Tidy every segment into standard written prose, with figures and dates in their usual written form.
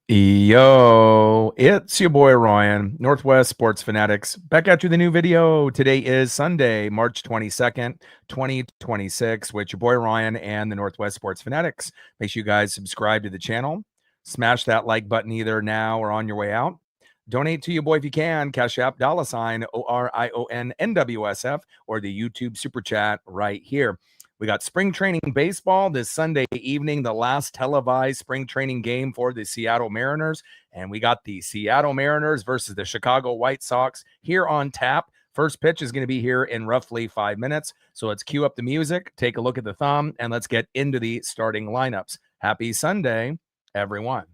Yo, it's your boy Ryan, Northwest Sports Fanatics, back at you with a new video. Today is Sunday, March 22nd, 2026, with your boy Ryan and the Northwest Sports Fanatics. Make sure you guys subscribe to the channel, smash that like button either now or on your way out. Donate to your boy if you can, Cash App, $ ORION NWSF, or the YouTube Super Chat right here. We got spring training baseball this Sunday evening, the last televised spring training game for the Seattle Mariners. And we got the Seattle Mariners versus the Chicago White Sox here on tap. First pitch is going to be here in roughly 5 minutes. So let's cue up the music, take a look at the thumb, and let's get into the starting lineups. Happy Sunday, everyone.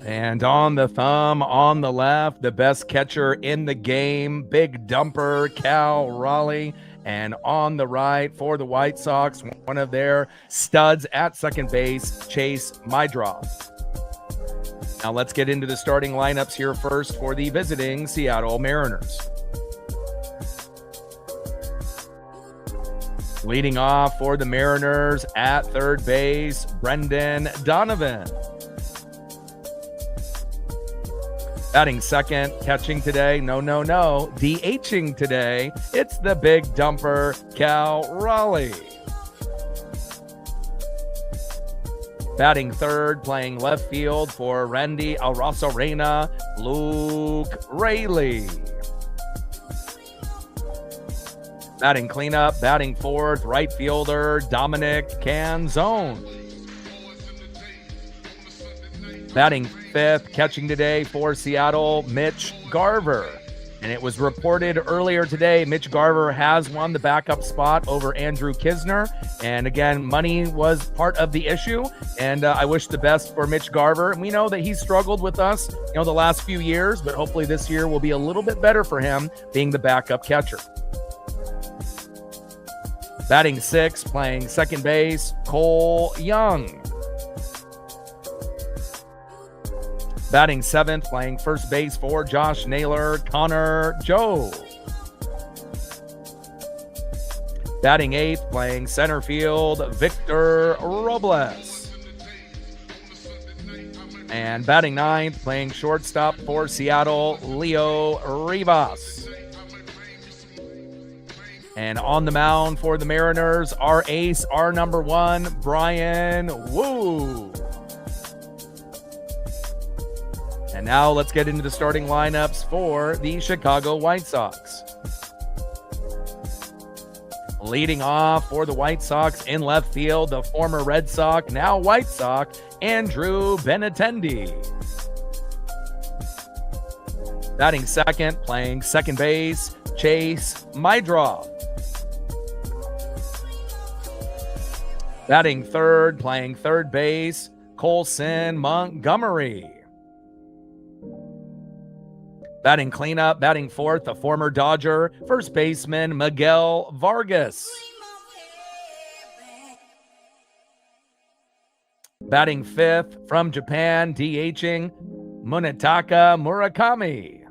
And on the thumb, on the left, the best catcher in the game, big dumper, Cal Raleigh. And on the right for the White Sox, one of their studs at second base, Chase Mydroff. Now let's get into the starting lineups here first for the visiting Seattle Mariners. Leading off for the Mariners at third base, Brendan Donovan. Batting second, catching today, no, DHing today, it's the big dumper, Cal Raleigh. Batting third, playing left field for Randy Arozarena, Luke Raley. Batting cleanup, batting fourth, right fielder, Dominic Canzone. Batting fifth, catching today for Seattle, Mitch Garver. And it was reported earlier today, Mitch Garver has won the backup spot over Andrew Kisner. And again, money was part of the issue. And I wish the best for Mitch Garver. And we know that he's struggled with us, the last few years, but hopefully this year will be a little bit better for him being the backup catcher. Batting sixth, playing second base, Cole Young. Batting seventh, playing first base for Josh Naylor, Connor Joe. Batting eighth, playing center field, Victor Robles. And batting ninth, playing shortstop for Seattle, Leo Rivas. And on the mound for the Mariners, our ace, our number one, Brian Wu. And now let's get into the starting lineups for the Chicago White Sox. Leading off for the White Sox in left field, the former Red Sox, now White Sox, Andrew Benintendi. Batting second, playing second base, Chase Mydroff. Batting third, playing third base, Colson Montgomery. Batting cleanup, batting fourth, the former Dodger, first baseman Miguel Vargas. Batting fifth, from Japan, DHing Munetaka Murakami.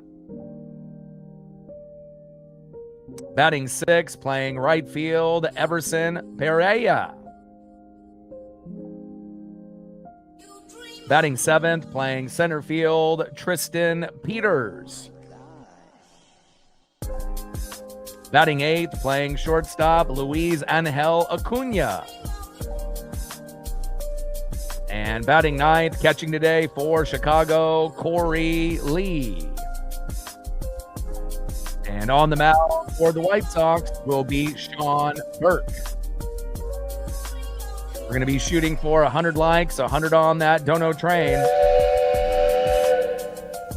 Batting sixth, playing right field, Everson Pereira. Batting seventh, playing center field, Tristan Peters. Batting eighth, playing shortstop, Luis Angel Acuna. And batting ninth, catching today for Chicago, Corey Lee. And on the mound for the White Sox will be Sean Burke. We're going to be shooting for 100 likes, 100 on that dono train,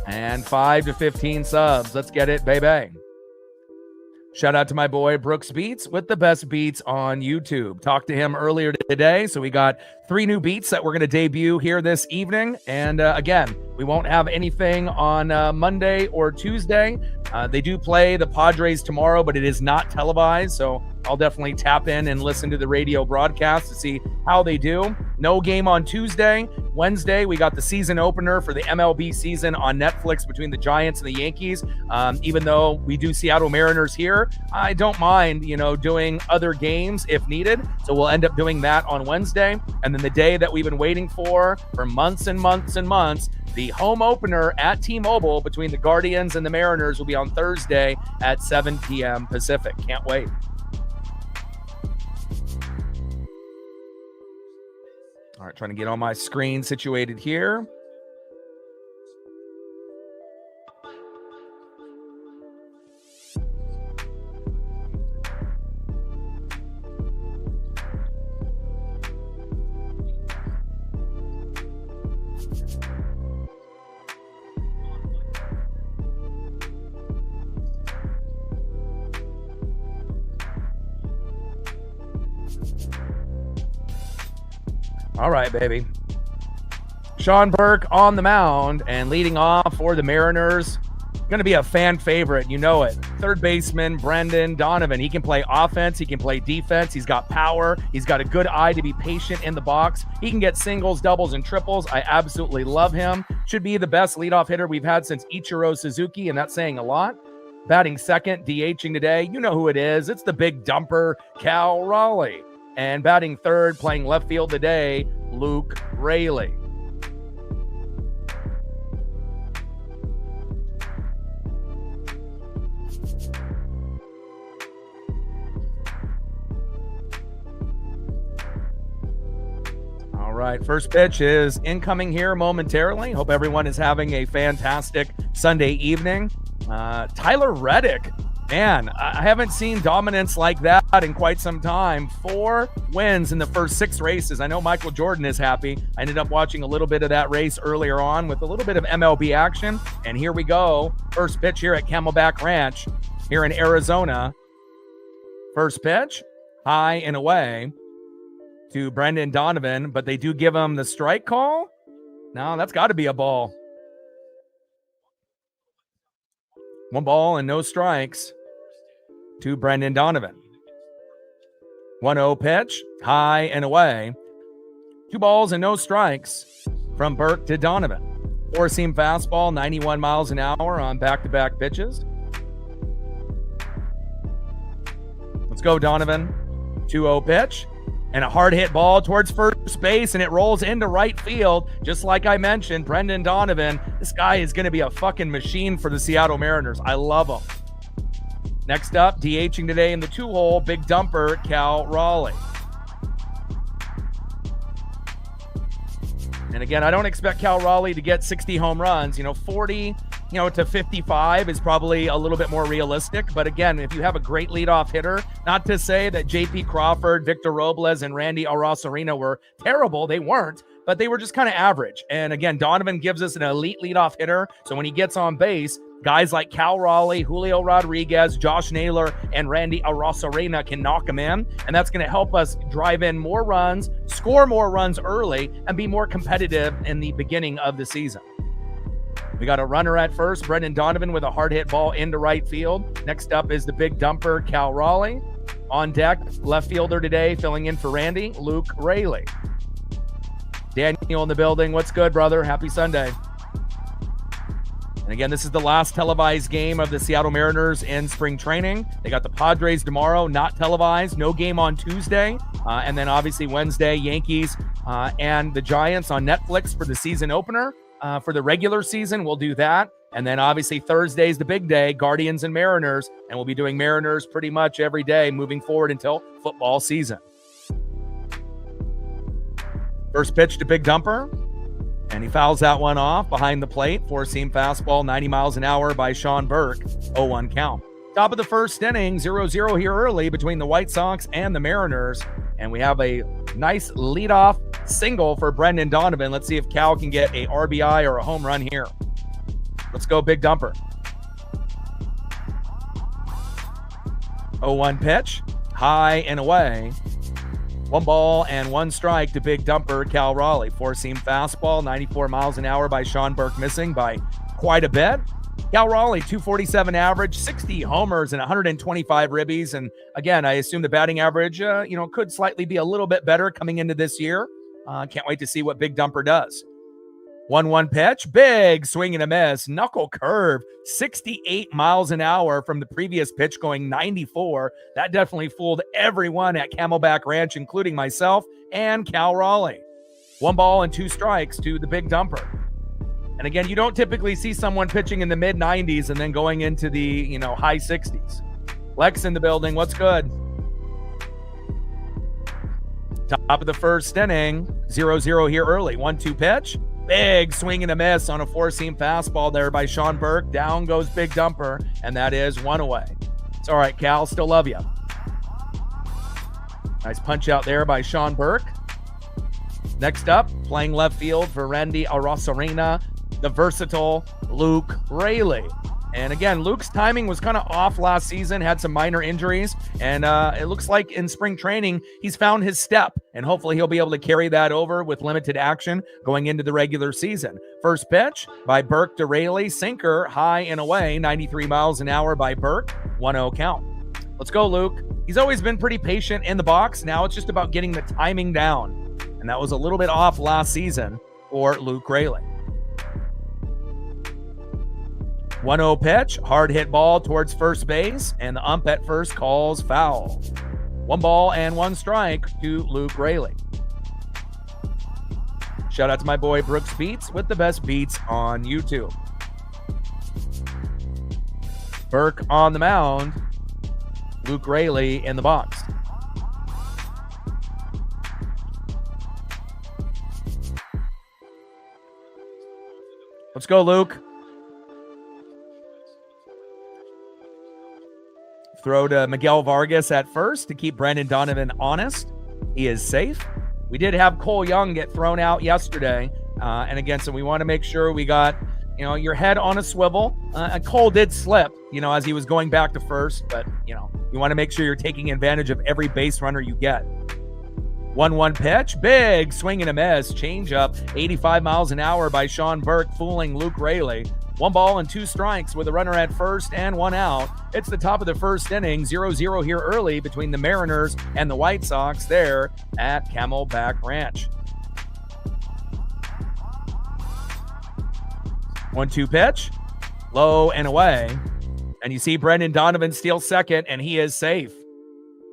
and 5 to 15 subs. Let's get it, baby. Shout out to my boy Brooks Beats with the best beats on YouTube. Talked to him earlier today, so we got 3 new beats that we're going to debut here this evening. And again, we won't have anything on Monday or Tuesday. They do play the Padres tomorrow, but it is not televised, so I'll definitely tap in and listen to the radio broadcast to see how they do. No game on Tuesday. Wednesday, we got the season opener for the MLB season on Netflix between the Giants and the Yankees. Even though we do Seattle Mariners here, I don't mind, doing other games if needed. So we'll end up doing that on Wednesday. And then the day that we've been waiting for months and months and months, the home opener at T-Mobile between the Guardians and the Mariners will be on Thursday at 7 p.m. Pacific. Can't wait. All right, trying to get on my screen situated here. All right, baby. Sean Burke on the mound and leading off for the Mariners. Going to be a fan favorite. You know it. Third baseman, Brendan Donovan. He can play offense. He can play defense. He's got power. He's got a good eye to be patient in the box. He can get singles, doubles, and triples. I absolutely love him. Should be the best leadoff hitter we've had since Ichiro Suzuki, and that's saying a lot. Batting second, DHing today. You know who it is. It's the big dumper, Cal Raleigh. And batting third, playing left field today, Luke Raley. All right, first pitch is incoming here momentarily. Hope everyone is having a fantastic Sunday evening. Tyler Reddick. Man, I haven't seen dominance like that in quite some time. 4 wins in the first 6 races. I know Michael Jordan is happy. I ended up watching a little bit of that race earlier on with a little bit of MLB action. And here we go. First pitch here at Camelback Ranch here in Arizona. First pitch, high and away to Brendan Donovan, but they do give him the strike call. No, that's got to be a ball. 1 ball and no strikes to Brendan Donovan. 1-0 pitch, high and away. 2 balls and no strikes from Burke to Donovan. 4-seam fastball, 91 miles an hour on back-to-back pitches. Let's go, Donovan. 2-0 pitch. And a hard hit ball towards first base, and it rolls into right field. Just like I mentioned, Brendan Donovan, this guy is going to be a fucking machine for the Seattle Mariners. I love him. Next up, DHing today in the 2-hole, big dumper, Cal Raleigh. And again, I don't expect Cal Raleigh to get 60 home runs. 40 to 55 is probably a little bit more realistic. But again, if you have a great leadoff hitter, not to say that J.P. Crawford, Victor Robles, and Randy Arozarena were terrible. They weren't, but they were just kind of average. And again, Donovan gives us an elite leadoff hitter. So when he gets on base, guys like Cal Raleigh, Julio Rodriguez, Josh Naylor, and Randy Arozarena can knock him in. And that's going to help us drive in more runs, score more runs early, and be more competitive in the beginning of the season. We got a runner at first, Brendan Donovan with a hard hit ball into right field. Next up is the big dumper, Cal Raleigh. On deck, left fielder today, filling in for Randy, Luke Raley. Daniel in the building. What's good, brother? Happy Sunday. And again, this is the last televised game of the Seattle Mariners in spring training. They got the Padres tomorrow, not televised. No game on Tuesday. And then obviously Wednesday, Yankees and the Giants on Netflix for the season opener. For the regular season, we'll do that. And then obviously Thursday's the big day, Guardians and Mariners. And we'll be doing Mariners pretty much every day moving forward until football season. First pitch to big dumper. And he fouls that one off behind the plate. 4-seam fastball, 90 miles an hour by Sean Burke. 0-1 count. Top of the first inning, 0-0 here early between the White Sox and the Mariners. And we have a nice leadoff single for Brendan Donovan. Let's see if Cal can get a RBI or a home run here. Let's go, big dumper. 0-1 pitch, high and away. 1 ball and 1 strike to big dumper, Cal Raleigh. 4-seam fastball, 94 miles an hour by Sean Burke, missing by quite a bit. Cal Raleigh, 247 average, 60 homers and 125 ribbies. And again, I assume the batting average, could slightly be a little bit better coming into this year. Can't wait to see what Big Dumper does. 1-1 pitch, big swing and a miss, knuckle curve, 68 miles an hour from the previous pitch going 94. That definitely fooled everyone at Camelback Ranch, including myself and Cal Raleigh. 1 ball and 2 strikes to the Big Dumper. And again, you don't typically see someone pitching in the mid 90s and then going into the, high 60s. Lex in the building. What's good? Top of the first inning, 0-0 here early. 1-2 pitch. Big swing and a miss on a 4-seam fastball there by Sean Burke. Down goes Big Dumper, and that is 1 away. It's all right, Cal. Still love you. Nice punch out there by Sean Burke. Next up, playing left field for Randy Arosarena, the versatile Luke Raley. And again, Luke's timing was kind of off last season, had some minor injuries, and it looks like in spring training, he's found his step, and hopefully he'll be able to carry that over with limited action going into the regular season. First pitch by Burke to Raley, sinker high and away, 93 miles an hour by Burke, 1-0 count. Let's go, Luke. He's always been pretty patient in the box. Now it's just about getting the timing down, and that was a little bit off last season for Luke Raley. 1-0 pitch, hard hit ball towards first base, and the ump at first calls foul. 1 ball and 1 strike to Luke Raley. Shout out to my boy Brooks Beats with the best beats on YouTube. Burke on the mound, Luke Raley in the box. Let's go, Luke. Throw to Miguel Vargas at first to keep Brandon Donovan honest. He is safe. We did have Cole Young get thrown out yesterday. And again, so we want to make sure we got, your head on a swivel. And Cole did slip, as he was going back to first. But, you want to make sure you're taking advantage of every base runner you get. 1-1 pitch, big swing and a miss. Change up, 85 miles an hour by Sean Burke, fooling Luke Raley. 1 ball and 2 strikes with a runner at first and 1 out. It's the top of the first inning, 0-0 here early between the Mariners and the White Sox there at Camelback Ranch. 1-2 pitch, low and away. And you see Brendan Donovan steal second, and he is safe.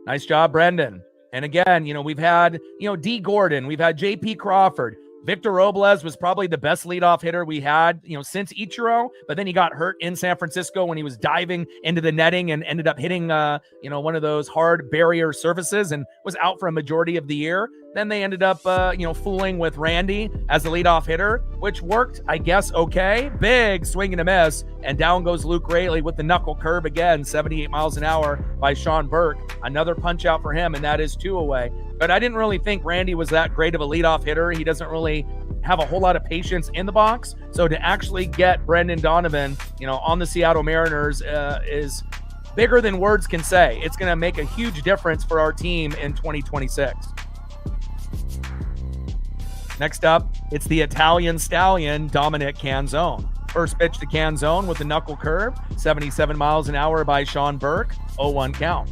Nice job, Brendan. And again, we've had, D. Gordon, we've had J.P. Crawford. Victor Robles was probably the best leadoff hitter we had, since Ichiro, but then he got hurt in San Francisco when he was diving into the netting and ended up hitting, one of those hard barrier surfaces and was out for a majority of the year. Then they ended up, fooling with Randy as the leadoff hitter, which worked, I guess, okay. Big swing and a miss, and down goes Luke Raley with the knuckle curve again, 78 miles an hour by Sean Burke. Another punch out for him, and that is 2 away. But I didn't really think Randy was that great of a leadoff hitter. He doesn't really have a whole lot of patience in the box. So to actually get Brendan Donovan, on the Seattle Mariners is bigger than words can say. It's going to make a huge difference for our team in 2026. Next up, it's the Italian Stallion, Dominic Canzone. First pitch to Canzone with the knuckle curve, 77 miles an hour by Sean Burke, 0-1 count.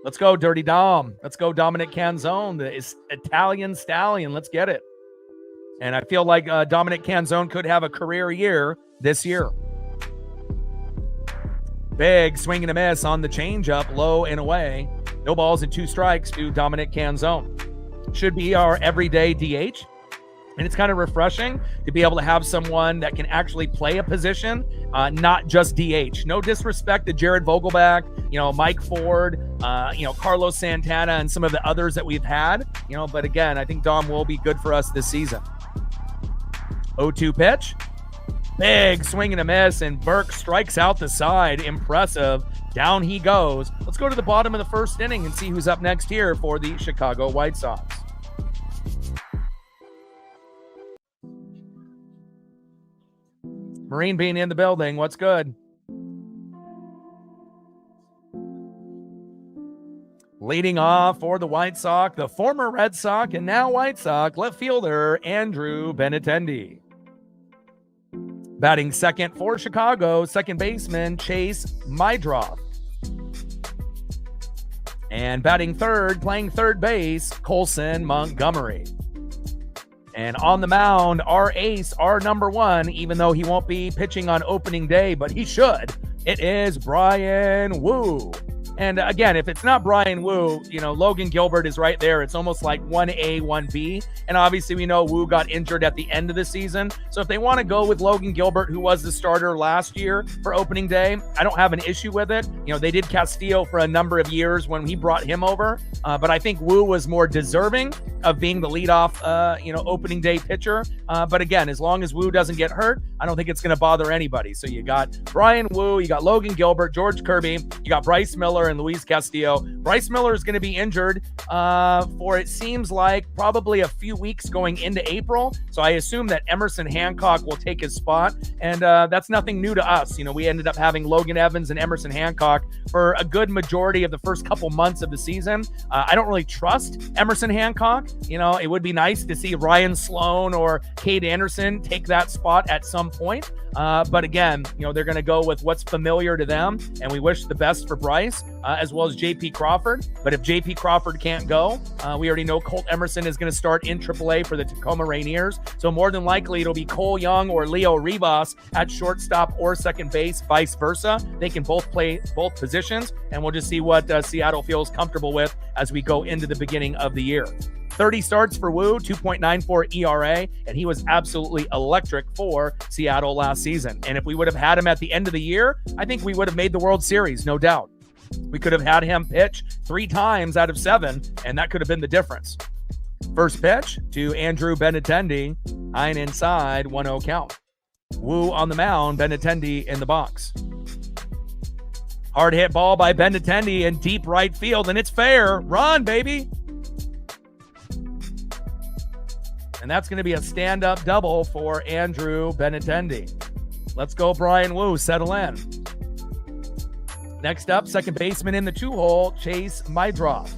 Let's go, Dirty Dom. Let's go, Dominic Canzone, the Italian Stallion. Let's get it. And I feel like Dominic Canzone could have a career year this year. Big swing and a miss on the changeup, low and away. No balls and 2 strikes to Dominic Canzone. Should be our everyday DH. And it's kind of refreshing to be able to have someone that can actually play a position, not just DH. No disrespect to Jared Vogelback, Mike Ford, Carlos Santana, and some of the others that we've had. But again, I think Dom will be good for us this season. 0-2 pitch. Big swing and a miss, and Burke strikes out the side. Impressive. Down he goes. Let's go to the bottom of the first inning and see who's up next here for the Chicago White Sox. Marine Bean in the building. What's good? Leading off for the White Sox, the former Red Sox and now White Sox left fielder Andrew Benintendi. Batting second for Chicago, second baseman Chase Mydroth. And batting third, playing third base, Colson Montgomery. And on the mound, our ace, our number one, even though he won't be pitching on opening day, but he should, it is Bryan Woo. And again, if it's not Bryan Woo, Logan Gilbert is right there. It's almost like 1A, 1B. And obviously we know Woo got injured at the end of the season. So if they want to go with Logan Gilbert, who was the starter last year for opening day, I don't have an issue with it. They did Castillo for a number of years when he brought him over. But I think Woo was more deserving of being the leadoff, opening day pitcher. But again, as long as Woo doesn't get hurt, I don't think it's going to bother anybody. So you got Bryan Woo, you got Logan Gilbert, George Kirby, you got Bryce Miller and Luis Castillo. Bryce Miller is going to be injured for, it seems like, probably a few weeks going into April. So I assume that Emerson Hancock will take his spot. And that's nothing new to us. We ended up having Logan Evans and Emerson Hancock for a good majority of the first couple months of the season. I don't really trust Emerson Hancock. It would be nice to see Ryan Sloan or Cade Anderson take that spot at some point. But again, they're going to go with what's familiar to them. And we wish the best for Bryce, as well as J.P. Crawford. But if J.P. Crawford can't go, we already know Colt Emerson is going to start in AAA for the Tacoma Rainiers. So more than likely, it'll be Cole Young or Leo Rivas at shortstop or second base, vice versa. They can both play both positions, and we'll just see what Seattle feels comfortable with as we go into the beginning of the year. 30 starts for Woo, 2.94 ERA, and he was absolutely electric for Seattle last season. And if we would have had him at the end of the year, I think we would have made the World Series, no doubt. We could have had him pitch 3 times out of 7, and that could have been the difference. First pitch to Andrew Benintendi, high and inside, 1-0 count. Woo on the mound, Benintendi in the box. Hard hit ball by Benintendi in deep right field, and it's fair. Run, baby. And that's going to be a stand-up double for Andrew Benintendi. Let's go, Bryan Woo. Settle in. Next up, second baseman in the 2-hole, Chase Mydroth.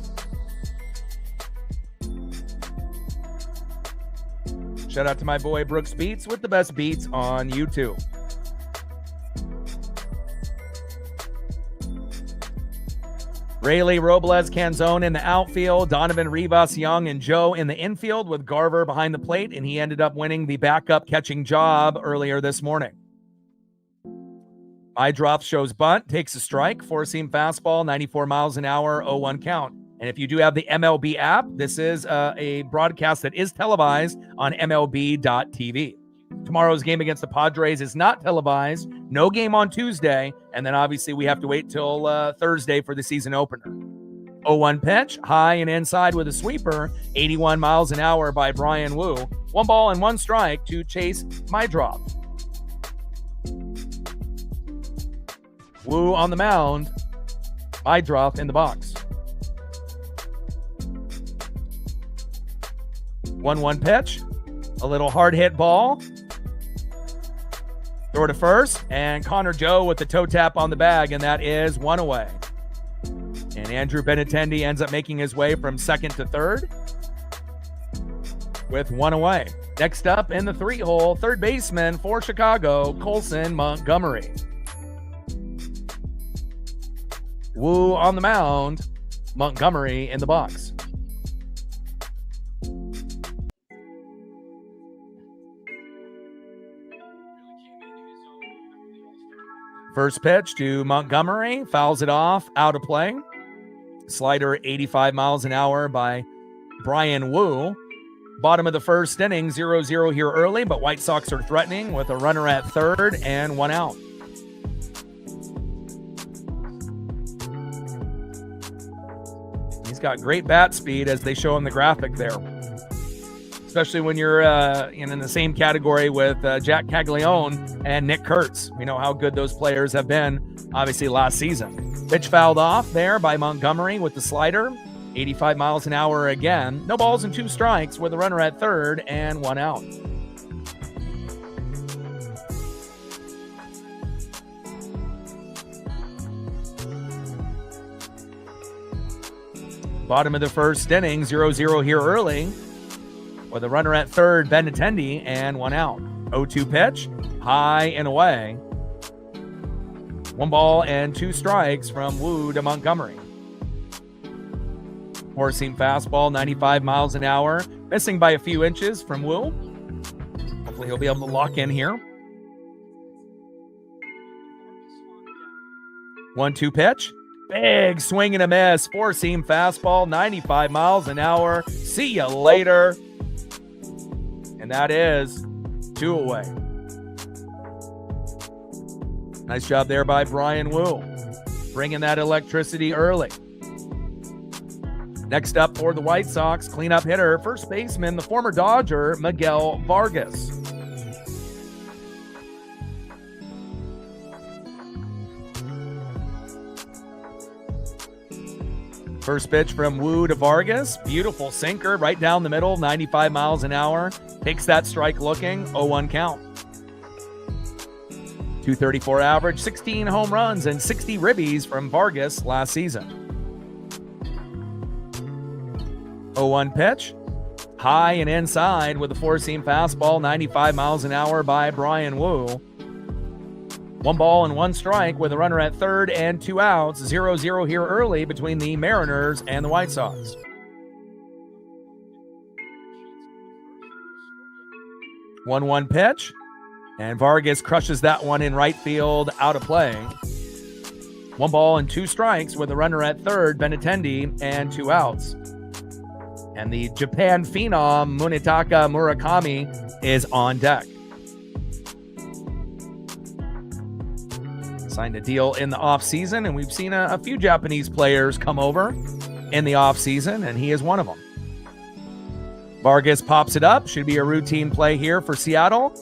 Shout out to my boy Brooks Beats with the best beats on YouTube. Rayleigh, Robles, Canzone in the outfield, Donovan, Rivas, Young, and Joe in the infield with Garver behind the plate, and he ended up winning the backup catching job earlier this morning. Mydroth shows bunt, takes a strike, four-seam fastball, 94 miles an hour, 0-1 count. And if you do have the MLB app, this is a broadcast that is televised on MLB.tv. Tomorrow's game against the Padres is not televised. No game on Tuesday. And then obviously we have to wait till Thursday for the season opener. 0-1 pitch, high and inside with a sweeper, 81 miles an hour by Bryan Woo. 1 ball and 1 strike to Chase Mydroth. Woo on the mound, Mydroth in the box. 1-1 pitch, a little hard hit ball. Throw to first, and Connor Joe with the toe tap on the bag, and that is 1 away. And Andrew Benintendi ends up making his way from second to third with 1 away. Next up in the 3-hole, third baseman for Chicago, Colson Montgomery. Woo on the mound, Montgomery in the box. First pitch to Montgomery, fouls it off, out of play. Slider 85 miles an hour by Bryan Woo. Bottom of the first inning, 0-0 here early, but White Sox are threatening with a runner at third and 1 out. He's got great bat speed as they show in the graphic there. Especially when you're in the same category with Jack Caglione and Nick Kurtz. We know how good those players have been, obviously, last season. Pitch fouled off there by Montgomery with the slider. 85 miles an hour again. No balls and 2 strikes with a runner at third and 1 out. Bottom of the first inning, 0-0 here early. With a runner at third, Benintendi, and 1 out. 0-2 pitch, high and away. 1 ball and 2 strikes from Wu to Montgomery. 4-seam fastball, 95 miles an hour, missing by a few inches from Wu. Hopefully he'll be able to lock in here. 1-2 pitch, big swing and a miss. 4-seam fastball, 95 miles an hour. See you later. And that is 2 away. Nice job there by Brian Wu, bringing that electricity early. Next up for the White Sox, cleanup hitter, first baseman, the former Dodger, Miguel Vargas. First pitch from Wu to Vargas. Beautiful sinker right down the middle, 95 miles an hour. Takes that strike looking, 0-1 count. 234 average, 16 home runs, and 60 ribbies from Vargas last season. 0-1 pitch, high and inside with a 4-seam fastball, 95 miles an hour by Brian Wu. 1 ball and 1 strike with a runner at third and 2 outs. 0-0 here early between the Mariners and the White Sox. 1-1 pitch, and Vargas crushes that one in right field, out of play. 1 ball and 2 strikes with a runner at third, Benintendi, and 2 outs. And the Japan phenom, Munetaka Murakami, is on deck. Signed a deal in the offseason, and we've seen a few Japanese players come over in the offseason, and he is one of them. Vargas pops it up. Should be a routine play here for Seattle.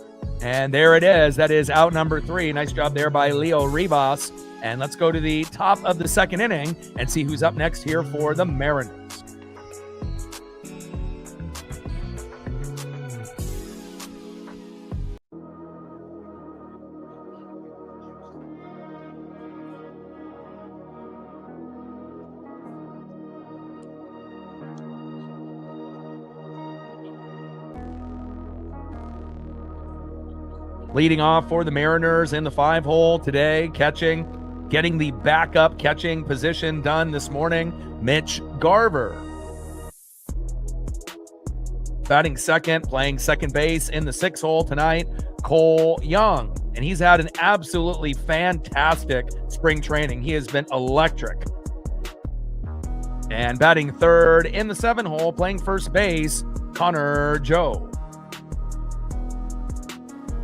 And there it is. That is out number 3. Nice job there by Leo Rivas. And let's go to the top of the second inning and see who's up next here for the Mariners. Leading off for the Mariners in the 5-hole today, getting the backup catching position done this morning, Mitch Garver. Batting second, playing second base in the 6-hole tonight, Cole Young. And he's had an absolutely fantastic spring training. He has been electric. And batting third in the 7-hole, playing first base, Connor Joe.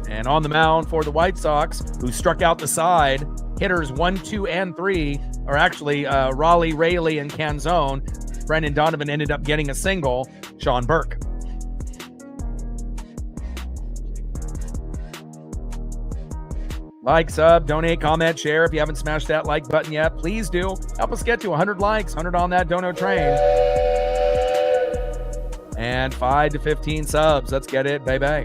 And on the mound for the White Sox, who struck out the side, hitters 1, 2, and 3 are actually Raleigh, Rayleigh, and Canzone. Brendan Donovan ended up getting a single, Sean Burke. Like, sub, donate, comment, share. If you haven't smashed that like button yet, please do. Help us get to 100 likes, 100 on that dono train. And 5 to 15 subs. Let's get it, baby.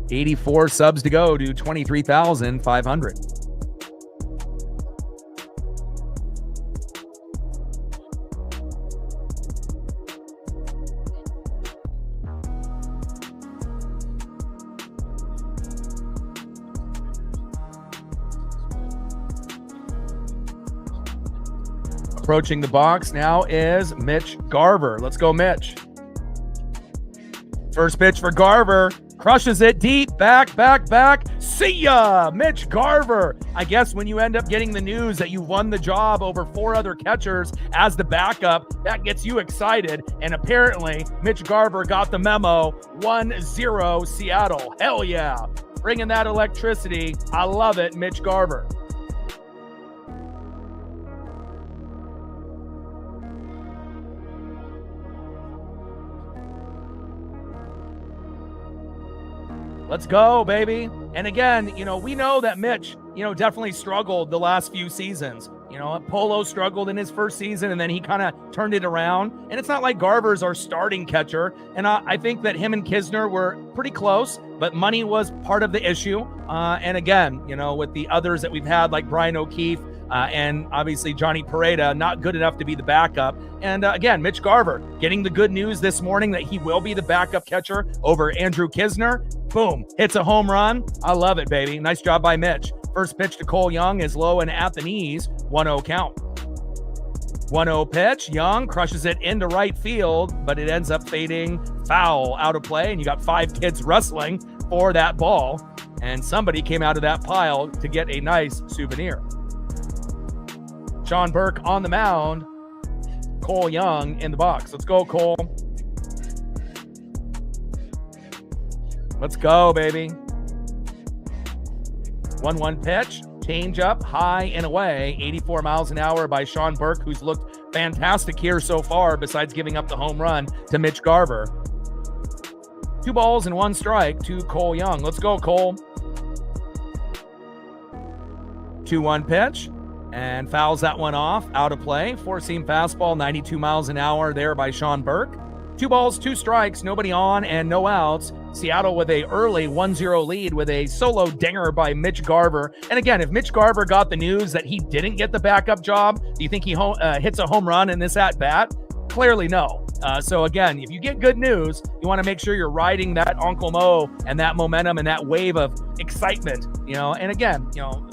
$84 subs to go to 23,500. Approaching the box now is Mitch Garver. Let's go, Mitch. First pitch for Garver. Crushes it deep, back. See ya, Mitch Garver. I guess when you end up getting the news that you won the job over 4 other catchers as the backup, that gets you excited. And apparently, Mitch Garver got the memo. 1-0 Seattle. Hell yeah. Bringing that electricity. I love it, Mitch Garver. Let's go, baby. And again, we know that Mitch, definitely struggled the last few seasons. Polo struggled in his first season, and then he kind of turned it around. And it's not like Garver's our starting catcher. And I think that him and Kisner were pretty close. but money was part of the issue. And again, with the others that we've had, like Brian O'Keefe, and obviously Johnny Pareda, not good enough to be the backup. And again, Mitch Garver getting the good news this morning that he will be the backup catcher over Andrew Kisner. Boom, hits a home run. I love it, baby. Nice job by Mitch. First pitch to Cole Young is low and at the knees. 1-0 count. 1-0 pitch. Young crushes it into right field, but it ends up fading foul, out of play. And you got 5 kids wrestling for that ball. And somebody came out of that pile to get a nice souvenir. Sean Burke on the mound. Cole Young in the box. Let's go, Cole. Let's go, baby. 1-1 pitch. Change up, high and away. 84 miles an hour by Sean Burke, who's looked fantastic here so far, besides giving up the home run to Mitch Garver. 2 balls and 1 strike to Cole Young. Let's go, Cole. 2-1 pitch. And fouls that one off, out of play. 4-seam fastball, 92 miles an hour there by Sean Burke. 2 balls, 2 strikes, nobody on and no outs. Seattle with a early 1-0 lead with a solo dinger by Mitch Garver. And again, if Mitch Garver got the news that he didn't get the backup job, do you think he hits a home run in this at-bat? Clearly no. So again, if you get good news, you want to make sure you're riding that Uncle Mo and that momentum and that wave of excitement, and again,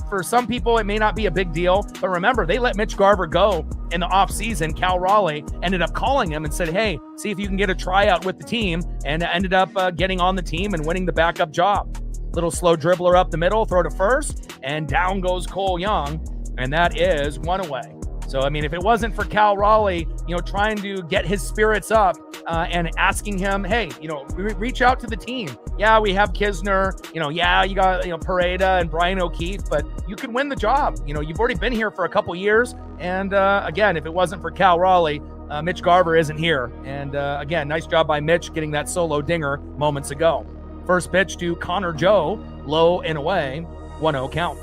for some people, it may not be a big deal, but remember, they let Mitch Garver go in the offseason. Cal Raleigh ended up calling him and said, hey, see if you can get a tryout with the team, and ended up getting on the team and winning the backup job. Little slow dribbler up the middle, throw to first, and down goes Cole Young, and that is 1 away. So, I mean, if it wasn't for Cal Raleigh, trying to get his spirits up and asking him, hey, reach out to the team. Yeah, we have Kisner, yeah, you got, Pareda and Brian O'Keefe, but you can win the job. You've already been here for a couple years. And again, if it wasn't for Cal Raleigh, Mitch Garver isn't here. And again, nice job by Mitch getting that solo dinger moments ago. First pitch to Connor Joe, low and away, 1-0 count.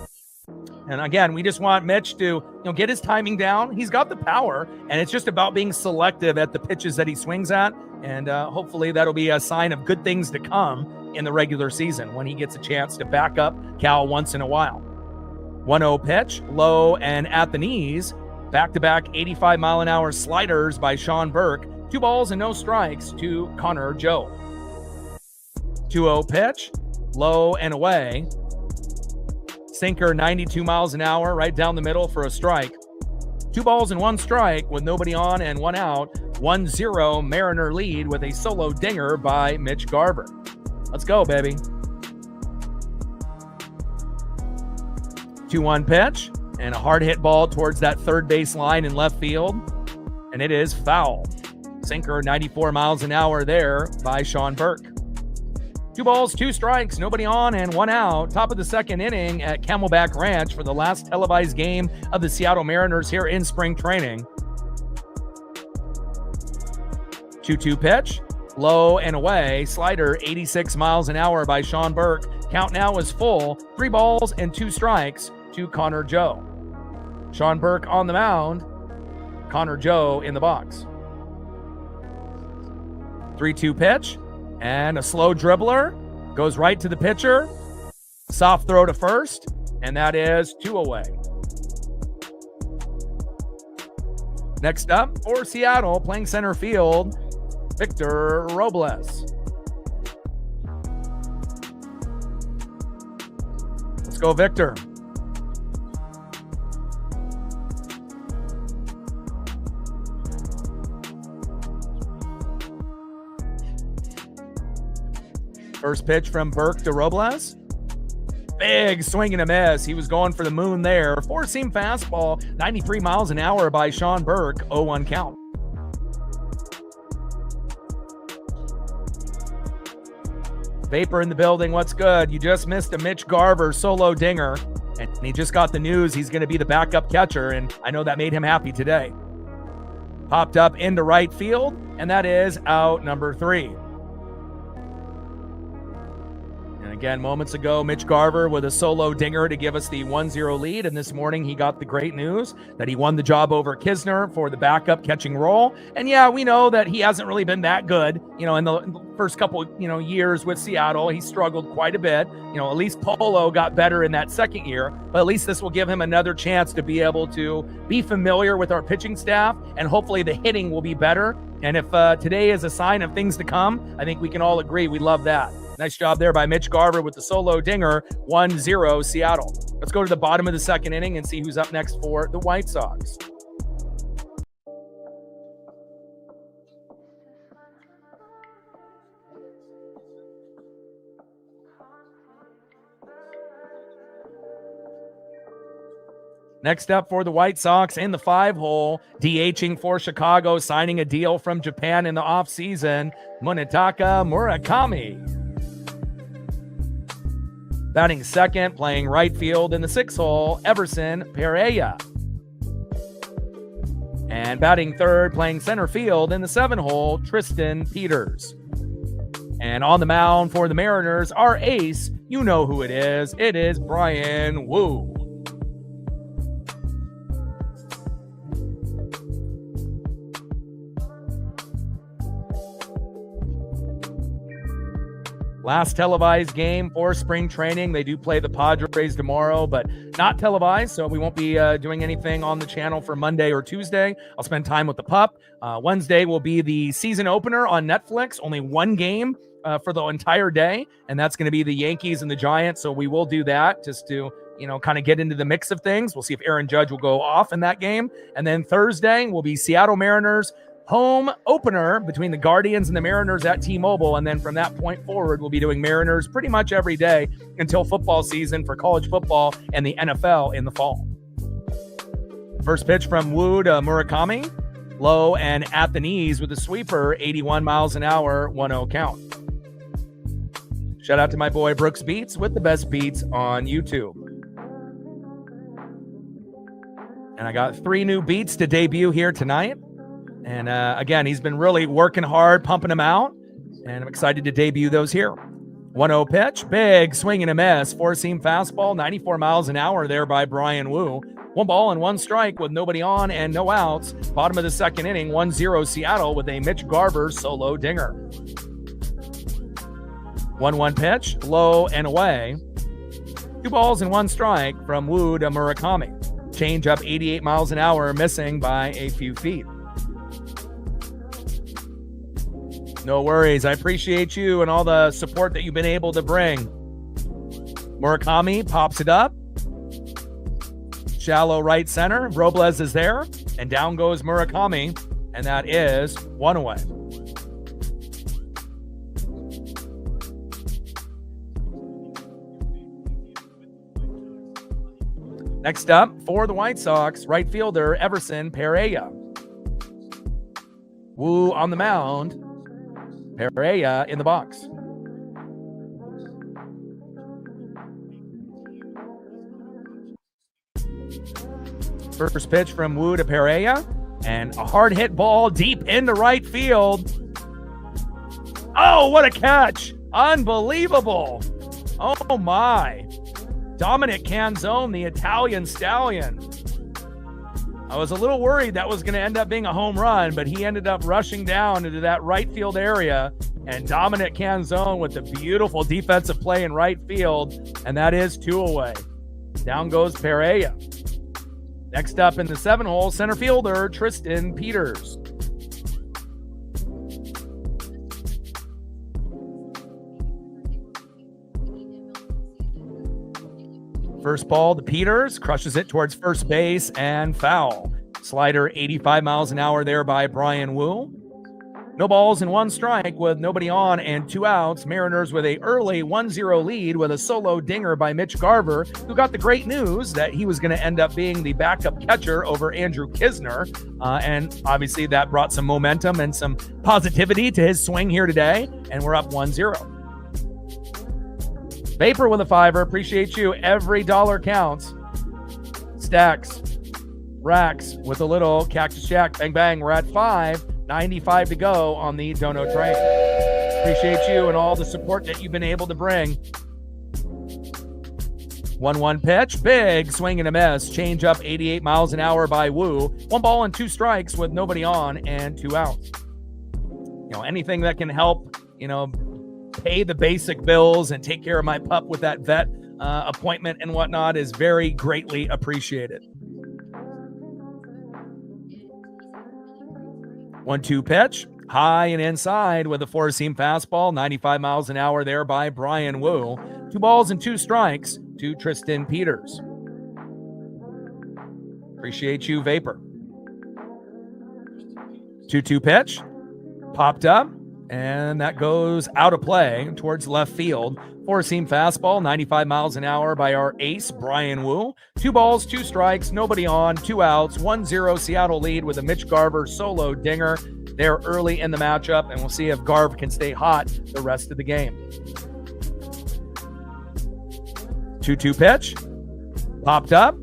And again, we just want Mitch to, get his timing down. He's got the power, and it's just about being selective at the pitches that he swings at. And hopefully that'll be a sign of good things to come in the regular season when he gets a chance to back up Cal once in a while. 1-0 pitch, low and at the knees. Back-to-back 85-mile-an-hour sliders by Sean Burke. 2 balls and no strikes to Connor Joe. 2-0 pitch, low and away. Sinker 92 miles an hour right down the middle for a strike. 2 balls and 1 strike with nobody on and 1 out. 1-0 Mariner lead with a solo dinger by Mitch Garver. Let's go, baby. 2-1 pitch and a hard hit ball towards that third base line in left field. And it is foul. Sinker 94 miles an hour there by Sean Burke. 2 balls, 2 strikes, nobody on and 1 out. Top of the second inning at Camelback Ranch for the last televised game of the Seattle Mariners here in spring training. 2-2 pitch, low and away. Slider 86 miles an hour by Sean Burke. Count now is full. 3 balls and 2 strikes to Connor Joe. Sean Burke on the mound. Connor Joe in the box. 3-2 pitch. And a slow dribbler goes right to the pitcher. Soft throw to first, and that is 2 away. Next up for Seattle, playing center field, Victor Robles. Let's go, Victor. First pitch from Burke to Robles. Big swing and a miss. He was going for the moon there. 4-seam fastball, 93 miles an hour by Sean Burke. 0-1 count. Vapor in the building. What's good? You just missed a Mitch Garver solo dinger, and he just got the news he's going to be the backup catcher, and I know that made him happy today. Popped up into right field, and that is out number 3. And again, moments ago, Mitch Garver with a solo dinger to give us the 1-0 lead. And this morning, he got the great news that he won the job over Kisner for the backup catching role. And yeah, we know that he hasn't really been that good, in the first couple, years with Seattle. He struggled quite a bit. At least Polo got better in that second year, but at least this will give him another chance to be able to be familiar with our pitching staff, and hopefully the hitting will be better. And if today is a sign of things to come, I think we can all agree we love that. Nice job there by Mitch Garver with the solo dinger, 1-0 Seattle. Let's go to the bottom of the second inning and see who's up next for the White Sox. Next up for the White Sox in the 5-hole, DHing for Chicago, signing a deal from Japan in the offseason, Munetaka Murakami. Batting second, playing right field in the 6-hole, Everson Pereira. And batting third, playing center field in the 7-hole, Tristan Peters. And on the mound for the Mariners, our ace, you know who it is. It is Bryan Woo. Last televised game for spring training. They do play the Padres tomorrow, but not televised, so we won't be doing anything on the channel for Monday or Tuesday. I'll spend time with the pup. Wednesday will be the season opener on Netflix. Only one game for the entire day, and that's going to be the Yankees and the Giants, so we will do that just to kind of get into the mix of things. We'll see if Aaron Judge will go off in that game. And then Thursday will be Seattle Mariners home opener between the Guardians and the Mariners at T-Mobile. And then from that point forward, we'll be doing Mariners pretty much every day until football season for college football and the NFL in the fall. First pitch from Woo to Murakami. Low and at the knees with a sweeper, 81 miles an hour, 1-0 count. Shout out to my boy Brooks Beats with the best beats on YouTube. And I got 3 new beats to debut here tonight. And again, he's been really working hard, pumping them out. And I'm excited to debut those here. 1-0 pitch, big swing and a miss. 4-seam fastball, 94 miles an hour there by Bryan Woo. 1 ball and 1 strike with nobody on and no outs. Bottom of the second inning, 1-0 Seattle with a Mitch Garver solo dinger. 1-1 pitch, low and away. 2 balls and 1 strike from Woo to Murakami. Change up 88 miles an hour, missing by a few feet. No worries. I appreciate you and all the support that you've been able to bring. Murakami pops it up. Shallow right center. Robles is there. And down goes Murakami. And that is 1 away. Next up for the White Sox, right fielder Everson Pereira. Woo on the mound. Pereira in the box. First pitch from Woo to Pereira, and a hard hit ball deep into right field. Oh, what a catch! Unbelievable! Oh my! Dominic Canzone, the Italian stallion. I was a little worried that was going to end up being a home run, but he ended up rushing down into that right field area, and Dominic Canzone with the beautiful defensive play in right field, and that is 2 away. Down goes Pereira. Next up in the 7-hole, center fielder Tristan Peters. First ball to Peters, crushes it towards first base and foul. Slider 85 miles an hour there by Bryan Woo. No balls and 1 strike with nobody on and 2 outs. Mariners with a early 1-0 lead with a solo dinger by Mitch Garver, who got the great news that he was going to end up being the backup catcher over Andrew Kisner. And obviously that brought some momentum and some positivity to his swing here today. And we're up 1-0. Vapor with a 5er. Appreciate you. Every dollar counts. Stacks. Racks with a little Cactus Jack. Bang, bang. We're at 5. 95 to go on the Dono train. Appreciate you and all the support that you've been able to bring. 1-1 pitch, big swing and a miss. Change up 88 miles an hour by Wu. 1 ball and 2 strikes with nobody on and 2 outs. Anything that can help, pay the basic bills and take care of my pup with that vet appointment and whatnot is very greatly appreciated. 1-2 pitch, high and inside with a 4-seam fastball, 95 miles an hour there by Brian Wu. 2 balls and 2 strikes to Tristan Peters. Appreciate you, Vapor. 2-2 pitch, popped up, and that goes out of play towards left field. 4-seam fastball, 95 miles an hour by our ace, Brian Wu. 2 balls, 2 strikes, nobody on, 2 outs, 1-0 Seattle lead with a Mitch Garver solo dinger there early in the matchup, and we'll see if Garv can stay hot the rest of the game. 2-2 pitch, popped up,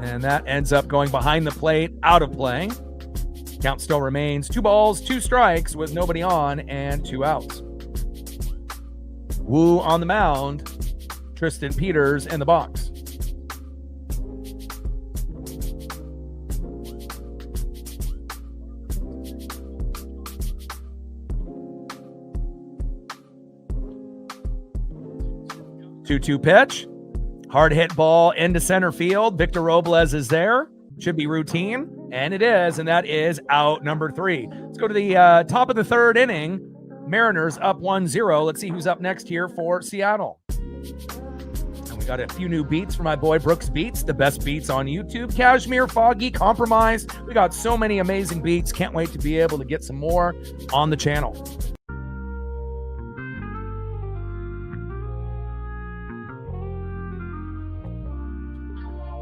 and that ends up going behind the plate, out of play. Count still remains 2 balls, 2 strikes with nobody on and 2 outs. Wu on the mound, Tristan Peters in the box. Two-two pitch, hard hit ball into center field. Victor Robles is there. Should be routine, and it is, and that is out number 3. Let's go to the top of the 3rd inning. Mariners up 1-0. Let's see who's up next here for Seattle. And we got a few new beats for my boy Brooks Beats, the best beats on YouTube. Cashmere, Foggy, Compromised. We got so many amazing beats. Can't wait to be able to get some more on the channel.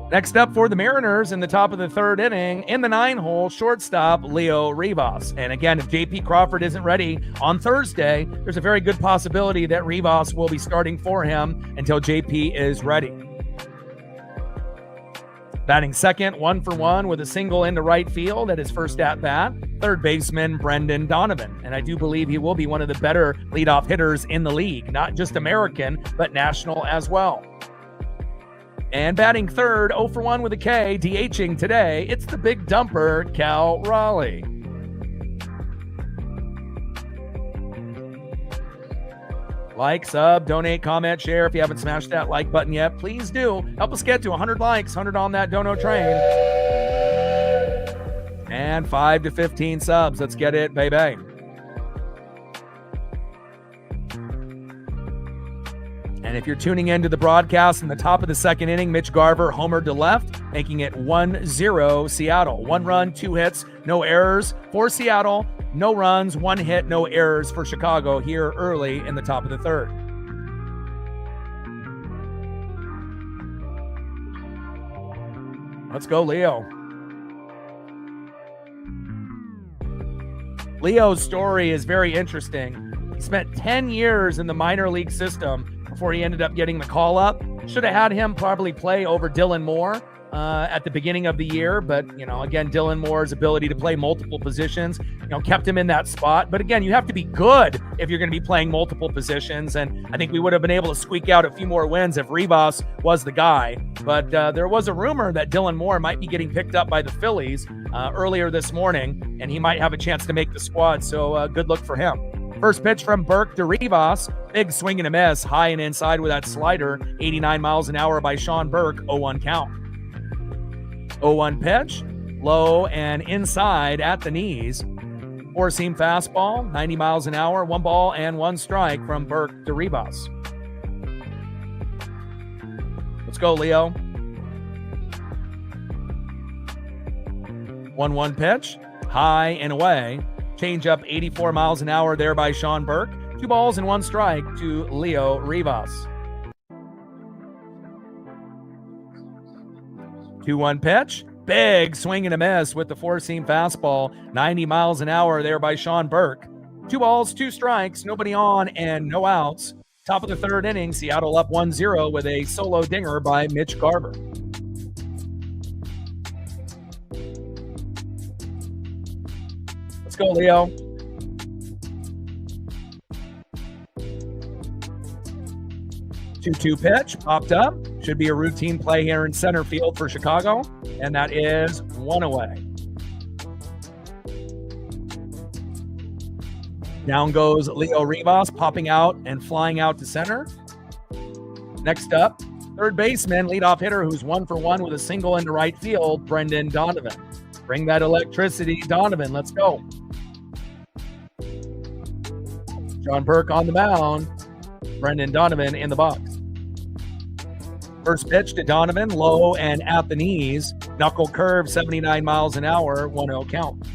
Next up for the Mariners in the top of the 3rd inning, in the 9-hole, shortstop Leo Rivas. And again, if J.P. Crawford isn't ready on Thursday, there's a very good possibility that Rivas will be starting for him until J.P. is ready. Batting second, 1-for-1 with a single into right field at his first at-bat, 3rd baseman Brendan Donovan. And I do believe he will be one of the better leadoff hitters in the league, not just American, but national as well. And batting 3rd, 0-for-1 with a K, DHing today, it's the big dumper, Cal Raleigh. Like, sub, donate, comment, share. If you haven't smashed that like button yet, please do. Help us get to 100 likes, 100 on that dono train. And 5 to 15 subs. Let's get it, baby. And if you're tuning into the broadcast in the top of the 2nd inning, Mitch Garver homered to left, making it 1-0 Seattle. 1 run, 2 hits, no errors for Seattle. No runs, 1 hit, no errors for Chicago here early in the top of the 3rd. Let's go, Leo. Leo's story is very interesting. He spent 10 years in the minor league system before he ended up getting the call up. Should have had him probably play over Dylan Moore at the beginning of the year. But, again, Dylan Moore's ability to play multiple positions, kept him in that spot. But again, you have to be good if you're going to be playing multiple positions. And I think we would have been able to squeak out a few more wins if Rivas was the guy. But there was a rumor that Dylan Moore might be getting picked up by the Phillies earlier this morning, and he might have a chance to make the squad. So good luck for him. First pitch from Burke to Rivas. Big swing and a miss. High and inside with that slider. 89 miles an hour by Sean Burke. 0-1 count. 0-1 pitch. Low and inside at the knees. 4-seam fastball. 90 miles an hour. 1 ball and 1 strike from Burke to Rivas. Let's go, Leo. 1-1 pitch. High and away. Change up 84 miles an hour there by Sean Burke. 2 balls and 1 strike to Leo Rivas. 2-1 pitch. Big swing and a miss with the 4-seam fastball. 90 miles an hour there by Sean Burke. 2 balls, 2 strikes, nobody on and no outs. Top of the 3rd inning, Seattle up 1-0 with a solo dinger by Mitch Garver. Let's go, Leo. 2-2 pitch popped up. Should be a routine play here in center field for Chicago, and that is 1 away. Down goes Leo Rivas, popping out and flying out to center. Next up, third baseman, leadoff hitter who's 1 for 1 with a single into right field, Brendan Donovan. Bring that electricity, Donovan. Let's go. John Burke on the mound. Brendan Donovan in the box. First pitch to Donovan, low and at the knees. Knuckle curve, 79 miles an hour, 1-0 count.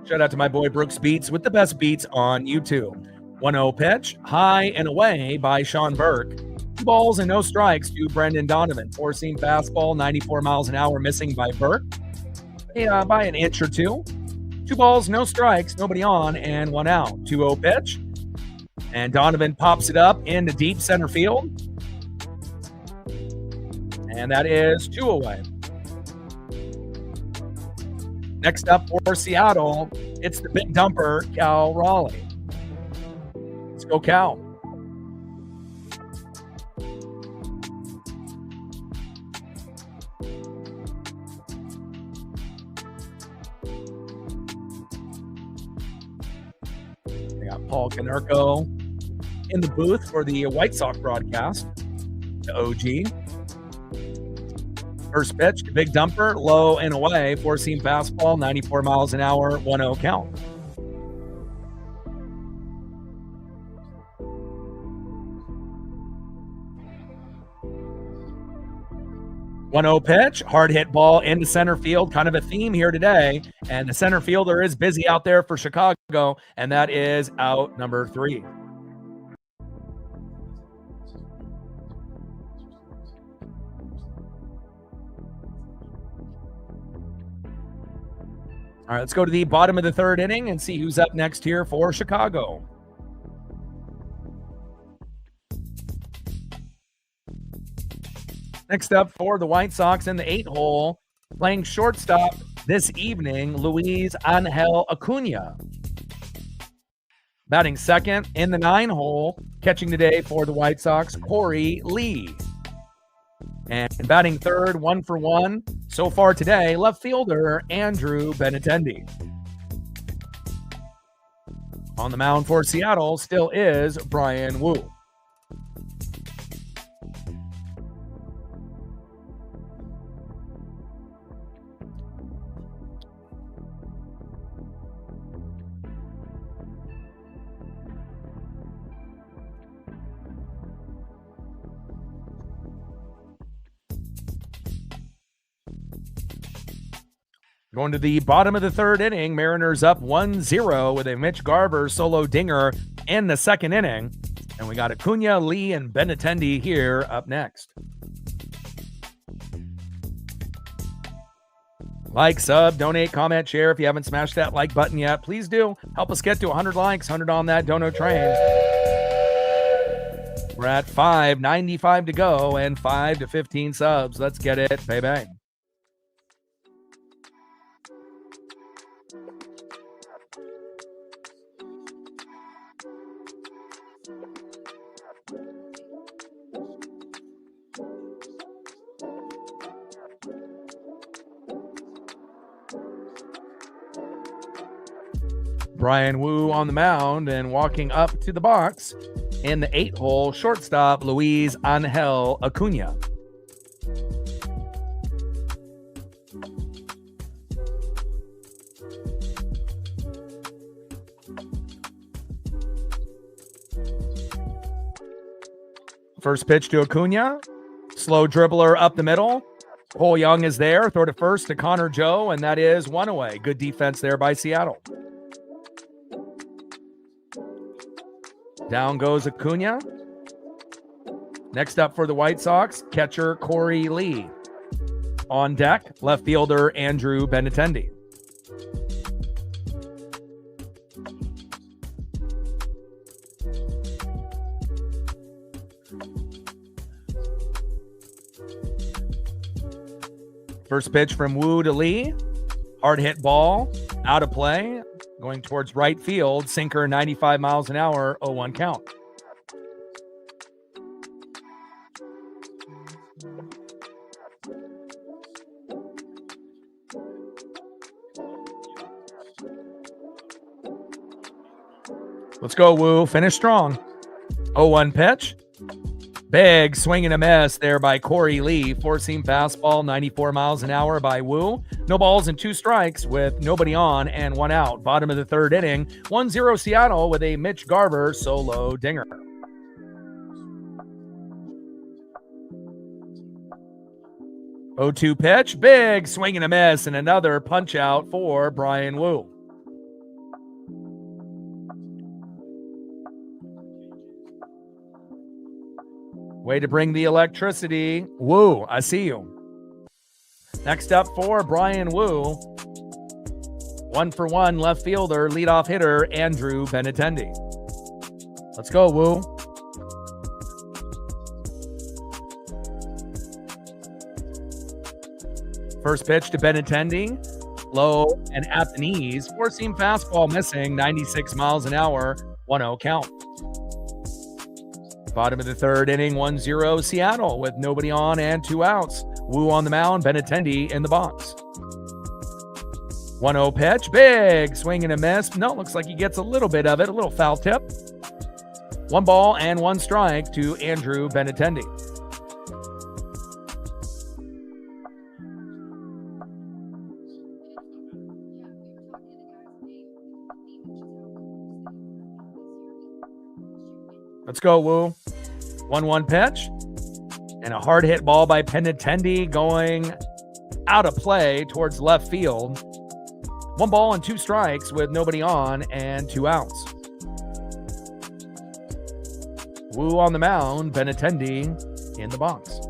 Shout out to my boy Brooks Beats with the best beats on YouTube. 1-0 pitch, high and away by Sean Burke. 2 balls and no strikes to Brendan Donovan. 4-seam fastball, 94 miles an hour, missing by Burke. By an inch or 2. 2 balls, no strikes, nobody on, and 1 out. 2-0 pitch. And Donovan pops it up into deep center field. And that is 2 away. Next up for Seattle, it's the big dumper, Cal Raleigh. Let's go, Cal. We got Paul Canerco in the booth for the White Sox broadcast, the OG. First pitch, big dumper, low and away, 4-seam fastball, 94 miles an hour, 1-0 count. One-0 pitch, hard hit ball into center field, kind of a theme here today. And the center fielder is busy out there for Chicago, and that is out number 3. All right, let's go to the bottom of the 3rd inning and see who's up next here for Chicago. Next up for the White Sox in the 8-hole, playing shortstop this evening, Luis Angel Acuna. Batting second in the 9-hole, catching today for the White Sox, Corey Lee. And batting third, 1 for 1 so far today, left fielder Andrew Benintendi. On the mound for Seattle still is Bryan Woo. Going to the bottom of the 3rd inning, Mariners up 1-0 with a Mitch Garver solo dinger in the 2nd inning. And we got Acuna, Lee, and Benintendi here up next. Like, sub, donate, comment, share. If you haven't smashed that like button yet, please do. Help us get to 100 likes, 100 on that dono train. We're at 595 to go and 5 to 15 subs. Let's get it, baby. Bryan Woo on the mound, and walking up to the box in the 8-hole, shortstop Luis Angel Acuna. First pitch to Acuna, slow dribbler up the middle. Cole Young is there, throw to first to Connor Joe, and that is 1 away. Good defense there by Seattle. Down goes Acuna. Next up for the White Sox, catcher Corey Lee. On deck, left fielder Andrew Benintendi. First pitch from Woo to Lee. Hard hit ball, out of play, going towards right field, sinker 95 miles an hour, 0-1 count. Let's go, Woo. Finish strong. 0-1 pitch. Big swing and a miss there by Corey Lee. Four-seam fastball, 94 miles an hour by Woo. No balls and 2 strikes with nobody on and 1 out. Bottom of the 3rd inning, 1-0 Seattle with a Mitch Garver solo dinger. Oh, 2 pitch. Big swing and a miss and another punch out for Brian Woo. Way to bring the electricity. Woo, I see you. Next up for Brian Woo, 1-for-1 left fielder, leadoff hitter, Andrew Benintendi. Let's go, Woo. First pitch to Benintendi, low and at the knees. Four-seam fastball missing, 96 miles an hour, 1-0 count. Bottom of the 3rd inning, 1-0 Seattle with nobody on and 2 outs. Woo on the mound, Benintendi in the box. 1-0 pitch, big swing and a miss. No, looks like he gets a little bit of it, a little foul tip. 1 ball and 1 strike to Andrew Benintendi. Let's go, Woo. 1-1 pitch. And a hard hit ball by Benintendi going out of play towards left field. 1 ball and 2 strikes with nobody on and 2 outs. Woo on the mound, Benintendi in the box.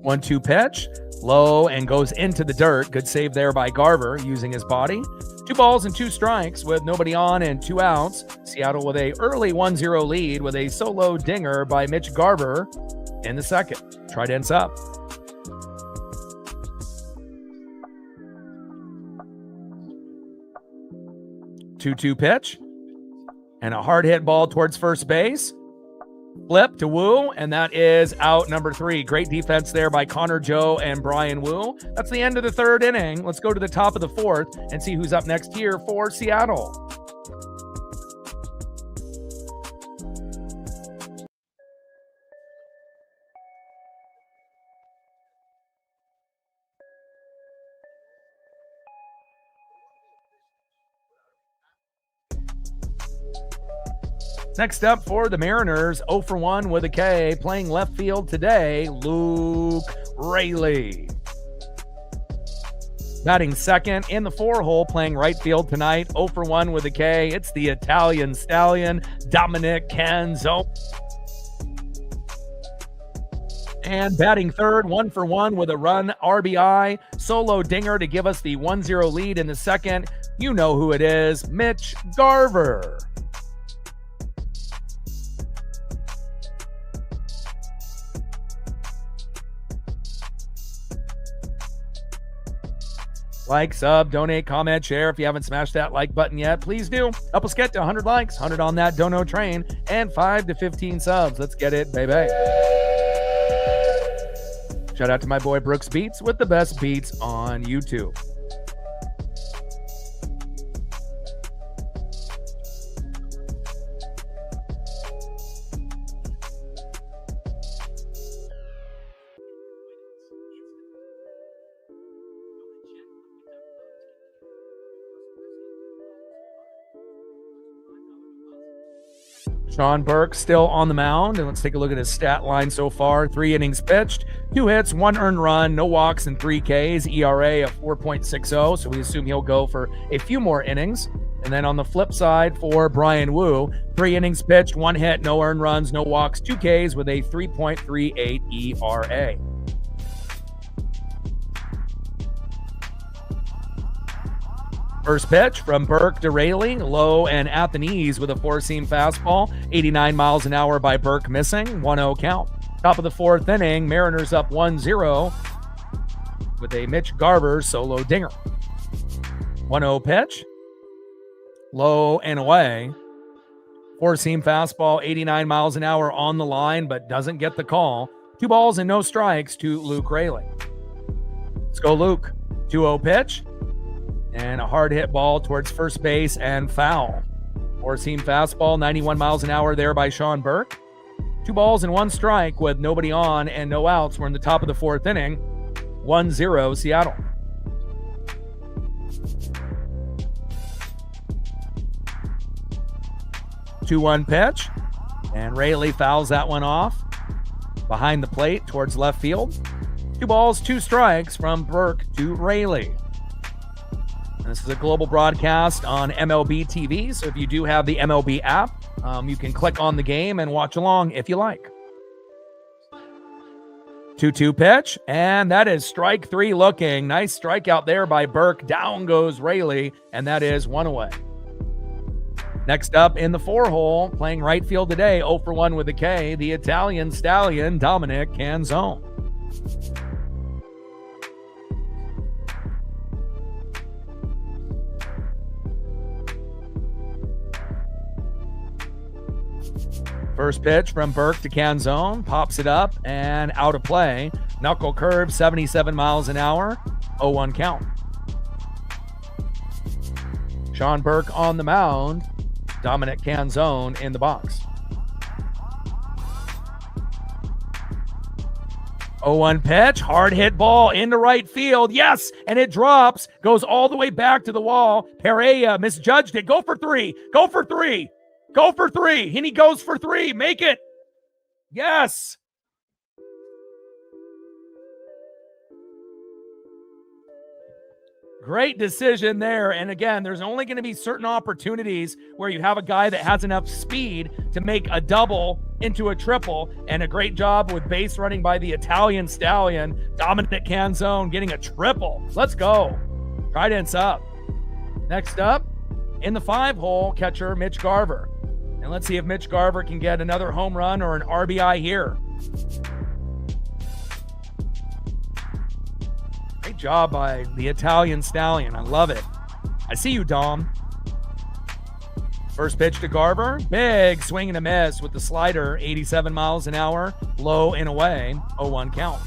1-2 pitch. Low and goes into the dirt. Good save there by Garver using his body. 2 balls and 2 strikes with nobody on and 2 outs. Seattle with a early 1-0 lead with a solo dinger by Mitch Garver in the 2nd. Try to end up. Two pitch and a hard hit ball towards first base. Flip to Woo, and that is out number 3. Great defense there by Connor Joe and Brian Woo. That's the end of the 3rd inning. Let's go to the top of the 4th and see who's up next here for Seattle. Next up for the Mariners, 0-for-1 with a K, playing left field today, Luke Raley. Batting second in the 4-hole, playing right field tonight, 0-for-1 with a K. It's the Italian Stallion, Dominic Canzo. And batting third, 1-for-1 with a run, RBI, solo dinger to give us the 1-0 lead in the 2nd. You know who it is, Mitch Garver. Like, sub, donate, comment, share. If you haven't smashed that like button yet, please do. Help us get to 100 likes, 100 on that dono train, and 5 to 15 subs. Let's get it, baby. Shout out to my boy Brooks Beats with the best beats on YouTube. Sean Burke still on the mound, and let's take a look at his stat line so far. 3 innings pitched, 2 hits, 1 earned run, no walks, and 3 Ks, ERA of 4.60, so we assume he'll go for a few more innings. And then on the flip side for Brian Woo, 3 innings pitched, 1 hit, no earned runs, no walks, 2 Ks with a 3.38 ERA. First pitch from Burke to Rayleigh, low and at the knees with a four-seam fastball. 89 miles an hour by Burke, missing. 1-0 count. Top of the fourth inning, Mariners up 1-0 with a Mitch Garver solo dinger. 1-0 pitch. Low and away. Four-seam fastball, 89 miles an hour on the line, but doesn't get the call. 2 balls and no strikes to Luke Rayleigh. Let's go, Luke. 2-0 pitch. And a hard hit ball towards first base and foul. Four-seam fastball, 91 miles an hour there by Sean Burke. 2 balls and 1 strike with nobody on and no outs. We're in the top of the fourth inning. 1-0 Seattle. Two-one pitch. And Rayleigh fouls that one off. Behind the plate towards left field. 2 balls, 2 strikes from Burke to Rayleigh. This is a global broadcast on MLB TV, so if you do have the MLB app, you can click on the game and watch along if you like. 2-2 pitch, and that is strike 3 looking. Nice strikeout there by Burke. Down goes Rayleigh, and that is 1 away. Next up in the 4-hole, playing right field today, 0 for 1 with a K, the Italian stallion, Dominic Canzone. First pitch from Burke to Canzone, pops it up and out of play. Knuckle curve, 77 miles an hour, 0-1 count. Sean Burke on the mound, Dominic Canzone in the box. 0-1 pitch, hard hit ball into right field. Yes, and it drops, goes all the way back to the wall. Pereira misjudged it. Go for 3. Go for 3. Go for 3. And he goes for 3. Make it. Yes. Great decision there. And again, there's only going to be certain opportunities where you have a guy that has enough speed to make a double into a triple. And a great job with base running by the Italian stallion, Dominic Canzone, getting a triple. Let's go. Trident's up. Next up, in the 5-hole, catcher Mitch Garver. And let's see if Mitch Garver can get another home run or an RBI here. Great job by the Italian stallion. I love it. I see you, Dom. First pitch to Garver. Big swing and a miss with the slider. 87 miles an hour. Low and away. 0-1 count.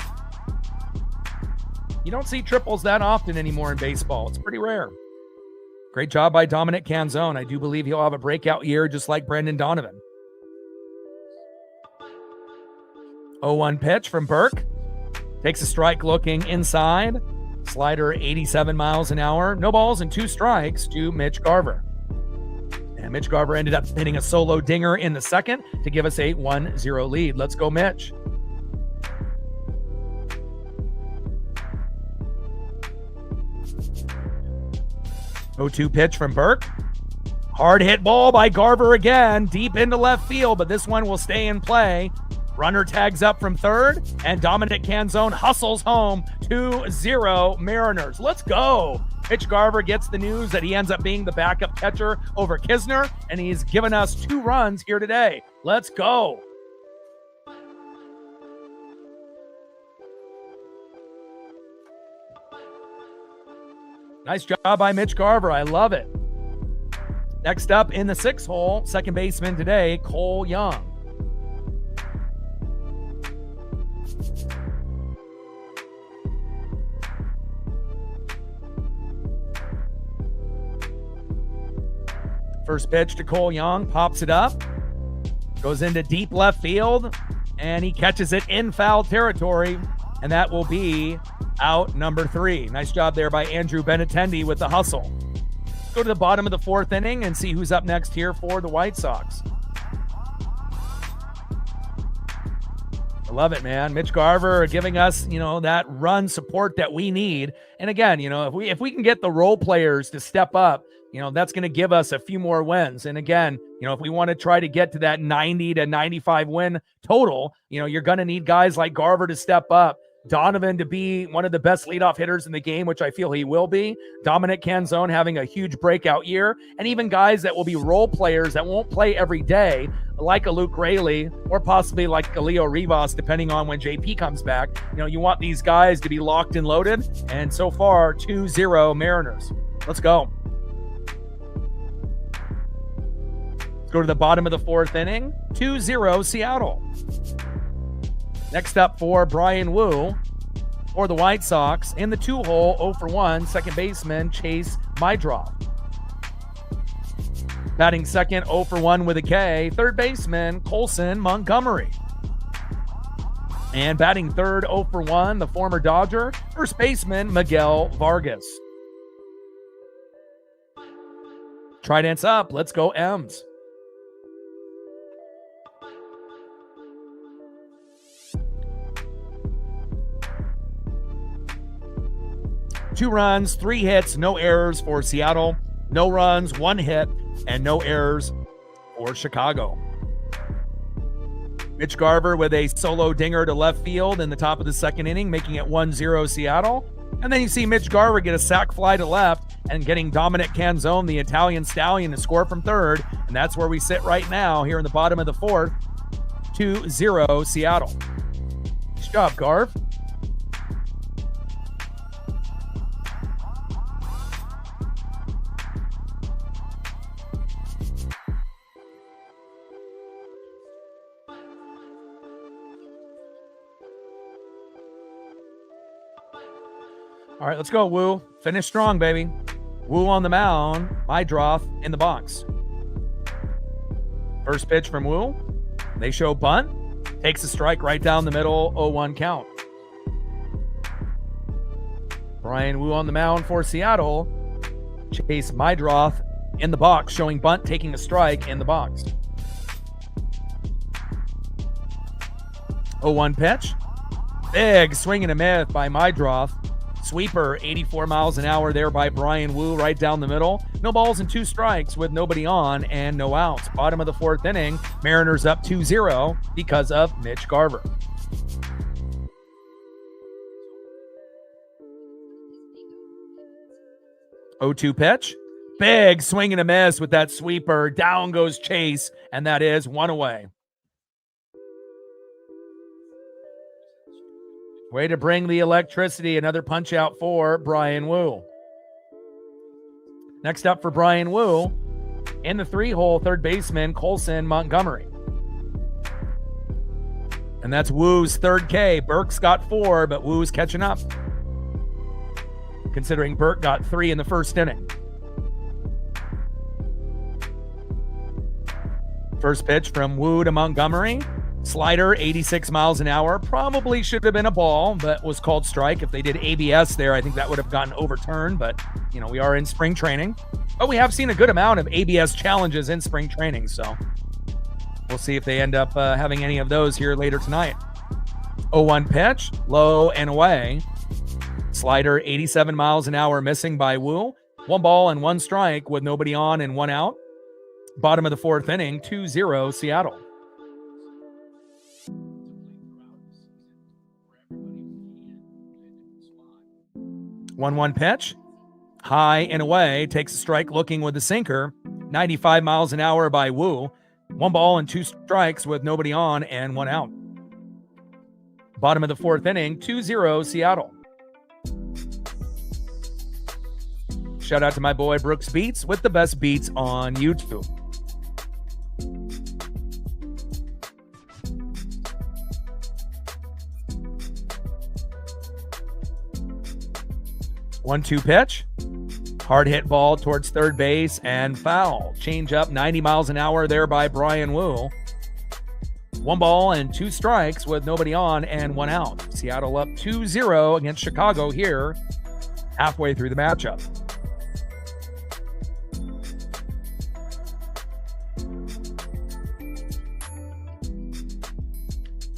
You don't see triples that often anymore in baseball. It's pretty rare. Great job by Dominic Canzone. I do believe he'll have a breakout year just like Brendan Donovan. 0-1 pitch from Burke. Takes a strike looking inside. Slider 87 miles an hour. No balls and 2 strikes to Mitch Garver. And Mitch Garver ended up hitting a solo dinger in the second to give us a 1-0 lead. Let's go, Mitch. Oh-2 pitch from Burke. Hard hit ball by Garver again, deep into left field, but this one will stay in play. Runner tags up from third, and Dominic Canzone hustles home. 2-0 Mariners. Let's go. Mitch Garver gets the news that he ends up being the backup catcher over Kisner, and he's given us 2 runs here today. Let's go. Nice job by Mitch Garver. I love it. Next up in the 6-hole, second baseman today, Cole Young. First pitch to Cole Young, pops it up, goes into deep left field, and he catches it in foul territory, and that will be out number 3. Nice job there by Andrew Benintendi with the hustle. Go to the bottom of the 4th inning and see who's up next here for the White Sox. I love it, man. Mitch Garver giving us, that run support that we need. And again, if we can get the role players to step up, that's going to give us a few more wins. And again, if we want to try to get to that 90 to 95 win total, you're going to need guys like Garver to step up. Donovan to be one of the best leadoff hitters in the game, which I feel he will be. Dominic Canzone having a huge breakout year. And even guys that will be role players that won't play every day, like a Luke Raley or possibly like a Leo Rivas, depending on when JP comes back. You know, you want these guys to be locked and loaded. And so far, 2-0 Mariners. Let's go. Let's go to the bottom of the fourth inning. 2-0 Seattle. Next up for Brian Wu for the White Sox in the 2-hole, 0-for-1, second baseman Chase Mydroff. Batting second, 0-for-1 with a K, third baseman Colson Montgomery. And batting third, 0-for-1, the former Dodger, first baseman Miguel Vargas. Trident's up. Let's go M's. Two runs, 3 hits, no errors for Seattle. No runs, 1 hit, and no errors for Chicago. Mitch Garver with a solo dinger to left field in the top of the second inning, making it 1-0 Seattle. And then you see Mitch Garver get a sac fly to left and getting Dominic Canzone, the Italian stallion, to score from third. And that's where we sit right now here in the bottom of the fourth. 2-0 Seattle. Nice job, Garv. All right, let's go, Wu. Finish strong, baby. Wu on the mound. Mydroff in the box. First pitch from Wu. They show bunt. Takes a strike right down the middle. 0-1 count. Brian Wu on the mound for Seattle. Chase Mydroff in the box, showing bunt, taking a strike in the box. 0-1 pitch. Big swing and a miss by Mydroff. Sweeper, 84 miles an hour there by Brian Wu, right down the middle. No balls and 2 strikes with nobody on and no outs. Bottom of the fourth inning, Mariners up 2-0 because of Mitch Garver. (0-2 pitch. Big swing and a miss with that sweeper. Down goes Chase, and that is 1 away. Way to bring the electricity. Another punch out for Brian Wu. Next up for Brian Wu, in the 3-hole, third baseman Colson Montgomery. And that's Wu's third K. Burke's got 4, but Wu's catching up, considering Burke got 3 in the first inning. First pitch from Wu to Montgomery. Slider, 86 miles an hour. Probably should have been a ball, but was called strike. If they did ABS there, I think that would have gotten overturned. But, you know, we are in spring training. But we have seen a good amount of ABS challenges in spring training. So we'll see if they end up having any of those here later tonight. 0-1 pitch, low and away. Slider, 87 miles an hour, missing by Wu. 1 ball and 1 strike with nobody on and 1 out. Bottom of the fourth inning, 2-0 Seattle. 1-1 pitch. High and away. Takes a strike looking with the sinker. 95 miles an hour by Wu. 1 ball and 2 strikes with nobody on and 1 out. Bottom of the fourth inning, 2-0 Seattle. Shout out to my boy Brooks Beats with the best beats on YouTube. One-two pitch. Hard hit ball towards third base and foul. Change up 90 miles an hour there by Brian Wu. 1 ball and 2 strikes with nobody on and 1 out. Seattle up 2-0 against Chicago here halfway through the matchup.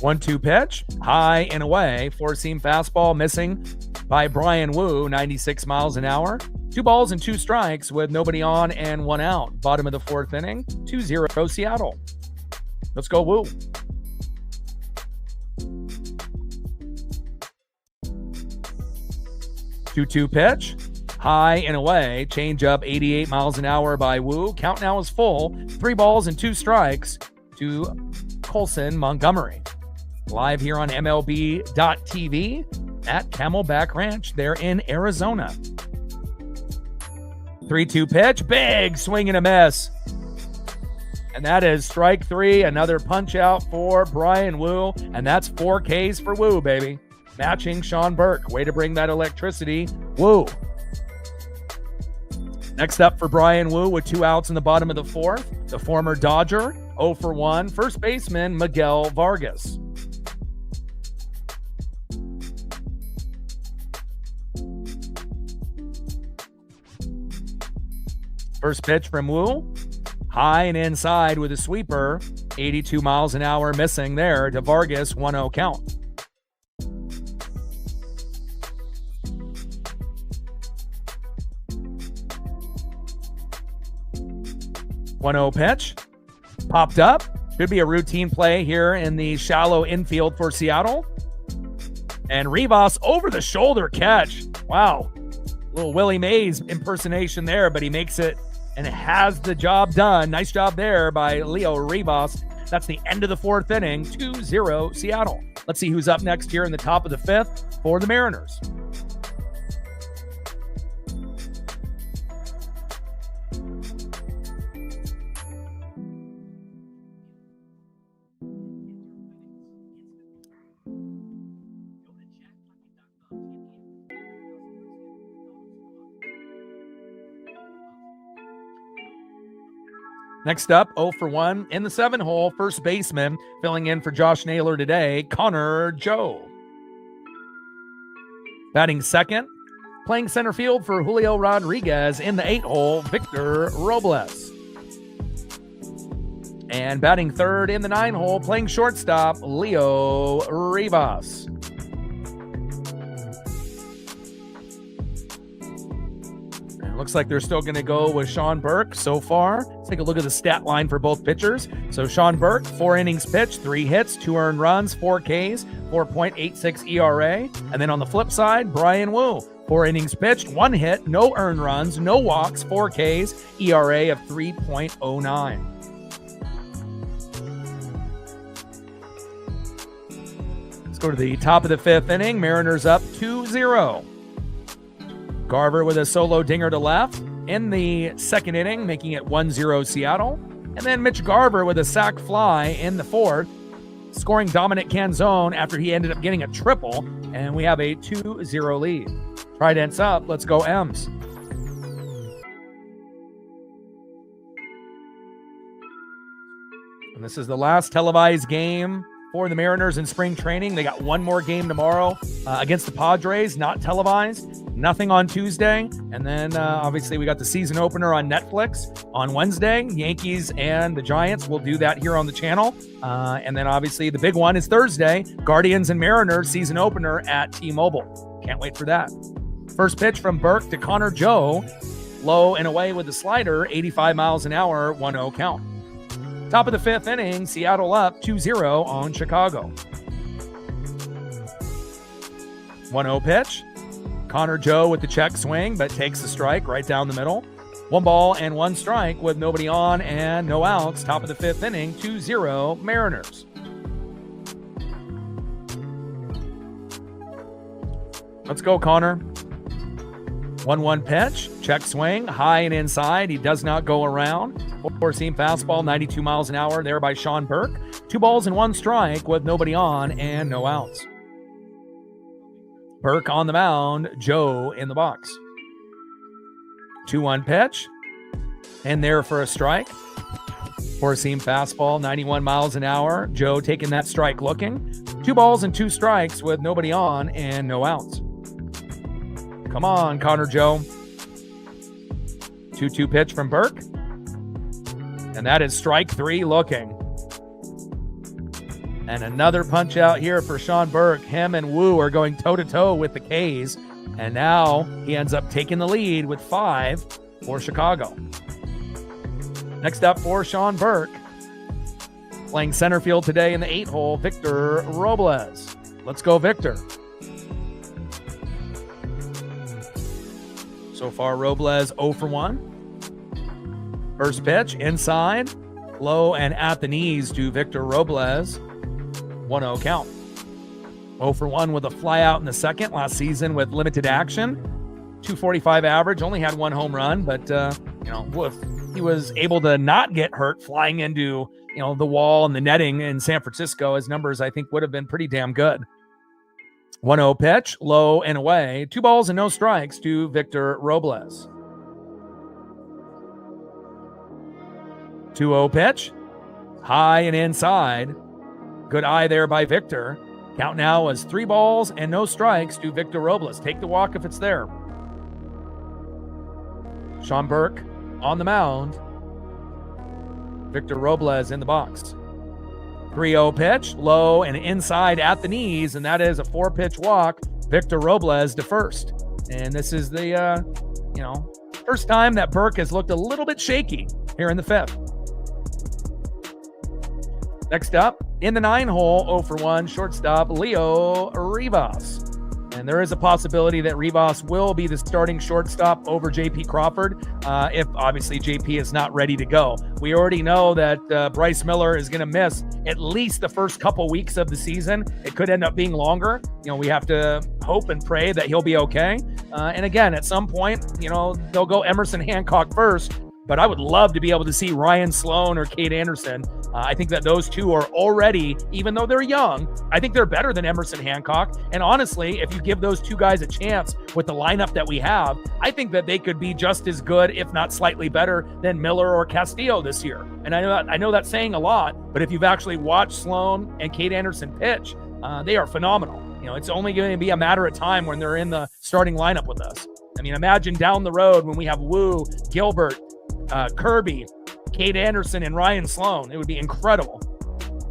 One-two pitch. High and away. 4-seam fastball missing by Brian Wu, 96 miles an hour. 2 balls and 2 strikes with nobody on and 1 out. Bottom of the fourth inning, 2-0 Seattle. Let's go, Wu. 2-2 pitch. High and away. Change up 88 miles an hour by Wu. Count now is full. 3 balls and 2 strikes to Colson Montgomery. Live here on MLB.TV at Camelback Ranch there in Arizona. 3-2 pitch. Big swing and a miss. And that is strike 3. Another punch out for Bryan Woo. And that's 4 Ks for Woo, baby. Matching Sean Burke. Way to bring that electricity. Woo. Next up for Bryan Woo with 2 outs in the bottom of the 4th. The former Dodger, 0 for 1. First baseman Miguel Vargas. First pitch from Woo. High and inside with a sweeper. 82 miles an hour missing there to Vargas. 1-0 count. .0 pitch. Popped up. Should be a routine play here in the shallow infield for Seattle. And Rivas over the shoulder catch. Wow. Little Willie Mays impersonation there, but he makes it and has the job done. Nice job there by Leo Rivas. That's the end of the 4th inning. 2-0 Seattle. Let's see who's up next here in the top of the 5th for the Mariners. Next up, 0 for 1 in the 7 hole, first baseman filling in for Josh Naylor today, Connor Joe. Batting second, playing center field for Julio Rodriguez in the 8 hole, Victor Robles. And batting third in the 9 hole, playing shortstop, Leo Rivas. Looks like they're still going to go with Sean Burke so far. Let's take a look at the stat line for both pitchers. So Sean Burke, 4 innings pitched, 3 hits, 2 earned runs, 4 Ks, 4.86 ERA. And then on the flip side, Bryan Woo, 4 innings pitched, 1 hit, no earned runs, no walks, 4 Ks, ERA of 3.09. Let's go to the top of the 5th inning. Mariners up 2-0. Garver with a solo dinger to left in the 2nd inning, making it 1-0 Seattle. And then Mitch Garver with a sac fly in the 4th, scoring Dominic Canzone after he ended up getting a triple. And we have a 2-0 lead. Trident's up. Let's go M's. And this is the last televised game for the Mariners in spring training. They got 1 more game tomorrow against the Padres, not televised. Nothing on Tuesday. And then obviously we got the season opener on Netflix on Wednesday. Yankees and the Giants will do that here on the channel. And then obviously the big one is Thursday, Guardians and Mariners season opener at T-Mobile. Can't wait for that. First pitch from Burke to Connor Joe. Low and away with the slider, 85 miles an hour, 1-0 count. Top of the 5th inning, Seattle up 2-0 on Chicago. 1-0 pitch. Connor Joe with the check swing, but takes the strike right down the middle. 1 ball and 1 strike with nobody on and no outs. Top of the 5th inning, 2-0 Mariners. Let's go, Connor. 1-1 pitch, check swing, high and inside. He does not go around. 4-seam fastball, 92 miles an hour there by Sean Burke. 2 balls and 1 strike with nobody on and no outs. Burke on the mound, Joe in the box. 2-1 pitch, and there for a strike. 4-seam fastball, 91 miles an hour. Joe taking that strike looking. 2 balls and 2 strikes with nobody on and no outs. Come on, Connor Joe. 2-2 pitch from Burke. And that is strike 3 looking. And another punch out here for Sean Burke. Him and Woo are going toe-to-toe with the Ks. And now he ends up taking the lead with 5 for Chicago. Next up for Sean Burke, playing center field today in the 8 hole, Victor Robles. Let's go, Victor. So far, Robles 0 for 1. First pitch, inside, low and at the knees to Victor Robles. 1-0 count. 0 for 1 with a fly out in the second last season with limited action. 245 average, only had 1 home run, but, if he was able to not get hurt flying into, the wall and the netting in San Francisco, his numbers, I think, would have been pretty damn good. 1-0 pitch, low and away. 2 balls and no strikes to Victor Robles. 2-0 pitch, high and inside. Good eye there by Victor. Count now is 3 balls and no strikes to Victor Robles. Take the walk if it's there. Sean Burke on the mound. Victor Robles in the box. 3-0 pitch, low and inside at the knees, and that is a 4-pitch walk. Victor Robles to first. And this is the, first time that Burke has looked a little bit shaky here in the 5th. Next up, in the 9-hole, 0 for 1, shortstop Leo Rivas. And there is a possibility that Rivas will be the starting shortstop over J.P. Crawford if, obviously, J.P. is not ready to go. We already know that Bryce Miller is going to miss at least the first couple weeks of the season. It could end up being longer. We have to hope and pray that he'll be okay. And again, at some point, they'll go Emerson Hancock first. But I would love to be able to see Ryan Sloan or Cade Anderson. I think that those two are already, even though they're young, I think they're better than Emerson Hancock. And honestly, if you give those two guys a chance with the lineup that we have, I think that they could be just as good, if not slightly better, than Miller or Castillo this year. And I know that's saying a lot, but if you've actually watched Sloan and Cade Anderson pitch, they are phenomenal. It's only going to be a matter of time when they're in the starting lineup with us. I mean, imagine down the road when we have Wu, Gilbert, Kirby, Cade Anderson, and Ryan Sloan. It would be incredible.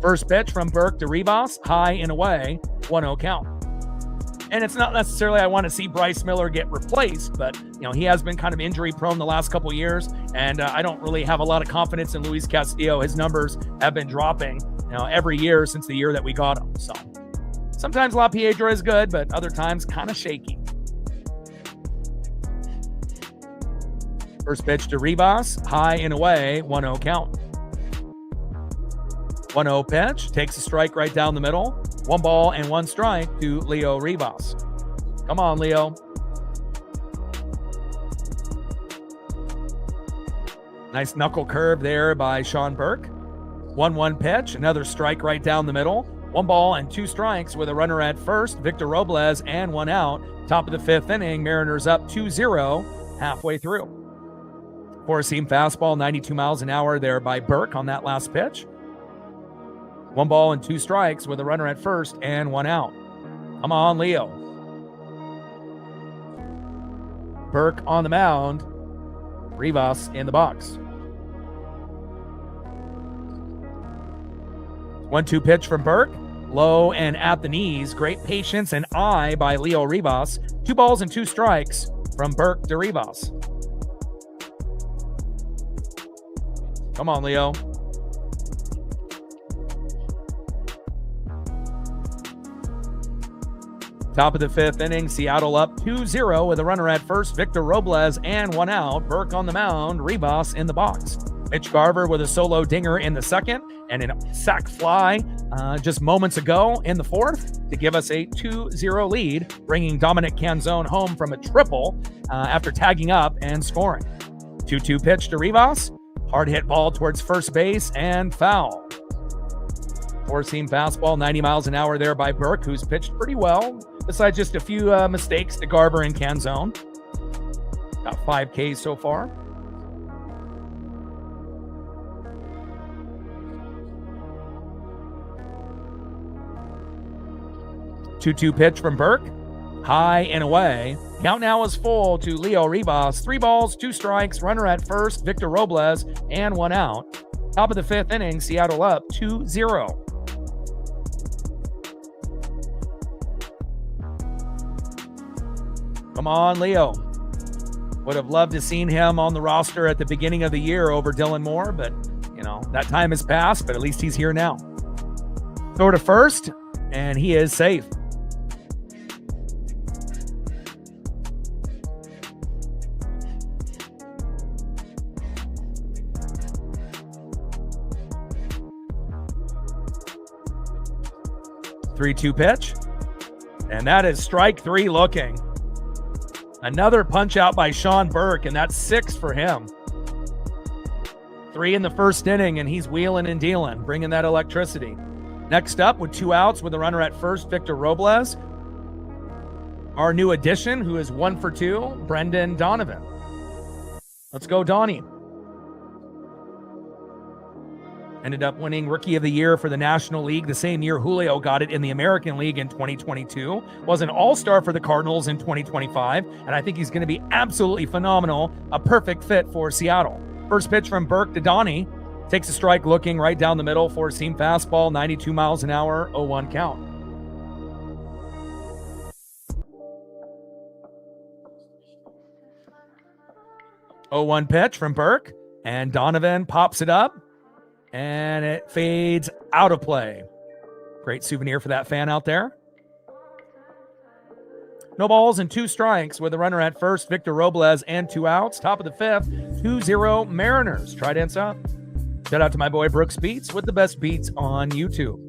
First pitch from Burke to Rivas, high and away, 1-0 count. And it's not necessarily I want to see Bryce Miller get replaced, but he has been kind of injury prone the last couple of years, and I don't really have a lot of confidence in Luis Castillo. His numbers have been dropping every year since the year that we got him. So sometimes La Piedra is good, but other times kind of shaky. First pitch to Rivas, high and away, 1-0 count. 1-0 pitch, takes a strike right down the middle. 1 ball and 1 strike to Leo Rivas. Come on, Leo. Nice knuckle curve there by Sean Burke. 1-1 pitch, another strike right down the middle. 1 ball and 2 strikes with a runner at first, Victor Robles, and 1 out. Top of the 5th inning, Mariners up 2-0 halfway through. 4-seam fastball, 92 miles an hour there by Burke on that last pitch. 1 ball and 2 strikes with a runner at first and 1 out. Come on, Leo. Burke on the mound. Rivas in the box. 1-2 pitch from Burke. Low and at the knees. Great patience and eye by Leo Rivas. 2 balls and 2 strikes from Burke to Rivas. Come on, Leo. Top of the 5th inning, Seattle up 2-0 with a runner at first, Victor Robles, and 1 out. Burke on the mound, Rivas in the box. Mitch Garver with a solo dinger in the 2nd and a sac fly just moments ago in the 4th to give us a 2-0 lead, bringing Dominic Canzone home from a triple after tagging up and scoring. 2-2 pitch to Rivas. Hard hit ball towards first base and foul. 4-seam fastball, 90 miles an hour there by Burke, who's pitched pretty well, besides just a few mistakes to Garver and Canzone. Got 5 Ks so far. Two-two pitch from Burke. High and away. Count now is full to Leo Rivas. 3 balls, 2 strikes, runner at first, Victor Robles, and 1 out. Top of the 5th inning, Seattle up 2-0. Come on, Leo. Would have loved to seen him on the roster at the beginning of the year over Dylan Moore, but, that time has passed, but at least he's here now. Throw to first, and he is safe. 3-2 pitch. And that is strike three looking. Another punch out by Sean Burke, and that's 6 for him. 3 in the first inning, and he's wheeling and dealing, bringing that electricity. Next up, with 2 outs with a runner at first, Victor Robles. Our new addition, who is 1 for 2, Brendan Donovan. Let's go, Donnie. Ended up winning Rookie of the Year for the National League the same year Julio got it in the American League in 2022. Was an all-star for the Cardinals in 2025, and I think he's going to be absolutely phenomenal. A perfect fit for Seattle. First pitch from Burke to Donnie. Takes a strike looking right down the middle. Four-seam fastball, 92 miles an hour, 0-1 count. Oh, 1 pitch from Burke, and Donovan pops it up. And it fades out of play. Great souvenir for that fan out there. No balls and 2 strikes with a runner at first, Victor Robles, and 2 outs. Top of the 5th, 2-0 Mariners. Try dance up. Shout out to my boy Brooks Beats with the best beats on YouTube.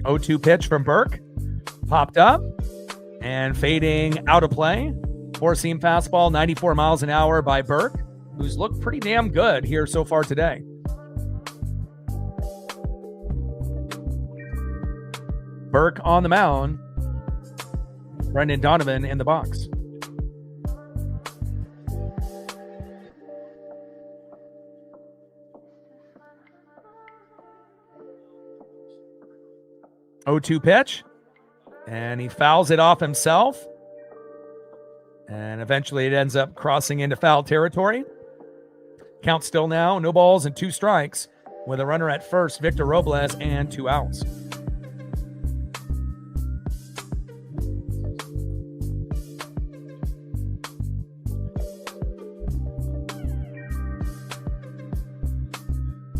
Oh, 2 pitch from Burke. Popped up and fading out of play. Four-seam fastball, 94 miles an hour by Burke, who's looked pretty damn good here so far today. Burke on the mound. Brendan Donovan in the box. Oh, 2 pitch. And he fouls it off himself. And eventually it ends up crossing into foul territory. Count still now, no balls and 2 strikes with a runner at first, Victor Robles, and 2 outs.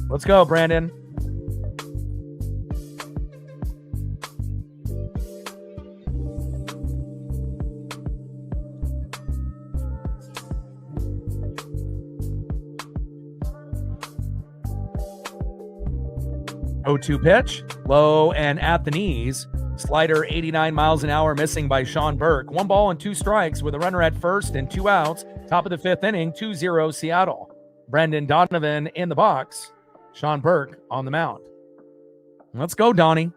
Let's go, Brandon. Oh, 2 pitch, low and at the knees. Slider 89 miles an hour missing by Sean Burke. 1 ball and 2 strikes with a runner at first and 2 outs. Top of the 5th inning, 2-0 Seattle. Brendan Donovan in the box. Sean Burke on the mound. Let's go, Donnie.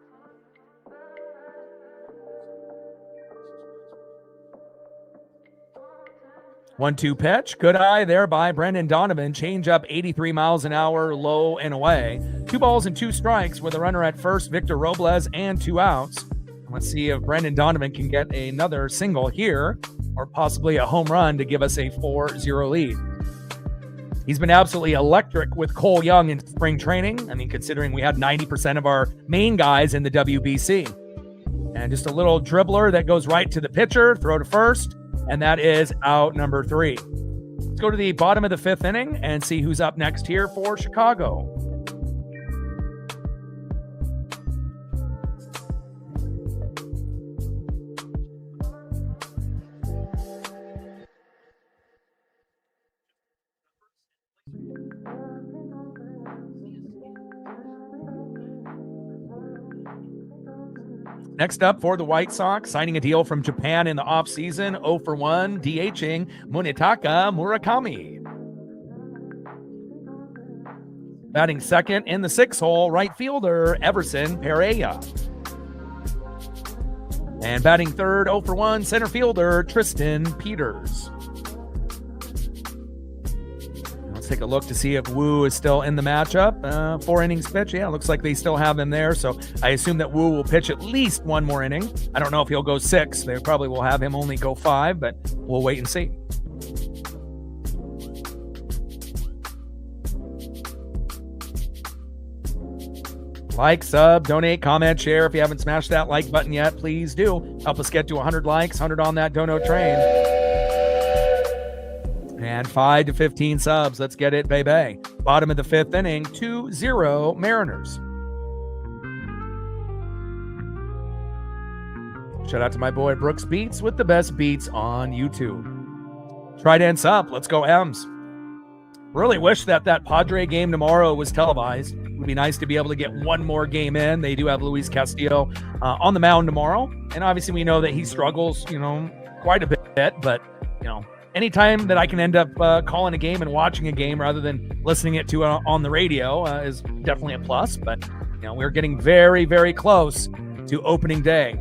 One-two pitch. Good eye there by Brendan Donovan. Change up 83 miles an hour, low and away. 2 balls and 2 strikes with a runner at first, Victor Robles, and 2 outs. Let's see if Brendan Donovan can get another single here or possibly a home run to give us a 4-0 lead. He's been absolutely electric with Cole Young in spring training. I mean, considering we had 90% of our main guys in the WBC. And just a little dribbler that goes right to the pitcher, throw to first, and that is out number 3. Let's go to the bottom of the 5th inning and see who's up next here for Chicago. Next up for the White Sox, signing a deal from Japan in the offseason, 0 for 1, DHing Munetaka Murakami. Batting second in the 6th hole, right fielder Everson Pereira. And batting third, 0 for 1, center fielder Tristan Peters. Let's take a look to see if Wu is still in the matchup. 4 innings pitch. Yeah, looks like they still have him there. So I assume that Wu will pitch at least 1 more inning. I don't know if he'll go 6. They probably will have him only go 5, but we'll wait and see. Like, sub, donate, comment, share. If you haven't smashed that like button yet, please do. Help us get to 100 likes, 100 on that dono train. And 5 to 15 subs. Let's get it, baby. Bottom of the 5th inning, 2-0 Mariners. Shout out to my boy Brooks Beats with the best beats on YouTube. Trident's up. Let's go M's. Really wish that Padre game tomorrow was televised. It would be nice to be able to get one more game in. They do have Luis Castillo on the mound tomorrow. And obviously we know that he struggles, quite a bit. But, anytime that I can end up calling a game and watching a game rather than listening it to on the radio is definitely a plus. But, we're getting very, very close to opening day.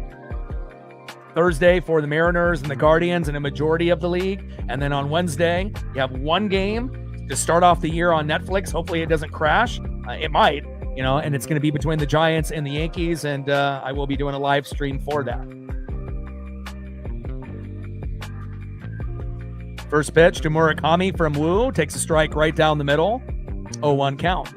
Thursday for the Mariners and the Guardians and a majority of the league. And then on Wednesday, you have one game to start off the year on Netflix. Hopefully it doesn't crash. It might, and it's going to be between the Giants and the Yankees. And I will be doing a live stream for that. First pitch to Murakami from Wu. Takes a strike right down the middle. 0-1 count.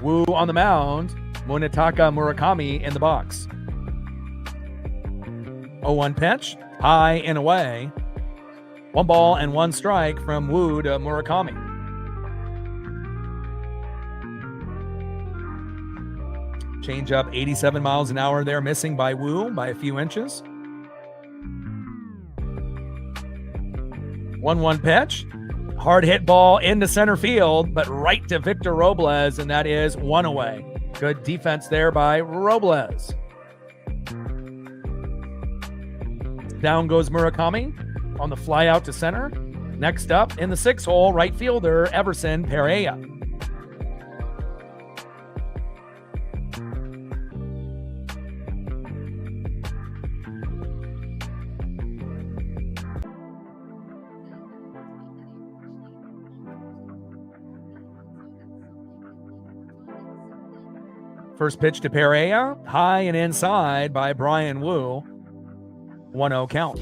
Wu on the mound. Munetaka Murakami in the box. 0-1 pitch. High and away. 1 ball and 1 strike from Wu to Murakami. Change up 87 miles an hour there, missing by Wu by a few inches. 1-1 pitch. Hard hit ball into center field, but right to Victor Robles, and that is 1 away. Good defense there by Robles. Down goes Murakami on the fly out to center. Next up in the 6 hole, right fielder Everson Pereira. First pitch to Pereira, high and inside by Brian Wu. 1-0 count.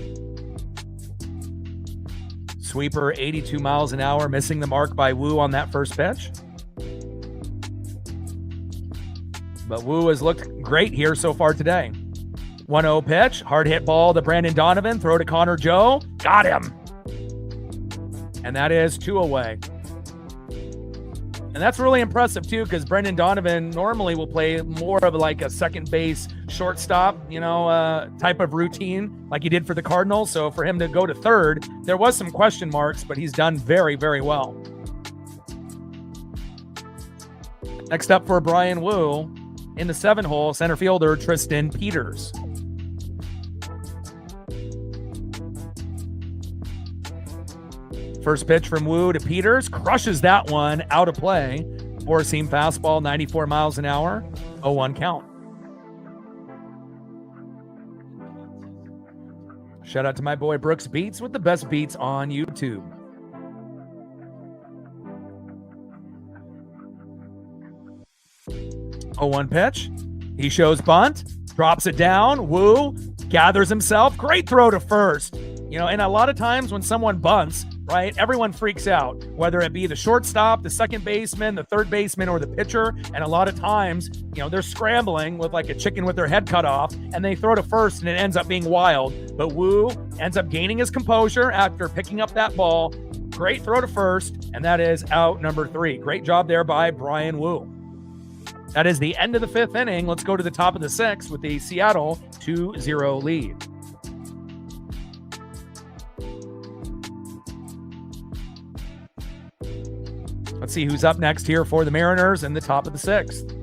Sweeper 82 miles an hour, missing the mark by Wu on that first pitch. But Wu has looked great here so far today. 1-0 pitch, hard hit ball to Brandon Donovan, throw to Connor Joe. Got him. And that is 2 away. And that's really impressive, too, because Brendan Donovan normally will play more of like a second base shortstop, type of routine like he did for the Cardinals. So for him to go to third, there was some question marks, but he's done very, very well. Next up for Brian Wu, in the 7 hole, center fielder Tristan Peters. First pitch from Wu to Peters, crushes that one out of play. 4-seam fastball, 94 miles an hour, 0-1 count. Shout out to my boy Brooks Beats with the best beats on YouTube. Oh, 1 pitch. He shows bunt, drops it down. Wu gathers himself. Great throw to first. And a lot of times when someone bunts, right, everyone freaks out, whether it be the shortstop, the second baseman, the third baseman, or the pitcher. And a lot of times, they're scrambling with like a chicken with their head cut off, and they throw to first, and it ends up being wild. But Wu ends up gaining his composure after picking up that ball. Great throw to first, and that is out number 3. Great job there by Brian Wu. That is the end of the 5th inning. Let's go to the top of the 6th with the Seattle 2-0 lead. Let's see who's up next here for the Mariners in the top of the 6th.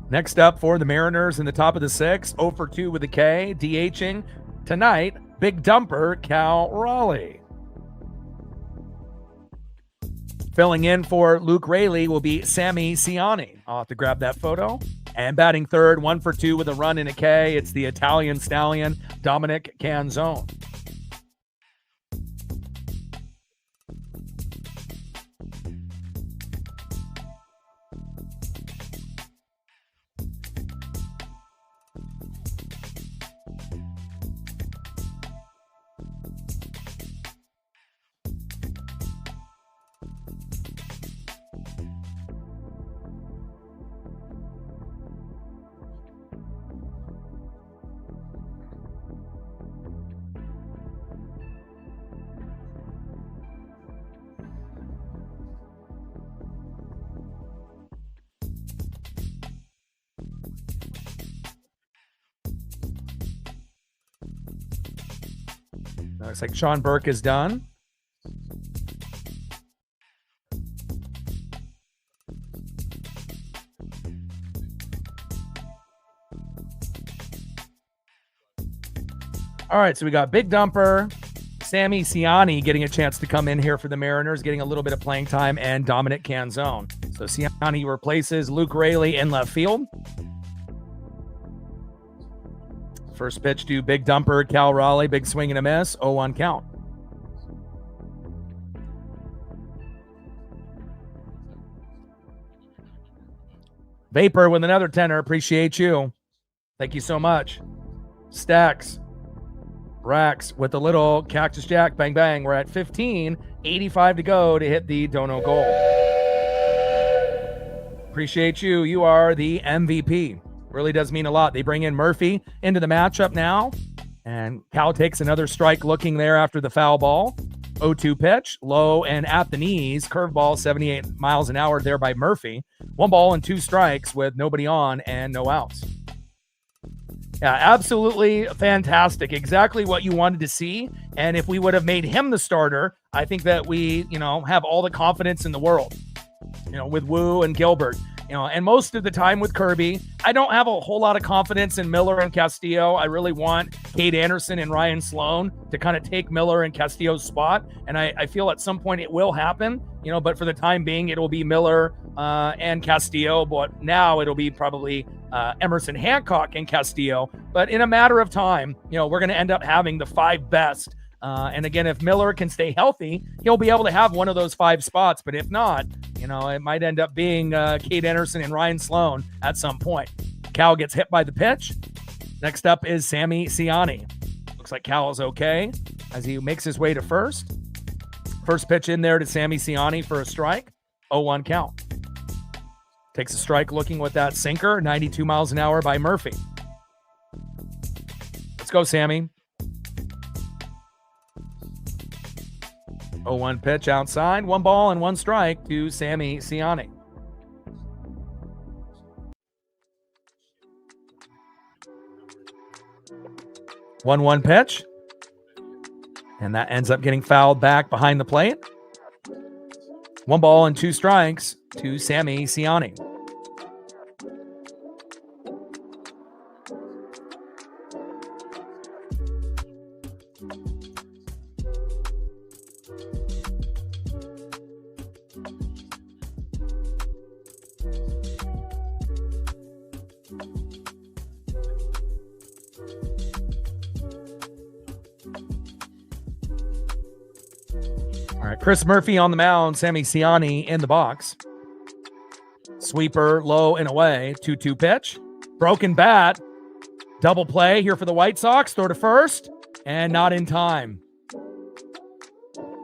Next up for the Mariners in the top of the 6th, 0 for 2 with a K, DHing tonight, big dumper Cal Raleigh. Filling in for Luke Raley will be Sammy Ciani. I'll have to grab that photo. And batting third, 1 for 2 with a run and a K, it's the Italian stallion, Dominic Canzone. Looks like Sean Burke is done. All right, so we got Big Dumper, Sammy Ciani getting a chance to come in here for the Mariners, getting a little bit of playing time, and Dominic Canzone. So Ciani replaces Luke Raley in left field. First pitch to Big Dumper, Cal Raleigh, big swing and a miss, 0-1 count. Vapor with another tenner, appreciate you. Thank you so much. Stacks. Rax with a little Cactus Jack, bang, bang. We're at 15, 85 to go to hit the dono goal. Appreciate you. You are the MVP. Really does mean a lot. They bring in Murphy into the matchup now, and Cal takes another strike looking there after the foul ball. 0-2 pitch, low and at the knees. Curveball, 78 miles an hour there by Murphy. 1 ball and 2 strikes with nobody on and no outs. Yeah, absolutely fantastic. Exactly what you wanted to see. And if we would have made him the starter, I think that we, have all the confidence in the world, with Wu and Gilbert, and most of the time with Kirby, I don't have a whole lot of confidence in Miller and Castillo. I really want Cade Anderson and Ryan Sloan to kind of take Miller and Castillo's spot. And I feel at some point it will happen, but for the time being, it'll be Miller and Castillo. But now it'll be probably Emerson Hancock and Castillo. But in a matter of time, we're going to end up having the 5 best. And again, if Miller can stay healthy, he'll be able to have one of those 5 spots. But if not, it might end up being Cade Anderson and Ryan Sloan at some point. Cal gets hit by the pitch. Next up is Sammy Ciani. Looks like Cal is okay as he makes his way to first. First pitch in there to Sammy Ciani for a strike. 0-1 count. Takes a strike looking with that sinker. 92 miles an hour by Murphy. Let's go, Sammy. 0-1 pitch outside. 1 ball and 1 strike to Sammy Ciani. One pitch. And that ends up getting fouled back behind the plate. 1 ball and 2 strikes to Sammy Ciani. All right, Chris Murphy on the mound, Sammy Ciani in the box. Sweeper, low and away, 2-2 pitch. Broken bat. Double play here for the White Sox. Throw to first, and not in time.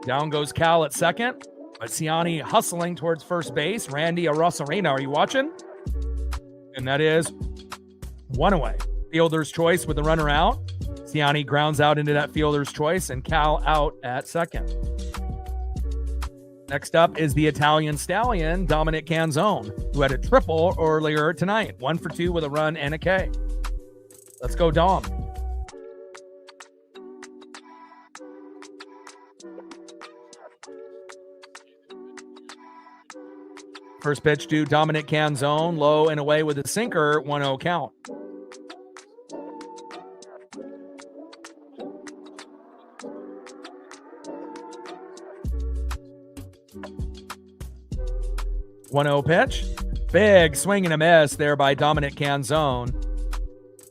Down goes Cal at second, but Ciani hustling towards first base. Randy Arosarena, are you watching? And that is 1 away. Fielder's choice with the runner out. Ciani grounds out into that fielder's choice, and Cal out at second. Next up is the Italian Stallion, Dominic Canzone, who had a triple earlier tonight. 1 for 2 with a run and a K. Let's go, Dom. First pitch to Dominic Canzone, low and away with a sinker, 1-0 count. One-0 pitch. Big swing and a miss there by Dominic Canzone.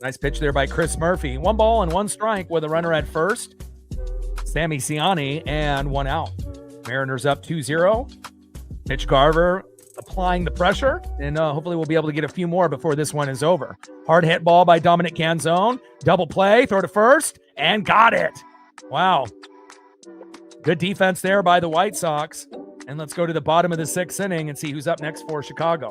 Nice pitch there by Chris Murphy. 1 ball and 1 strike with a runner at first. Sammy Ciani and 1 out. Mariners up 2-0. Mitch Garver applying the pressure, and hopefully we'll be able to get a few more before this one is over. Hard hit ball by Dominic Canzone. Double play, throw to first, and got it. Wow. Good defense there by the White Sox. And let's go to the bottom of the 6th inning and see who's up next for Chicago.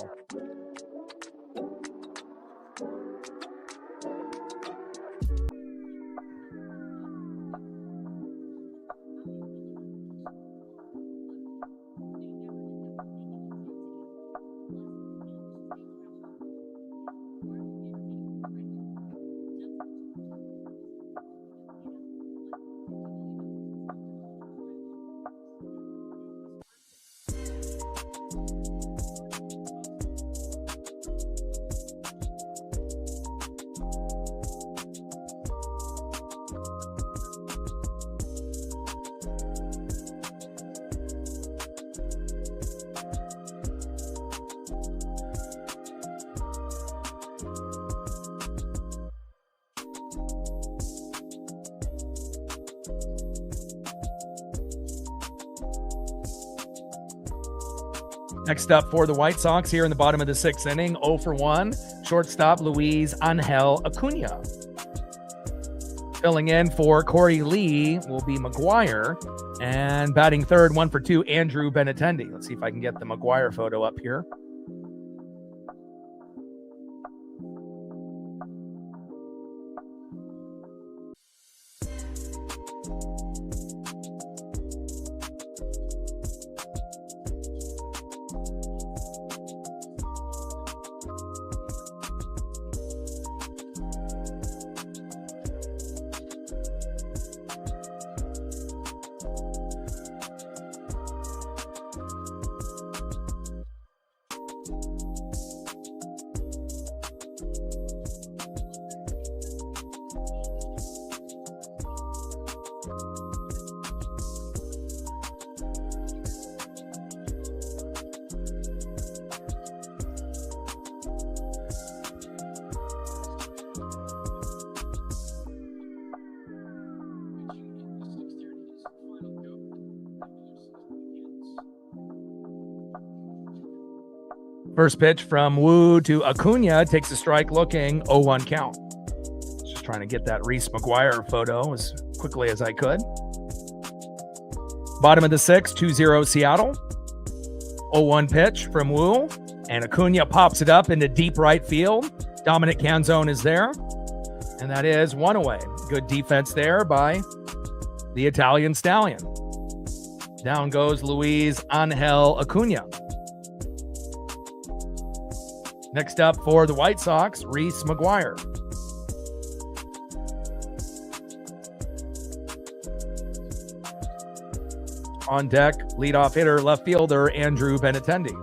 Next up for the White Sox here in the bottom of the 6th inning, 0 for 1, shortstop Luis Angel Acuna. Filling in for Corey Lee will be McGuire, and batting third, 1 for 2, Andrew Benintendi. Let's see if I can get the McGuire photo up here. First pitch from Wu to Acuna, takes a strike looking, 0-1 count. Just trying to get that Reese McGuire photo as quickly as I could. Bottom of the 6th, 2-0 Seattle. 0-1 pitch from Wu, and Acuna pops it up into deep right field. Dominic Canzone is there, and that is 1 away. Good defense there by the Italian Stallion. Down goes Luis Angel Acuna. Next up for the White Sox, Reese McGuire. On deck, leadoff hitter, left fielder, Andrew Benintendi.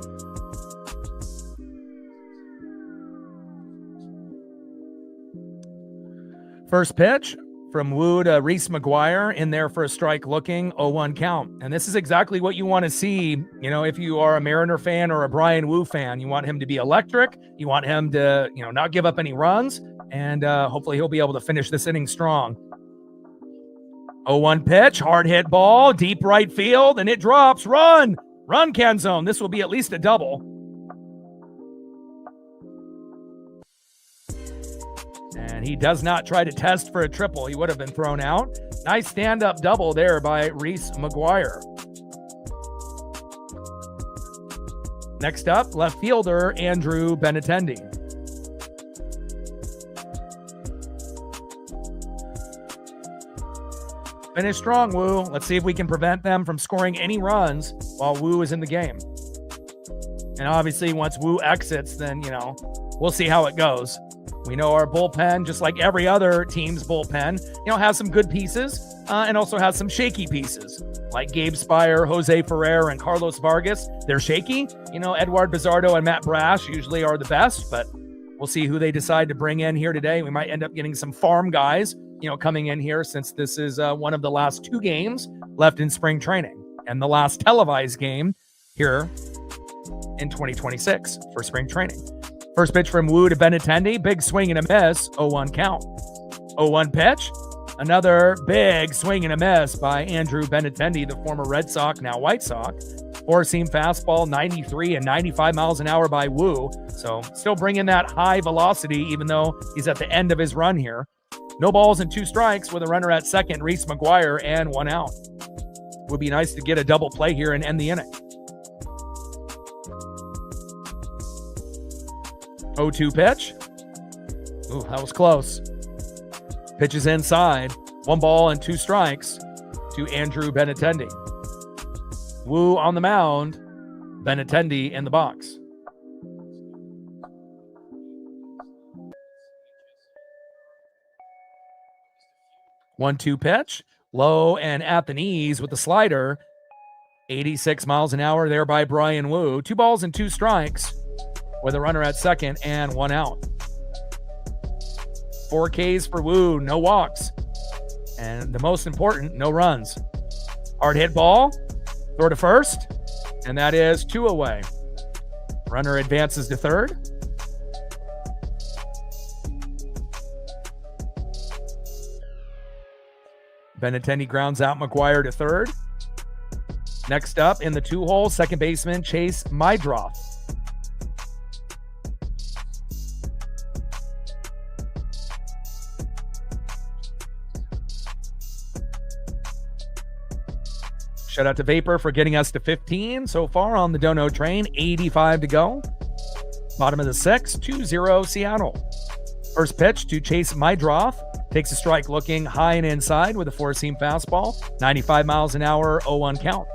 First pitch from Wu to Reese McGuire, in there for a strike looking, 0-1 count. And this is exactly what you want to see. You know, if you are a Mariner fan or a Brian Wu fan, you want him to be electric. You want him to, not give up any runs. And hopefully he'll be able to finish this inning strong. 0-1 pitch, hard hit ball, deep right field, and it drops. Run, Canzone. This will be at least a double. And he does not try to test for a triple. He would have been thrown out. Nice stand-up double there by Reese McGuire. Next up, left fielder Andrew Benintendi. Finish strong, Wu. Let's see if we can prevent them from scoring any runs while Wu is in the game. And obviously, once Wu exits, then, we'll see how it goes. We know our bullpen, just like every other team's bullpen, has some good pieces and also has some shaky pieces. Like Gabe Spire, Jose Ferrer, and Carlos Vargas. They're shaky. Edward Bizardo and Matt Brash usually are the best, but we'll see who they decide to bring in here today. We might end up getting some farm guys, coming in here, since this is one of the last 2 games left in spring training and the last televised game here in 2026 for spring training. First pitch from Wu to Benintendi, big swing and a miss, 0-1 count. 0-1 pitch, another big swing and a miss by Andrew Benintendi, the former Red Sox, now White Sox. Four-seam fastball, 93 and 95 miles an hour by Wu. So still bringing that high velocity, even though he's at the end of his run here. No balls and 2 strikes with a runner at second, Reese McGuire, and 1 out. Would be nice to get a double play here and end the inning. 0-2 pitch. Ooh, that was close. Pitch is inside. 1 ball and 2 strikes to Andrew Benintendi. Wu on the mound. Benintendi in the box. One-two pitch. Low and at the knees with the slider. 86 miles an hour there by Brian Wu. 2 balls and 2 strikes. With a runner at second and 1 out. 4 Ks for Wu, no walks. And the most important, no runs. Hard hit ball, throw to first, and that is 2 away. Runner advances to third. Benintendi grounds out McGuire to third. Next up in the 2-hole, second baseman Chase Mydroth. Shout out to Vapor for getting us to 15 so far on the Dono train. 85 to go. Bottom of the 6th, 2-0 Seattle. First pitch to Chase Mydroth. Takes a strike looking high and inside with a four-seam fastball. 95 miles an hour, 0-1 count.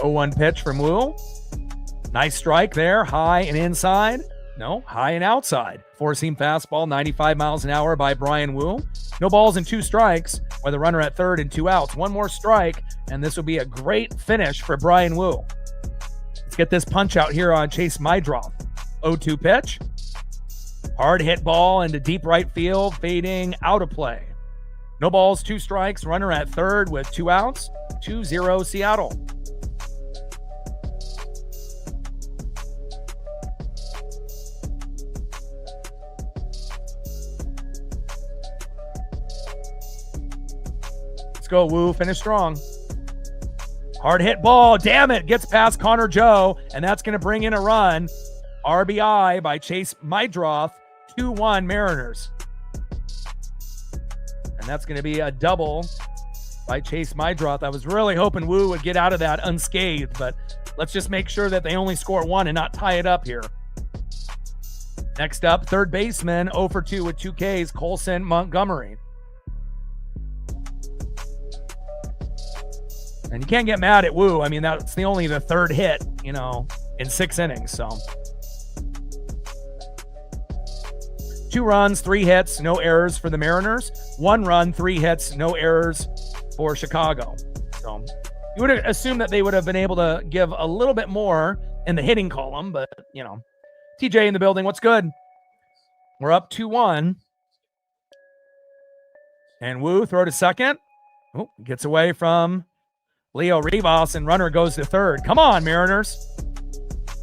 Oh-1 pitch from Wu. Nice strike there, high and inside. No, high and outside. Four-seam fastball, 95 miles an hour by Brian Wu. No balls and 2 strikes with a runner at third and 2 outs. One more strike, and this will be a great finish for Brian Wu. Let's get this punch out here on Chase Mydroth. 0-2 pitch. Hard hit ball into deep right field, fading out of play. No balls, 2 strikes, runner at third with 2 outs. 2-0 Seattle. Go Wu, finish strong. Hard hit ball, damn it, gets past Connor Joe, and that's going to bring in a run. RBI by Chase Mydroth, 2-1 Mariners. And that's going to be a double by Chase Mydroth. I was really hoping Wu would get out of that unscathed, but let's just make sure that they only score 1 and not tie it up here. Next up, third baseman, 0 for 2 with 2 Ks, Colson Montgomery. And you can't get mad at Wu. I mean, that's only the third hit, in 6 innings. So 2 runs, 3 hits, no errors for the Mariners. 1 run, 3 hits, no errors for Chicago. So you would assume that they would have been able to give a little bit more in the hitting column, but, TJ in the building, what's good? We're up 2-1. And Wu throw to second. Oh, gets away from Leo Rivas, and runner goes to third. Come on, Mariners.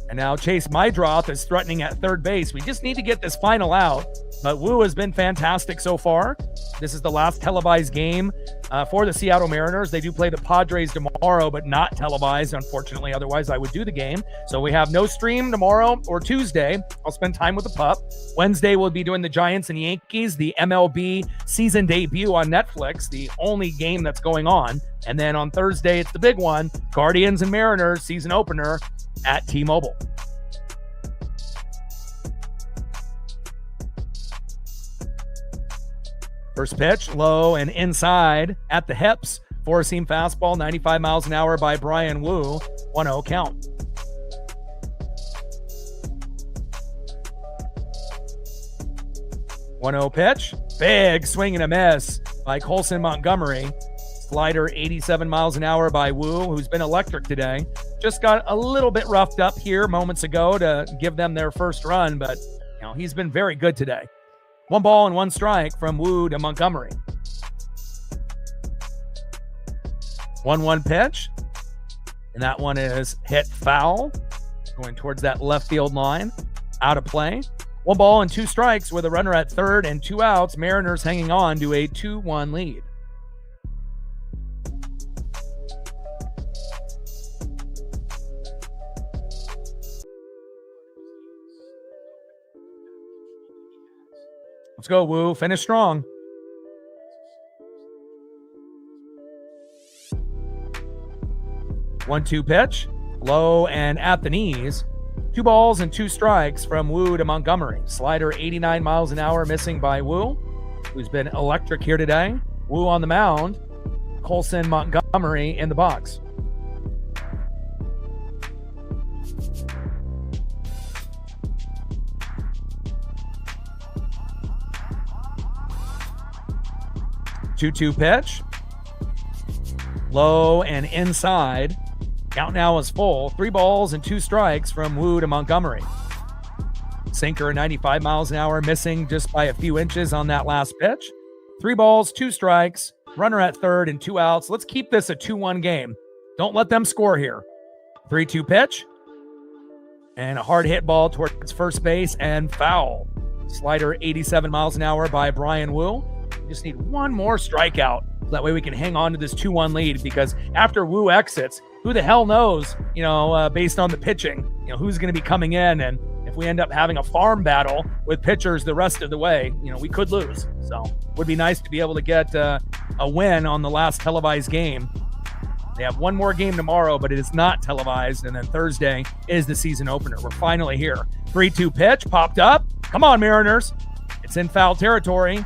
And now Chase Mydroth is threatening at third base. We just need to get this final out. But Wu has been fantastic so far. This is the last televised game for the Seattle Mariners. They do play the Padres tomorrow, but not televised, unfortunately. Otherwise, I would do the game. So we have no stream tomorrow or Tuesday. I'll spend time with the pup. Wednesday, we'll be doing the Giants and Yankees, the MLB season debut on Netflix, the only game that's going on. And then on Thursday, it's the big one, Guardians and Mariners season opener at T-Mobile. First pitch, low and inside at the hips. Four-seam fastball, 95 miles an hour by Brian Wu. 1-0 count. One-0 pitch. Big swing and a miss by Colson Montgomery. Slider, 87 miles an hour by Wu, who's been electric today. Just got a little bit roughed up here moments ago to give them their first run, but he's been very good today. 1 ball and 1 strike from Wu to Montgomery. 1-1 pitch. And that one is hit foul. Going towards that left field line. Out of play. 1 ball and 2 strikes with a runner at third and 2 outs. Mariners hanging on to a 2-1 lead. Let's go, Wu. Finish strong. One-two pitch. Low and at the knees. 2 balls and 2 strikes from Wu to Montgomery. Slider, 89 miles an hour, missing by Wu, who's been electric here today. Wu on the mound. Colson Montgomery in the box. Two-two pitch. Low and inside. Count now is full. 3 balls and 2 strikes from Wu to Montgomery. Sinker, 95 miles an hour, missing just by a few inches on that last pitch. 3 balls, 2 strikes. Runner at third and 2 outs. Let's keep this a 2-1 game. Don't let them score here. 3-2 pitch. And a hard hit ball towards first base and foul. Slider, 87 miles an hour by Brian Wu. We just need one more strikeout. So that way we can hang on to this 2-1 lead, because after Wu exits, who the hell knows, based on the pitching, who's going to be coming in. And if we end up having a farm battle with pitchers the rest of the way, we could lose. So it would be nice to be able to get a win on the last televised game. They have one more game tomorrow, but it is not televised. And then Thursday is the season opener. We're finally here. 3-2 pitch popped up. Come on, Mariners. It's in foul territory.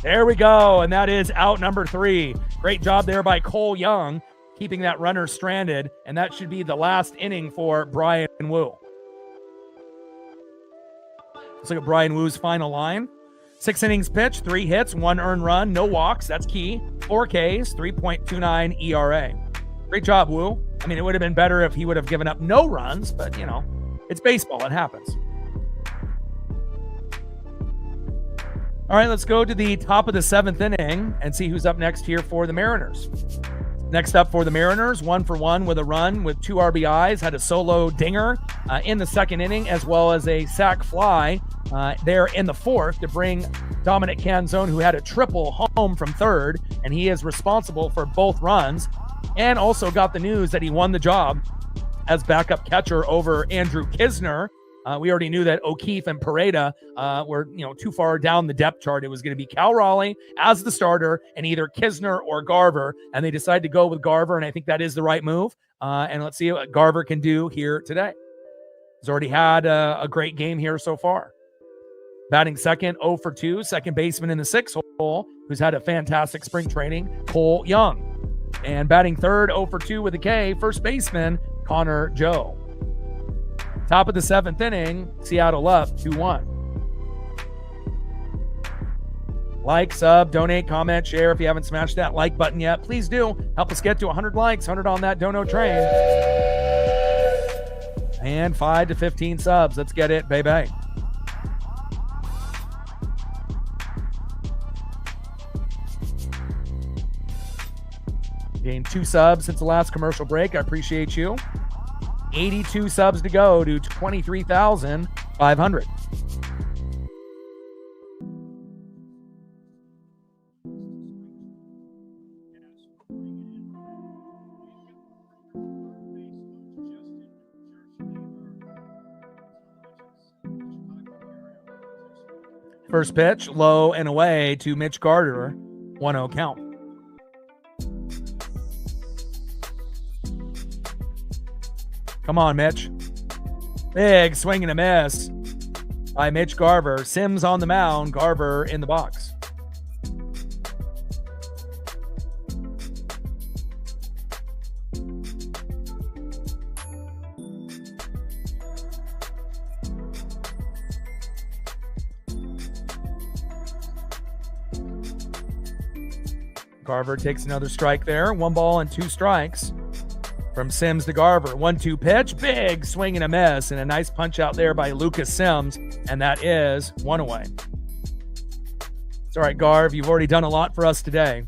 There we go. And that is out number 3. Great job there by Cole Young, keeping that runner stranded. And that should be the last inning for Brian Wu. Let's look at Brian Wu's final line. 6 innings pitched, 3 hits, 1 earned run, no walks. That's key. 4 Ks, 3.29 ERA. Great job, Wu. I mean, it would have been better if he would have given up no runs, but, it's baseball. It happens. All right, let's go to the top of the 7th inning and see who's up next here for the Mariners. Next up for the Mariners, 1-for-1 with a run with 2 RBIs, had a solo dinger in the 2nd inning, as well as a sac fly there in the 4th to bring Dominic Canzone, who had a triple, home from 3rd, and he is responsible for both runs, and also got the news that he won the job as backup catcher over Andrew Kisner. We already knew that O'Keefe and Pareda were, too far down the depth chart. It was going to be Cal Raleigh as the starter and either Kisner or Garver, and they decided to go with Garver, and I think that is the right move. And let's see what Garver can do here today. He's already had a great game here so far. Batting second, 0 for 2, second baseman in the 6th hole, who's had a fantastic spring training, Cole Young. And batting third, 0 for 2 with a K, first baseman, Connor Joe. Top of the 7th inning, Seattle up 2-1. Like, sub, donate, comment, share. If you haven't smashed that like button yet, please do. Help us get to 100 likes, 100 on that dono train. And 5 to 15 subs. Let's get it, baby. Gained 2 subs since the last commercial break. I appreciate you. 82 subs to go to 23,500. First pitch, low and away to Mitch Garter, 1-0 count. Come on, Mitch. Big swing and a miss by Mitch Garver. Sims on the mound, Garver in the box. Garver takes another strike there. 1 ball and 2 strikes. From Sims to Garver, 1-2 pitch, big swing and a miss, and a nice punch out there by Lucas Sims, and that is 1 away. It's all right, Garv, you've already done a lot for us today.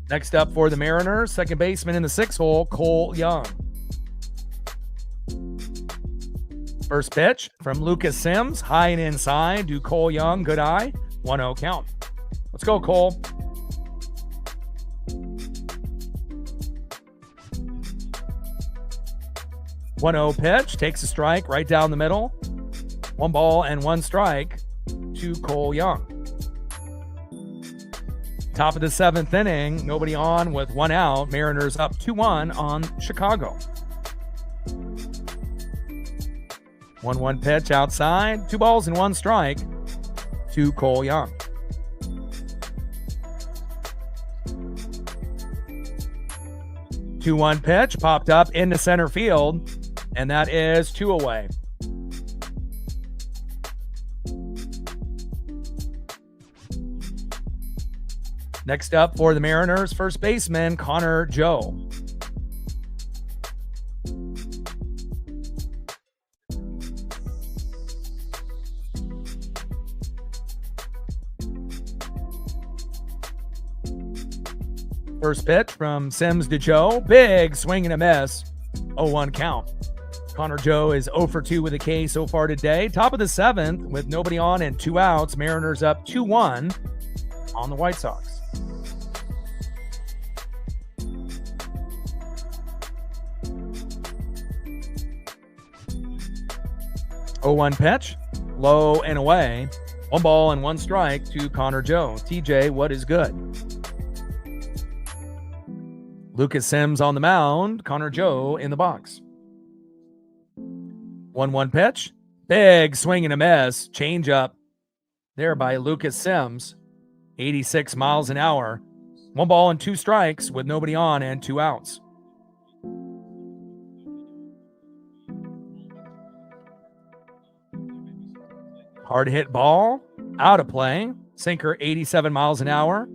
Next up for the Mariners, second baseman in the 6th hole, Cole Young. First pitch from Lucas Sims, high and inside to Cole Young, good eye. 1-0 count. Let's go, Cole. .0 pitch, takes a strike right down the middle. 1 ball and 1 strike to Cole Young. Top of the 7th inning, nobody on with 1 out. Mariners up 2-1 on Chicago. 1-1 pitch outside, 2 balls and 1 strike to Cole Young. .2-1 pitch popped up into center field, and that is 2 away. Next up for the Mariners, first baseman Connor Joe. First pitch from Sims to Joe. Big swing and a miss. 0-1 count. Connor Joe is 0 for 2 with a K so far today. Top of the 7th with nobody on and 2 outs. Mariners up 2-1 on the White Sox. 0-1 pitch, low and away. 1 ball and 1 strike to Connor Joe. TJ, what is good? Lucas Sims on the mound. Connor Joe in the box. 1-1 pitch. Big swing and a miss. Change up there by Lucas Sims. 86 miles an hour. 1 ball and 2 strikes with nobody on and 2 outs. Hard hit ball. Out of play. Sinker 87 miles an hour.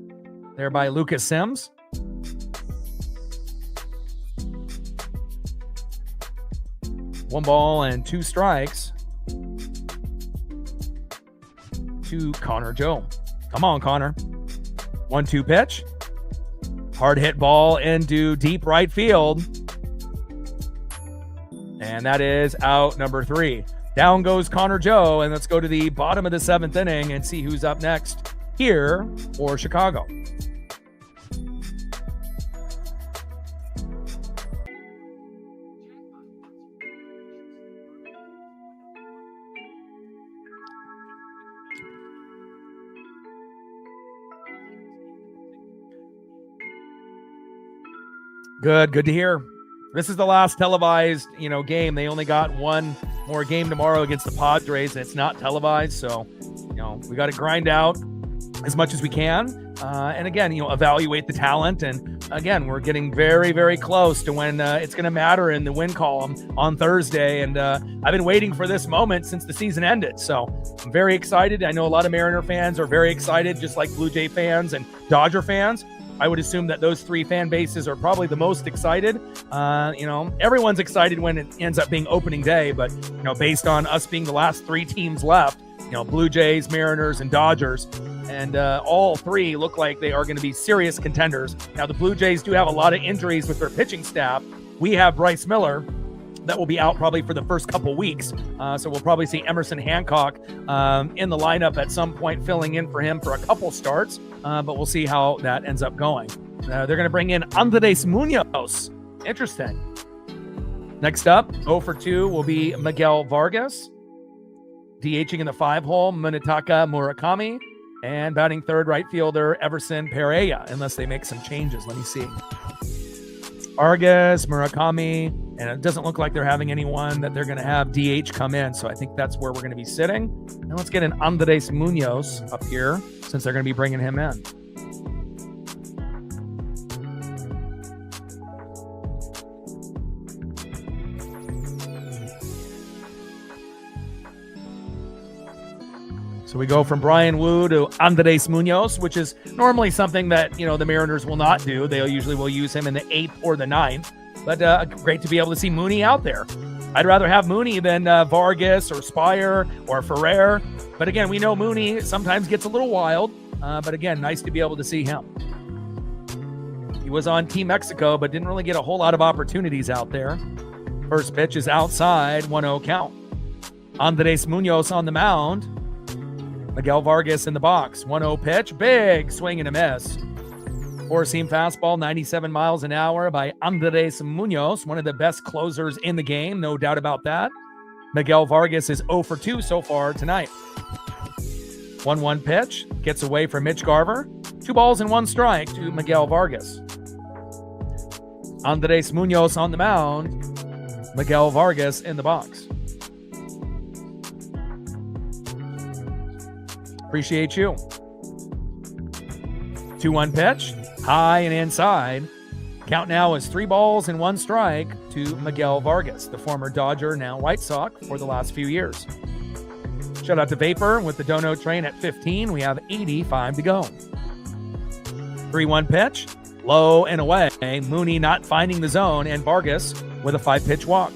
There by Lucas Sims. One ball and 2 strikes to Connor Joe. Come on, Connor. 1-2 pitch. Hard hit ball into deep right field. And that is out number 3. Down goes Connor Joe, and let's go to the bottom of the 7th inning and see who's up next here for Chicago. Good to hear. This is the last televised, game. They only got one more game tomorrow against the Padres, and it's not televised. So, we got to grind out as much as we can. And again, evaluate the talent. And again, we're getting very, very close to when it's going to matter in the win column on Thursday. And I've been waiting for this moment since the season ended. So I'm very excited. I know a lot of Mariner fans are very excited, just like Blue Jay fans and Dodger fans. I would assume that those 3 fan bases are probably the most excited. Everyone's excited when it ends up being opening day, but, based on us being the last 3 teams left, Blue Jays, Mariners, and Dodgers, and all 3 look like they are going to be serious contenders. Now, the Blue Jays do have a lot of injuries with their pitching staff. We have Bryce Miller that will be out probably for the first couple weeks. So we'll probably see Emerson Hancock in the lineup at some point, filling in for him for a couple starts. But we'll see how that ends up going. They're going to bring in Andres Munoz. Interesting. Next up, 0 for 2 will be Miguel Vargas. DHing in the 5-hole, Munetaka Murakami. And batting third, right fielder Everson Pereira, unless they make some changes. Let me see. Vargas, Murakami, and it doesn't look like they're having anyone that they're going to have DH come in. So I think that's where we're going to be sitting. And let's get an Andres Munoz up here since they're going to be bringing him in. So we go from Brian Wu to Andres Munoz, which is normally something that, the Mariners will not do. They usually will use him in the 8th or the 9th. But great to be able to see Mooney out there. I'd rather have Mooney than Vargas or Spire or Ferrer. But again, we know Mooney sometimes gets a little wild. But again, nice to be able to see him. He was on Team Mexico, but didn't really get a whole lot of opportunities out there. First pitch is outside, 1-0 count. Andres Munoz on the mound. Miguel Vargas in the box. 1-0 pitch. Big swing and a miss. 4-seam fastball, 97 miles an hour by Andres Munoz, one of the best closers in the game, no doubt about that. Miguel Vargas is 0 for 2 so far tonight. 1-1 pitch. Gets away from Mitch Garver. 2 balls and 1 strike to Miguel Vargas. Andres Munoz on the mound. Miguel Vargas in the box. Appreciate you. 2-1 pitch, high and inside. Count now is 3 balls and 1 strike to Miguel Vargas, the former Dodger, now White Sox for the last few years. Shout out to Vapor with the Dono train at 15. We have 85 to go. 3-1 pitch, low and away. Mooney not finding the zone, and Vargas with a 5-pitch walk.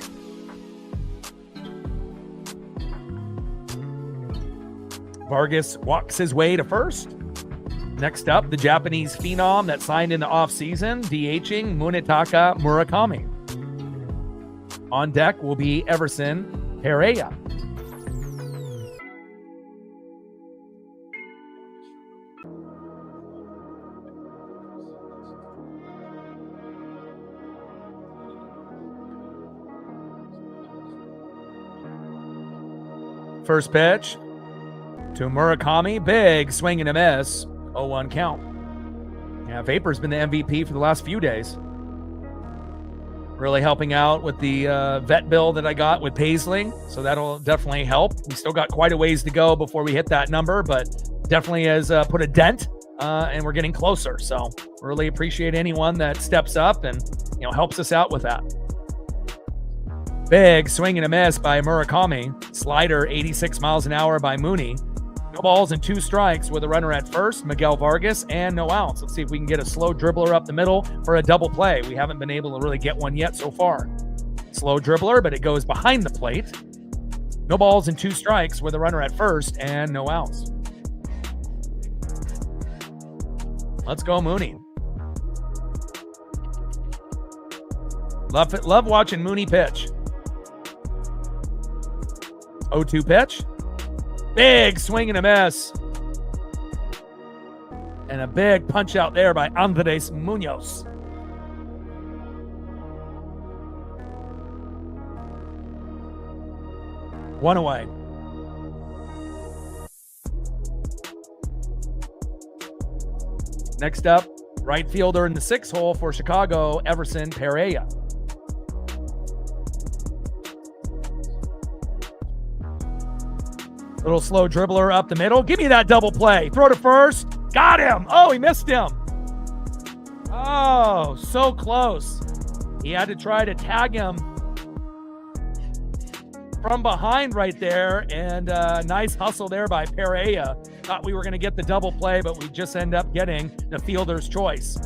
Vargas walks his way to first. Next up, the Japanese phenom that signed in the offseason, DHing Munetaka Murakami. On deck will be Everson Pereira. First pitch to Murakami. Big swing and a miss. 0-1 count. Yeah, Vapor's been the MVP for the last few days. Really helping out with the vet bill that I got with Paisley. So that'll definitely help. We still got quite a ways to go before we hit that number, but definitely has put a dent and we're getting closer. So really appreciate anyone that steps up and helps us out with that. Big swing and a miss by Murakami. Slider 86 miles an hour by Mooney. No balls and 2 strikes with a runner at first, Miguel Vargas, and no outs. Let's see if we can get a slow dribbler up the middle for a double play. We haven't been able to really get one yet so far. Slow dribbler, but it goes behind the plate. No balls and 2 strikes with a runner at first and no outs. Let's go Mooney. Love watching Mooney pitch. 0-2 pitch. Big swing and a miss. And a big punch out there by Andres Munoz. One away. Next up, right fielder in the 6th hole for Chicago, Everson Pereira. Little slow dribbler up the middle. Give me that double play. Throw to first. Got him. Oh, he missed him. Oh, so close. He had to try to tag him from behind right there. And nice hustle there by Pereira. Thought we were going to get the double play, but we just end up getting the fielder's choice.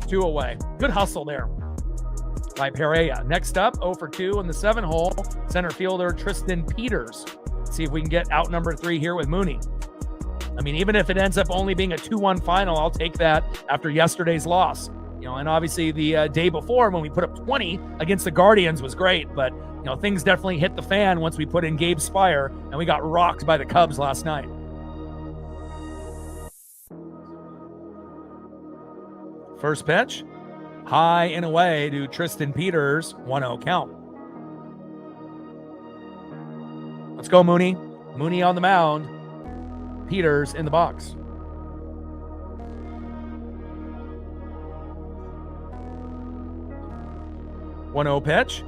2 away. Good hustle there by Pereira. Next up, 0 for 2 in the 7 hole. Center fielder Tristan Peters. See if we can get out number 3 here with Mooney. I mean, even if it ends up only being a 2-1 final, I'll take that after yesterday's loss. And obviously the day before when we put up 20 against the Guardians was great, but things definitely hit the fan once we put in Gabe Spire and we got rocked by the Cubs last night. First pitch, high and away to Tristan Peters, 1-0 count. Let's go, Mooney. Mooney on the mound. Peters in the box. One-0 pitch.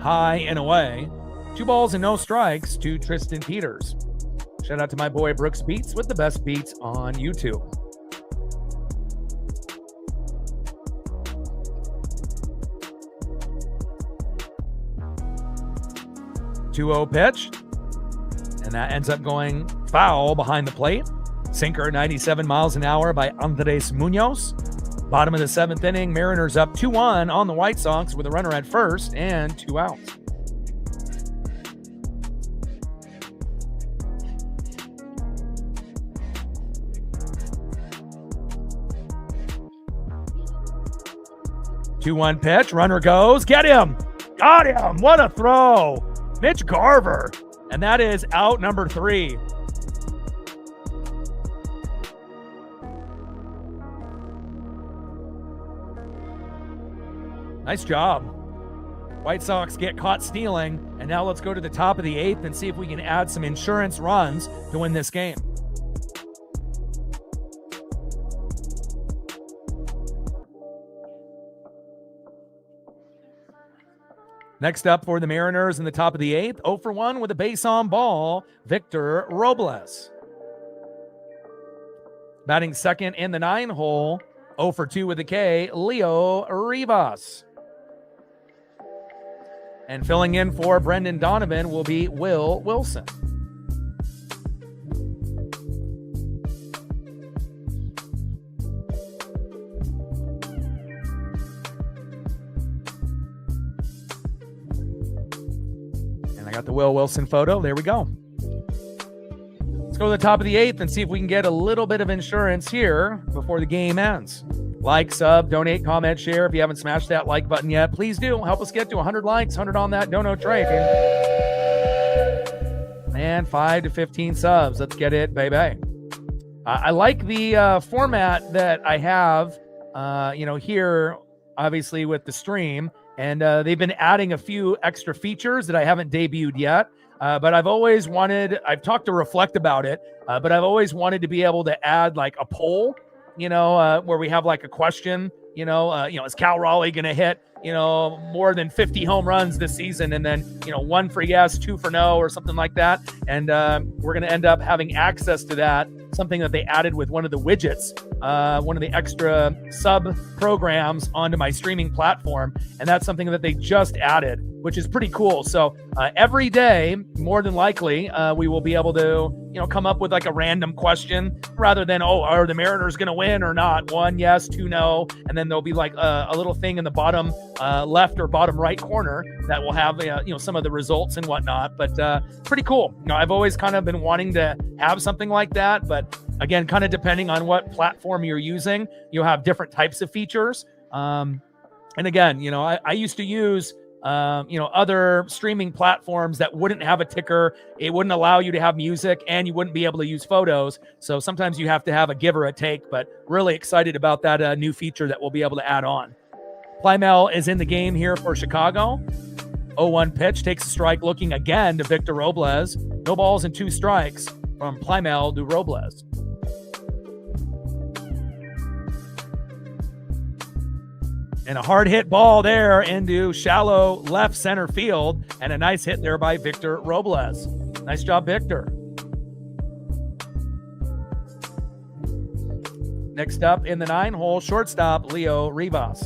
High and away. 2 balls and no strikes to Tristan Peters. Shout out to my boy Brooks Beats with the best beats on YouTube. Two-0 pitch. And that ends up going foul behind the plate. Sinker 97 miles an hour by Andres Munoz. Bottom of the 7th inning, Mariners up 2-1 on the White Sox with a runner at first and 2 outs. Two-one pitch, runner goes, get him! Got him! What a throw! Mitch Garver. And that is out number 3. Nice job. White Sox get caught stealing, and now let's go to the top of the 8th and see if we can add some insurance runs to win this game. Next up for the Mariners in the top of the 8th, 0 for 1 with a base on ball, Victor Robles. Batting second in the 9 hole, 0 for 2 with a K, Leo Rivas. And filling in for Brendan Donovan will be Will Wilson. Got the Will Wilson photo. There we go. Let's go to the top of the 8th and see if we can get a little bit of insurance here before the game ends. Like, sub, donate, comment, share. If you haven't smashed that like button yet, please do. Help us get to 100 likes, 100 on that dono train. And 5 to 15 subs. Let's get it, baby. I like the format that I have, here, obviously, with the stream. And they've been adding a few extra features that I haven't debuted yet. But I've talked to Reflect about it, but I've always wanted to be able to add like a poll, where we have like a question, is Cal Raleigh going to hit, more than 50 home runs this season? And then, 1 for yes, 2 for no, or something like that. And we're going to end up having access to that, something that they added with one of the widgets, one of the extra sub programs onto my streaming platform. And that's something that they just added, which is pretty cool. So every day, more than likely, we will be able to, come up with like a random question rather than, are the Mariners going to win or not? 1 yes, 2 no. And then there'll be like a little thing in the bottom left or bottom right corner that will have, some of the results and whatnot. But pretty cool. I've always kind of been wanting to have something like that. But again, kind of depending on what platform you're using, you'll have different types of features. And again, I used to use other streaming platforms that wouldn't have a ticker. It wouldn't allow you to have music, and you wouldn't be able to use photos. So sometimes you have to have a give or a take, but really excited about that new feature that we'll be able to add on. Plymel is in the game here for Chicago. 0-1 pitch, takes a strike, looking again to Victor Robles. No balls and 2 strikes from Plymel to Robles. And a hard hit ball there into shallow left center field. And a nice hit there by Victor Robles. Nice job, Victor. Next up in the 9-hole, shortstop Leo Rivas.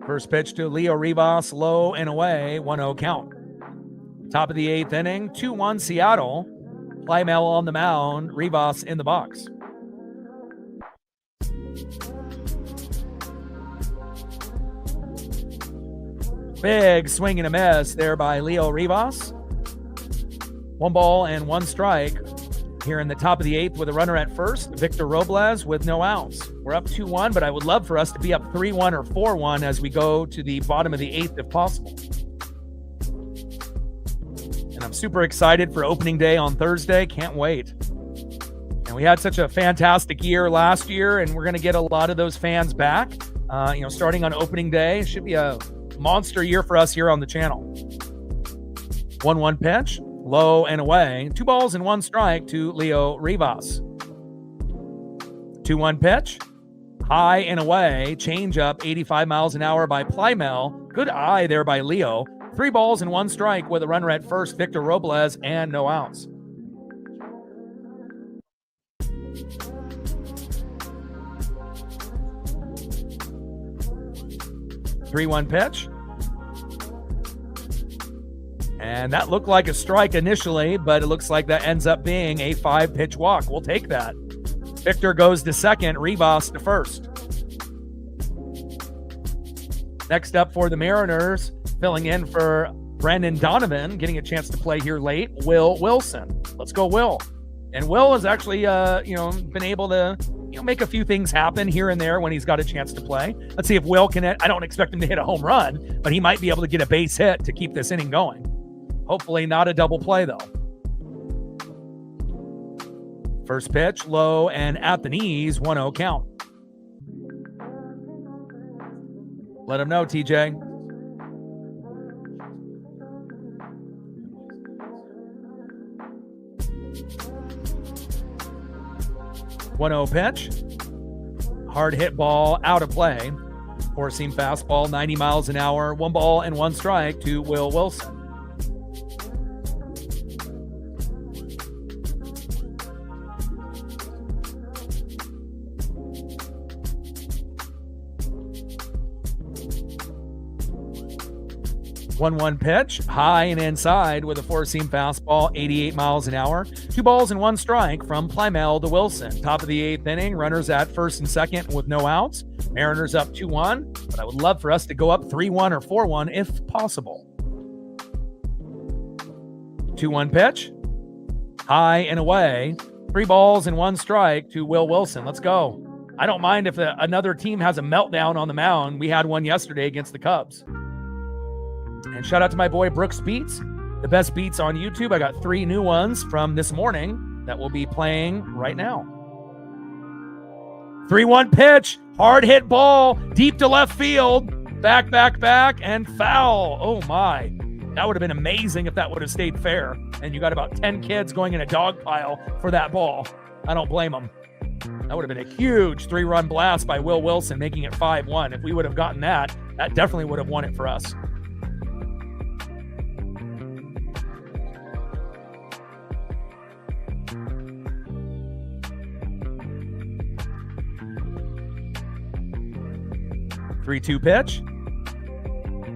First pitch to Leo Rivas, low and away, 1-0 count. Top of the 8th inning, 2-1 Seattle. Plymel on the mound, Rivas in the box. Big swing and a miss there by Leo Rivas. 1 ball and 1 strike. Here in the top of the 8th with a runner at first, Victor Robles with no outs. We're up 2-1, but I would love for us to be up 3-1 or 4-1 as we go to the bottom of the 8th if possible. And I'm super excited for opening day on Thursday. Can't wait. And we had such a fantastic year last year, and we're going to get a lot of those fans back, starting on opening day. Should be a monster year for us here on the channel. 1-1 pitch. Low and away. 2 balls and 1 strike to Leo Rivas. 2-1 pitch. High and away. Change up 85 miles an hour by Plymel. Good eye there by Leo. 3 balls and 1 strike with a runner at first, Victor Robles, and no outs. Three-one pitch. And that looked like a strike initially, but it looks like that ends up being a 5-pitch walk. We'll take that. Victor goes to second, Rivas to first. Next up for the Mariners, filling in for Brandon Donovan, getting a chance to play here late, Will Wilson. Let's go, Will. And Will has actually, been able to, make a few things happen here and there when he's got a chance to play. Let's see if Will can hit. I don't expect him to hit a home run, but he might be able to get a base hit to keep this inning going. Hopefully not a double play, though. First pitch, low and at the knees, 1-0 count. Let him know, TJ. 1-0 pitch. Hard hit ball out of play. Four-seam fastball, 90 miles an hour. 1 ball and 1 strike to Will Wilson. One pitch, high and inside with a four-seam fastball, 88 miles an hour. 2 balls and 1 strike from Plymell to Wilson. Top of the 8th inning, runners at first and second with no outs. Mariners up 2-1, but I would love for us to go up 3-1 or 4-1 if possible. 2-1 pitch. High and away. 3 balls and 1 strike to Will Wilson. Let's go. I don't mind if another team has a meltdown on the mound. We had one yesterday against the Cubs. And shout out to my boy Brooks Beats, the best beats on YouTube. I got 3 new ones from this morning that will be playing right now. 3-1 pitch, hard hit ball, deep to left field, back, and foul. Oh my, that would have been amazing if that would have stayed fair. And you got about 10 kids going in a dog pile for that ball. I don't blame them. That would have been a huge 3-run blast by Will Wilson, making it 5-1. If we would have gotten that, that definitely would have won it for us. Three-two pitch.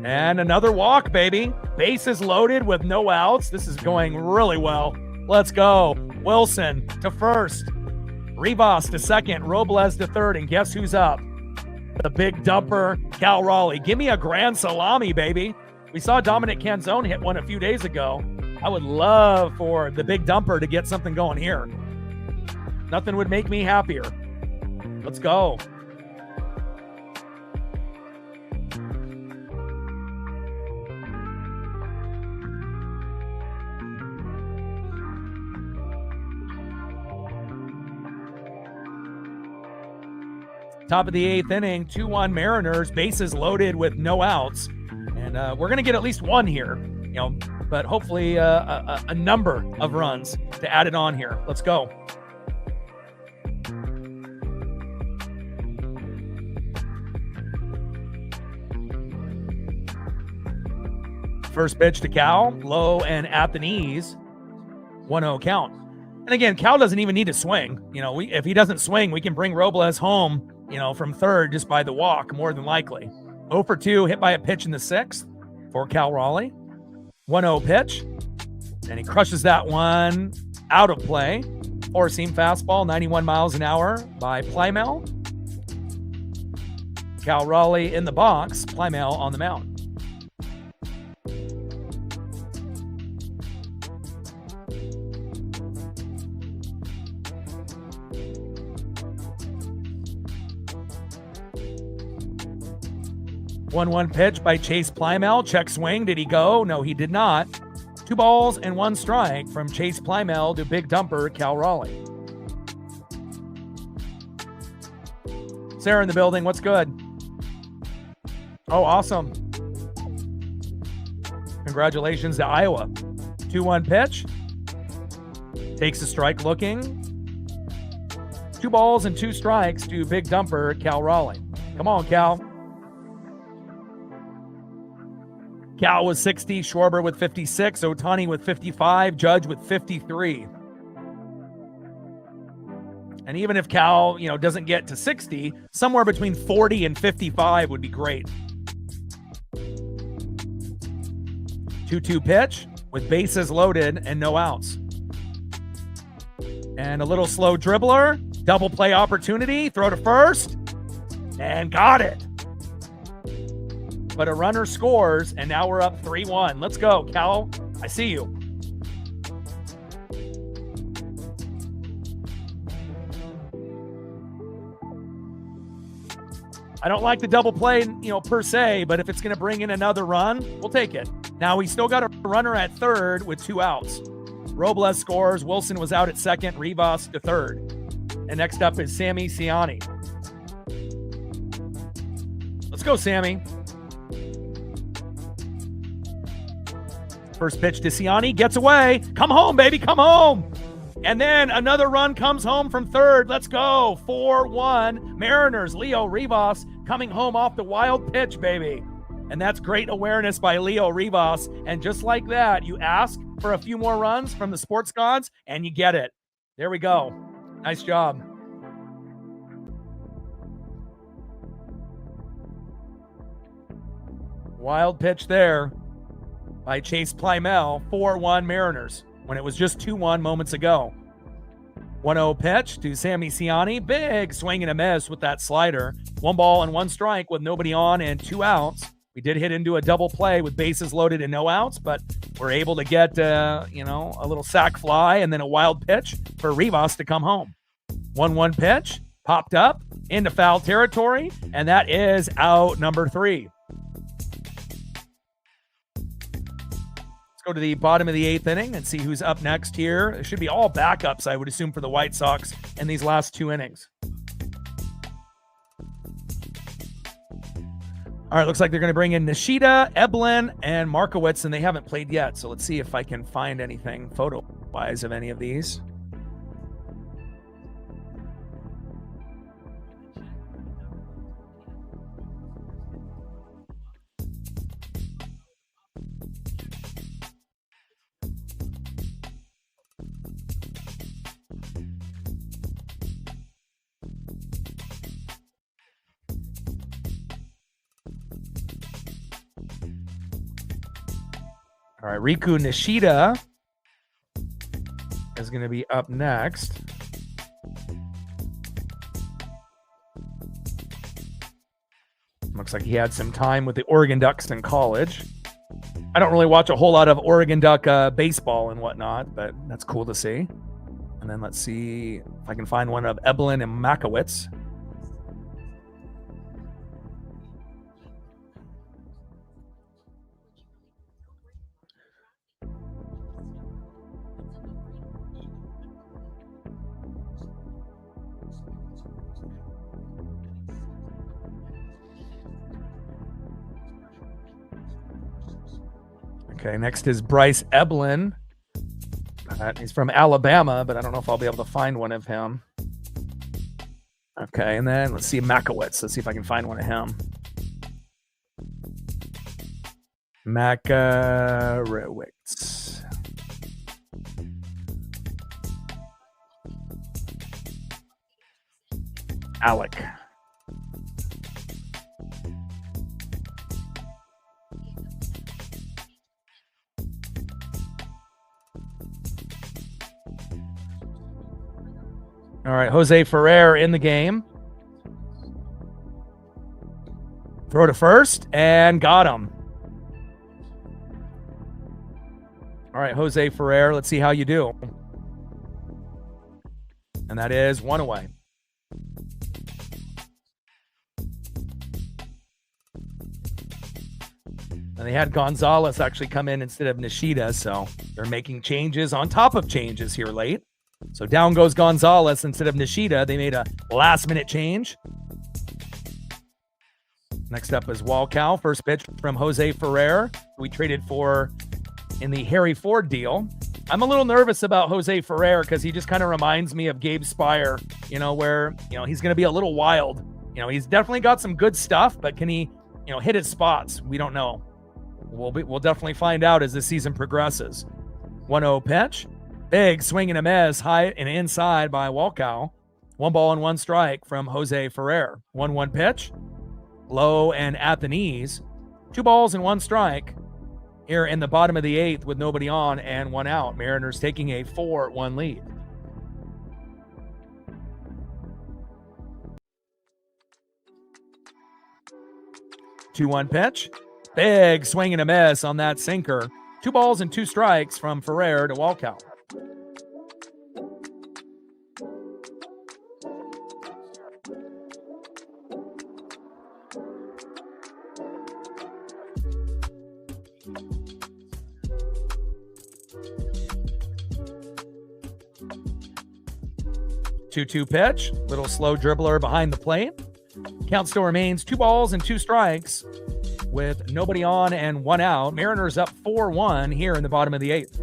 And another walk, baby. Bases loaded with no outs. This is going really well. Let's go. Wilson to first. Rivas to second. Robles to third. And guess who's up? The big dumper, Cal Raleigh. Give me a grand salami, baby. We saw Dominic Canzone hit one a few days ago. I would love for the big dumper to get something going here. Nothing would make me happier. Let's go. Top of the 8th inning, 2-1 Mariners, bases loaded with no outs. And we're going to get at least one here, but hopefully a number of runs to add it on here. Let's go. First pitch to Cal, low and at the knees, 1-0 count. And again, Cal doesn't even need to swing. If he doesn't swing, we can bring Robles home, from third just by the walk, more than likely. 0 for 2, hit by a pitch in the 6th for Cal Raleigh. 1-0 pitch. And he crushes that one out of play. Four-seam fastball, 91 miles an hour by Plymell. Cal Raleigh in the box, Plymell on the mound. One pitch by Chase Plymell. Check swing. Did he go? No, he did not. 2 balls and 1 strike from Chase Plymell to big dumper Cal Raleigh. Sarah in the building. What's good? Oh, awesome. Congratulations to Iowa. 2-1 pitch. Takes a strike looking. 2 balls and 2 strikes to big dumper Cal Raleigh. Come on, Cal. Cal with 60, Schwarber with 56, Ohtani with 55, Judge with 53. And even if Cal, doesn't get to 60, somewhere between 40 and 55 would be great. 2-2 pitch with bases loaded and no outs. And a little slow dribbler, double play opportunity, throw to first, and got it. But a runner scores, and now we're up 3-1. Let's go, Cal. I see you. I don't like the double play, per se, but if it's going to bring in another run, we'll take it. Now, we still got a runner at third with 2 outs. Robles scores. Wilson was out at second. Rivas to third. And next up is Sammy Ciani. Let's go, Sammy. First pitch to Ciani, gets away. Come home, baby, come home. And then another run comes home from third. Let's go. 4-1 Mariners. Leo Rivas coming home off the wild pitch, baby. And that's great awareness by Leo Rivas. And just like that, you ask for a few more runs from the sports gods, and you get it. There we go. Nice job. Wild pitch there by Chase Plymell. 4-1 Mariners. When when it was just 2-1 moments ago. 1-0 pitch to Sammy Ciani. Big swing and a miss with that slider. 1 ball and 1 strike with nobody on and 2 outs. We did hit into a double play with bases loaded and no outs, but we're able to get, a little sac fly and then a wild pitch for Rivas to come home. 1-1 pitch, popped up into foul territory, and that is out number 3. Let's go to the bottom of the 8th inning and see who's up next here. It should be all backups, I would assume, for the White Sox in these last 2 innings. All right, looks like they're going to bring in Nishida, Eblin, and Markowitz, and they haven't played yet. So let's see if I can find anything photo-wise of any of these. All right, Riku Nishida is going to be up next. Looks like he had some time with the Oregon Ducks in college. I don't really watch a whole lot of Oregon Duck baseball and whatnot, but that's cool to see. And then let's see if I can find one of Eblin and Makowitz. Okay, next is Bryce Eblin. He's from Alabama, but I don't know if I'll be able to find one of him. Okay, and then let's see Makowitz. Let's see if I can find one of him. Makowitz. Alec. All right, Jose Ferrer in the game. Throw to first, and got him. All right, Jose Ferrer, let's see how you do. And that is 1 away. And they had Gonzalez actually come in instead of Nishida, so they're making changes on top of changes here late. So down goes Gonzalez instead of Nishida. They made a last-minute change. Next up is Walcow. First pitch from Jose Ferrer, who we traded for in the Harry Ford deal. I'm a little nervous about Jose Ferrer because he just kind of reminds me of Gabe Spire, where, he's going to be a little wild. He's definitely got some good stuff, but can he, hit his spots? We don't know. We'll definitely find out as the season progresses. 1-0 pitch. Big swing and a miss, high and inside by Walcow. 1 ball and 1 strike from Jose Ferrer. 1-1 pitch, low and at the knees. 2 balls and 1 strike here in the bottom of the 8th with nobody on and 1 out. Mariners taking a 4-1 lead. Two-one pitch, big swing and a miss on that sinker. 2 balls and 2 strikes from Ferrer to Walcow. Two-two pitch, little slow dribbler behind the plate. Count still remains 2 balls and 2 strikes with nobody on and 1 out. Mariners up 4-1 here in the bottom of the 8th.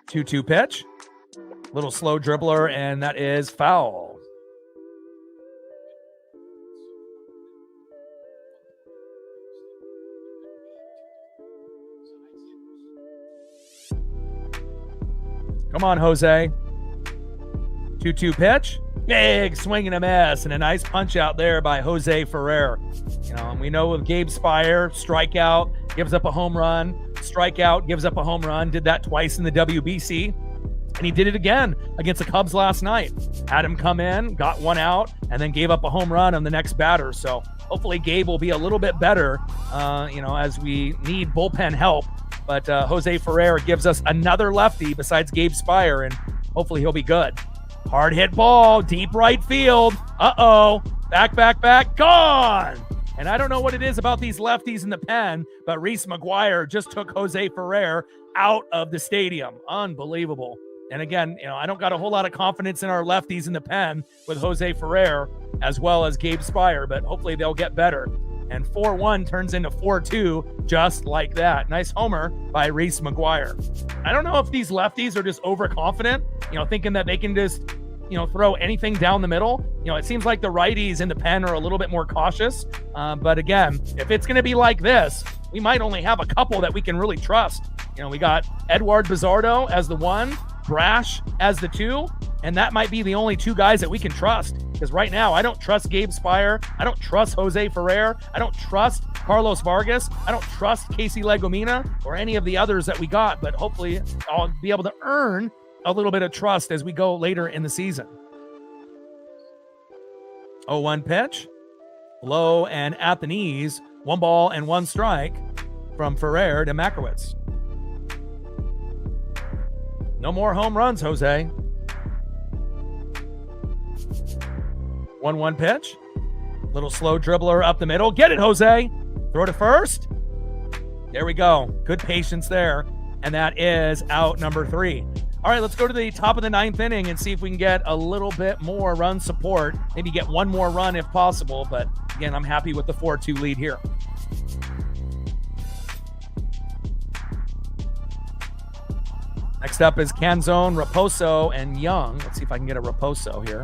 Two-two pitch, little slow dribbler, and that is foul. Come on, Jose. 2-2 pitch. Big swing and a miss, and a nice punch out there by Jose Ferrer. And we know with Gabe Spire, strikeout, gives up a home run, strikeout, gives up a home run, did that twice in the WBC, and he did it again against the Cubs last night. Had him come in, got one out, and then gave up a home run on the next batter. So hopefully Gabe will be a little bit better, as we need bullpen help. But Jose Ferrer gives us another lefty besides Gabe Spire, and hopefully he'll be good. Hard hit ball, deep right field. Uh-oh. Back, gone. And I don't know what it is about these lefties in the pen, but Reese McGuire just took Jose Ferrer out of the stadium. Unbelievable. And again, I don't got a whole lot of confidence in our lefties in the pen with Jose Ferrer as well as Gabe Spire, but hopefully they'll get better. And 4-1 turns into 4-2 just like that. Nice homer by Reese McGuire. I don't know if these lefties are just overconfident, thinking that they can just, throw anything down the middle. It seems like the righties in the pen are a little bit more cautious. But again, if it's going to be like this, we might only have a couple that we can really trust. We got Edward Bizardo as the 1, Brash as the 2, and that might be the only 2 guys that we can trust. Because right now, I don't trust Gabe Spire. I don't trust Jose Ferrer. I don't trust Carlos Vargas. I don't trust Casey Legomina or any of the others that we got. But hopefully, I'll be able to earn a little bit of trust as we go later in the season. 0-1 pitch. Low and at the knees. 1 ball and 1 strike from Ferrer to Makowitz. No more home runs, Jose. 1-1 pitch. Little slow dribbler up the middle. Get it, Jose. Throw to first. There we go. Good patience there. And that is out number 3. All right, let's go to the top of the 9th inning and see if we can get a little bit more run support. Maybe get 1 more run if possible. But again, I'm happy with the 4-2 lead here. Next up is Canzone, Raposo, and Young. Let's see if I can get a Raposo here.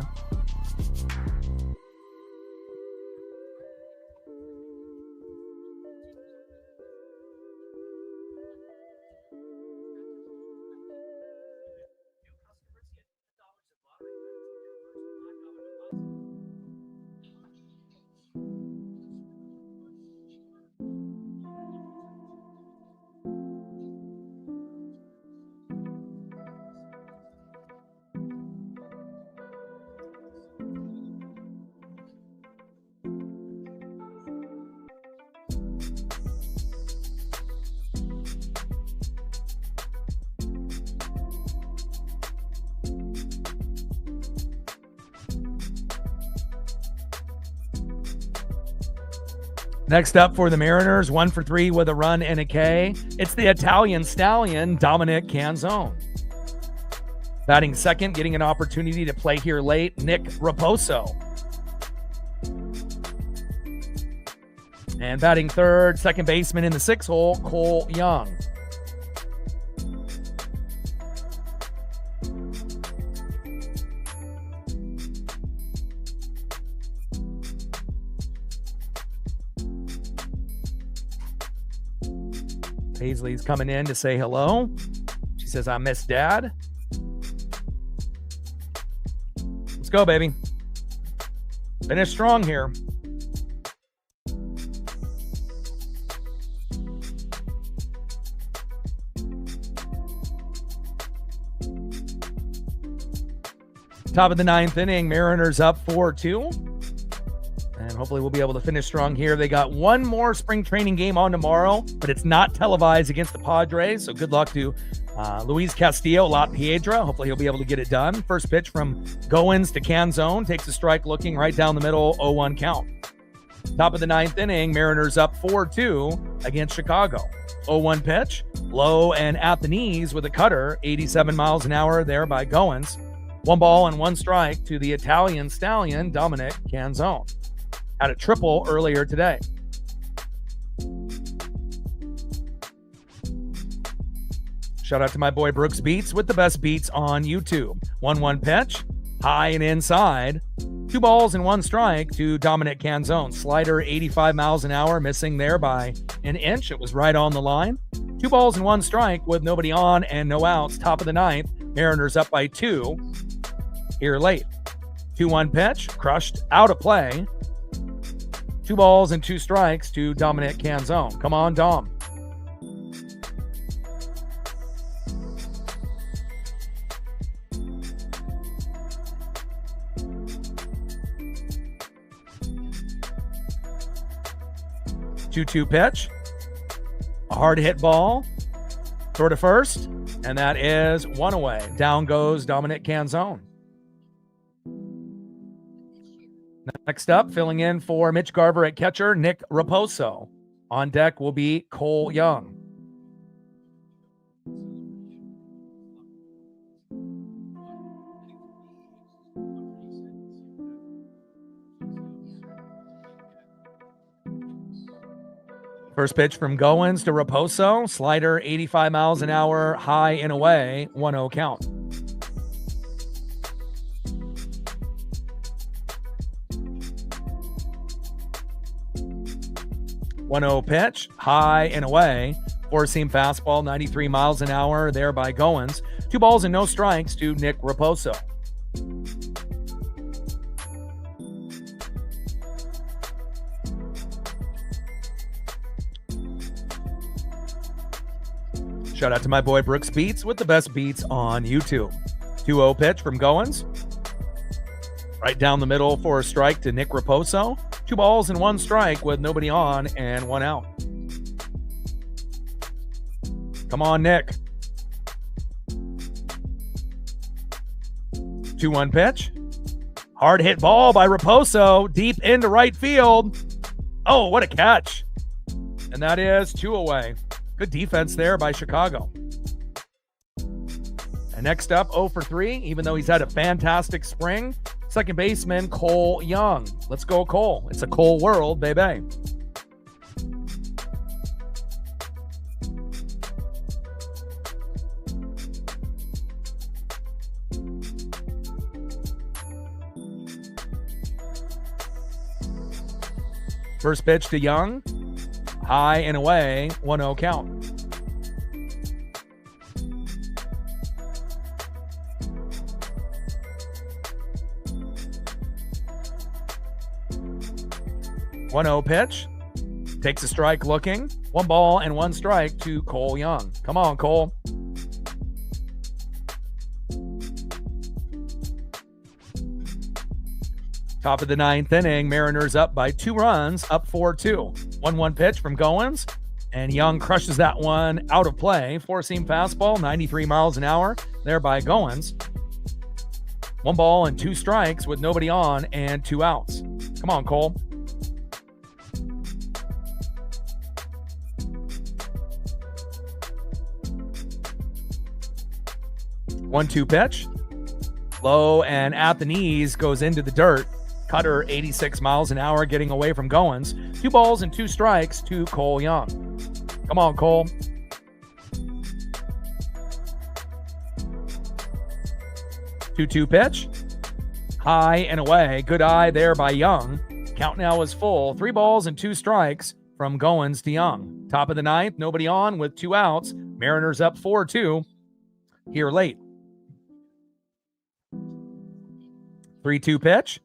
Next up for the Mariners, 1 for 3 with a run and a K. It's the Italian stallion, Dominic Canzone. Batting second, getting an opportunity to play here late, Nick Raposo. And batting third, second baseman in the 6 hole, Cole Young. Paisley's coming in to say hello. She says, I miss Dad. Let's go, baby. Finish strong here. Top of the 9th inning, Mariners up 4-2. And hopefully we'll be able to finish strong here. They got 1 more spring training game on tomorrow, but it's not televised against the Padres. So good luck to Luis Castillo, La Piedra. Hopefully he'll be able to get it done. First pitch from Goins to Canzone. Takes a strike looking right down the middle, 0-1 count. Top of the 9th inning, Mariners up 4-2 against Chicago. 0-1 pitch, low and at the knees with a cutter, 87 miles an hour there by Goins. 1 ball and 1 strike to the Italian stallion, Dominic Canzone. Had a triple earlier today. Shout out to my boy Brooks Beats with the best beats on YouTube. 1-1 pitch, high and inside. 2 balls and 1 strike to Dominic Canzone. Slider 85 miles an hour, missing there by an inch. It was right on the line. 2 balls and 1 strike with nobody on and no outs. Top of the 9th, Mariners up by 2 here late. 2-1 pitch, crushed out of play. 2 balls and 2 strikes to Dominic Canzone. Come on, Dom. Two pitch, a hard hit ball, throw to first, and that is 1 away. Down goes Dominic Canzone. Next up, filling in for Mitch Garver at catcher, Nick Raposo. On deck will be Cole Young. First pitch from Goins to Raposo. Slider 85 miles an hour, high and away, 1-0 count. One-0 pitch, high and away. Four-seam fastball, 93 miles an hour, there by Goins. 2 balls and no strikes to Nick Raposo. Shout out to my boy Brooks Beats with the best beats on YouTube. 2-0 pitch from Goins. Right down the middle for a strike to Nick Raposo. 2 balls and 1 strike with nobody on and 1 out. Come on, Nick. 2-1 pitch. Hard hit ball by Raposo. Deep into right field. Oh, what a catch. And that is 2 away. Good defense there by Chicago. And next up, 0 for 3, even though he's had a fantastic spring. Second baseman, Cole Young. Let's go, Cole. It's a Cole world, baby. First pitch to Young. High and away, 1-0 count. One-0 pitch. Takes a strike looking. 1 ball and 1 strike to Cole Young. Come on, Cole. Top of the 9th inning, Mariners up by 2 runs, up 4-2. 1-1 pitch from Goins, and Young crushes that one out of play. 4-seam fastball, 93 miles an hour, there by Goins. 1 ball and 2 strikes with nobody on and 2 outs. Come on, Cole. One-two pitch. Low and at the knees, goes into the dirt. Cutter 86 miles an hour, getting away from Goins. 2 balls and 2 strikes to Cole Young. Come on, Cole. Two-two pitch. High and away. Good eye there by Young. Count now is full. 3 balls and 2 strikes from Goins to Young. Top of the 9th, nobody on with 2 outs. Mariners up 4-2 here late. 3-2 pitch.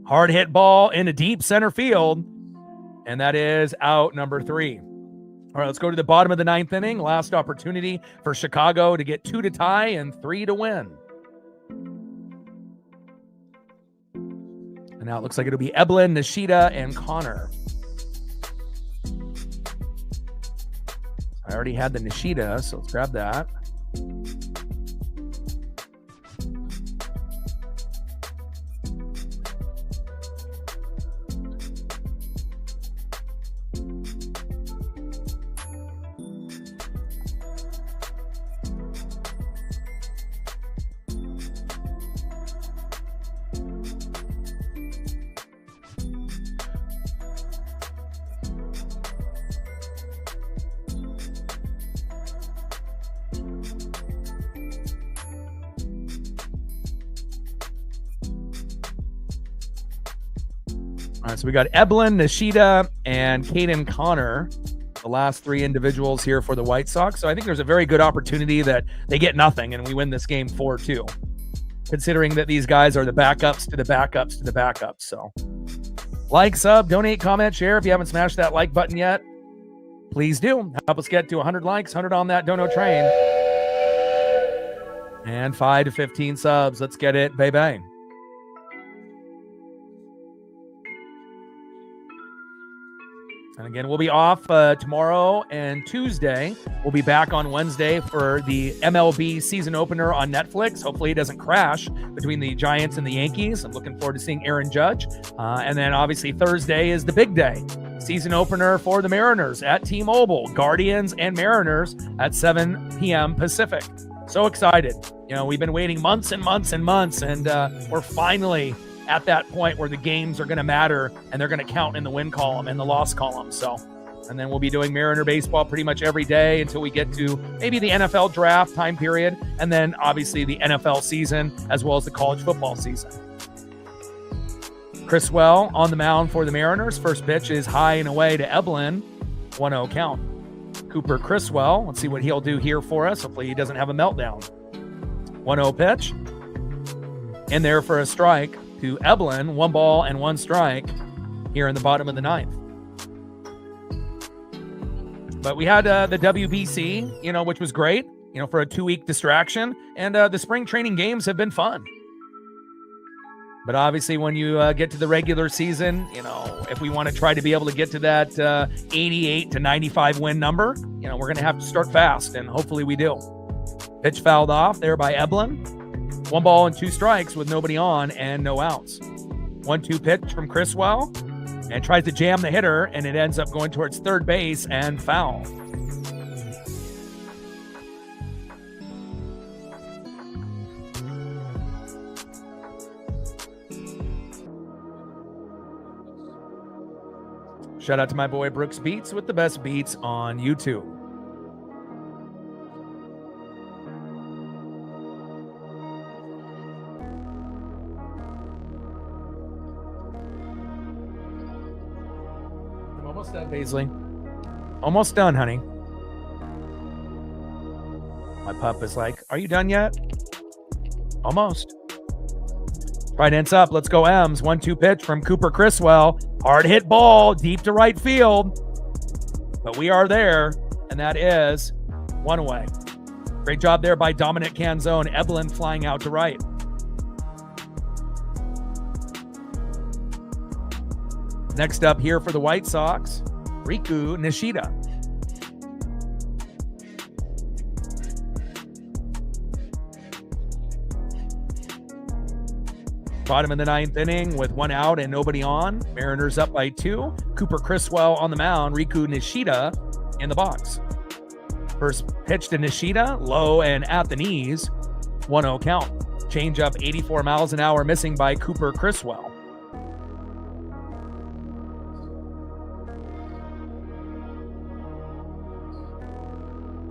Hard hit ball into deep center field. And that is out number 3. All right, let's go to the bottom of the 9th inning. Last opportunity for Chicago to get 2 to tie and 3 to win. And now it looks like it'll be Eblin, Nishida, and Connor. I already had the Nishida, so let's grab that. All right, so we got Eblin, Nishida, and Caden Connor, the last 3 individuals here for the White Sox. So I think there's a very good opportunity that they get nothing and we win this game 4-2. considering that these guys are the backups to the backups to the backups. So like, sub, donate, comment, share. If you haven't smashed that like button yet, please do. Help us get to 100 likes, 100 on that dono train. And 5 to 15 subs. Let's get it, baby. And again, we'll be off tomorrow and Tuesday. We'll be back on Wednesday for the MLB season opener on Netflix. Hopefully it doesn't crash between the Giants and the Yankees. I'm looking forward to seeing Aaron Judge. And then obviously Thursday is the big day. Season opener for the Mariners at T-Mobile. Guardians and Mariners at 7 p.m. Pacific. So excited. You know, we've been waiting months and months and months, and we're finally at that point where the games are going to matter and they're going to count in the win column and the loss column. So, and then we'll be doing Mariner baseball pretty much every day until we get to maybe the NFL draft time period, and then obviously the NFL season as well as the college football season. Criswell on the mound for the Mariners. First pitch is high and away to Eblin. 1-0 count. Cooper Criswell. Let's see what he'll do here for us. Hopefully he doesn't have a meltdown. 1-0 pitch. In there for a strike to Eblin. 1 ball and 1 strike here in the bottom of the 9th. But we had the WBC, which was great, for a 2-week distraction. And the spring training games have been fun. But obviously when you get to the regular season, if we want to try to be able to get to that 88 to 95 win number, we're going to have to start fast, and hopefully we do. Pitch fouled off there by Eblin. 1 ball and 2 strikes with nobody on and no outs. 1-2 pitch from Criswell and tries to jam the hitter, and it ends up going towards third base and foul. Shout out to my boy Brooks Beats with the best beats on YouTube. I'm almost done, Paisley. Almost done, honey. My pup is like, are you done yet? Almost. Right ends up. Let's go, M's. 1-2 pitch from Cooper Criswell. Hard hit ball deep to right field. But we are there, and that is 1 away. Great job there by Dominic Canzone. Eblin flying out to right. Next up here for the White Sox, Riku Nishida. Bottom of the 9th inning with 1 out and nobody on. Mariners up by 2. Cooper Criswell on the mound. Riku Nishida in the box. First pitch to Nishida, low and at the knees. 1-0 count. Change up 84 miles an hour missing by Cooper Criswell.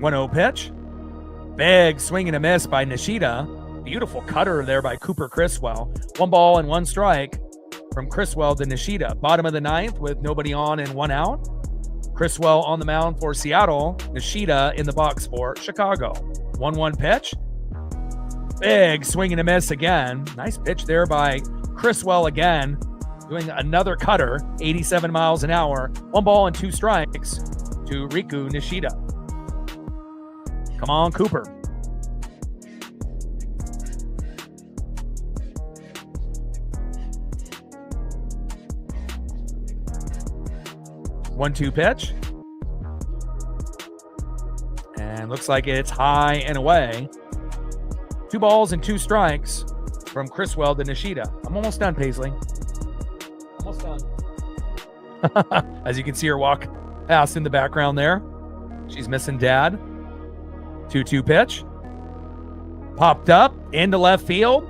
One-0 pitch. Big swing and a miss by Nishida. Beautiful cutter there by Cooper Criswell. 1 ball and 1 strike from Criswell to Nishida. Bottom of the 9th with nobody on and 1 out. Criswell on the mound for Seattle. Nishida in the box for Chicago. 1-1 pitch. Big swing and a miss again. Nice pitch there by Criswell again. Doing another cutter, 87 miles an hour. 1 ball and 2 strikes to Riku Nishida. Come on, Cooper. One-two pitch. And looks like it's high and away. 2 balls and 2 strikes from Criswell to Nishida. I'm almost done, Paisley. Almost done. As you can see her walk past in the background there. She's missing Dad. 2-2 pitch. Popped up into left field.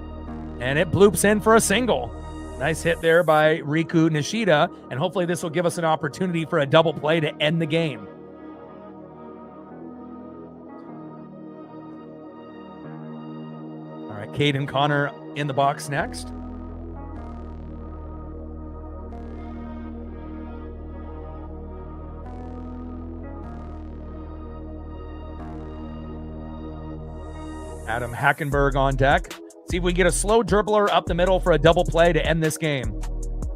And it bloops in for a single. Nice hit there by Riku Nishida, and hopefully this will give us an opportunity for a double play to end the game. All right, Caden Connor in the box next. Adam Hackenberg on deck. See if we get a slow dribbler up the middle for a double play to end this game.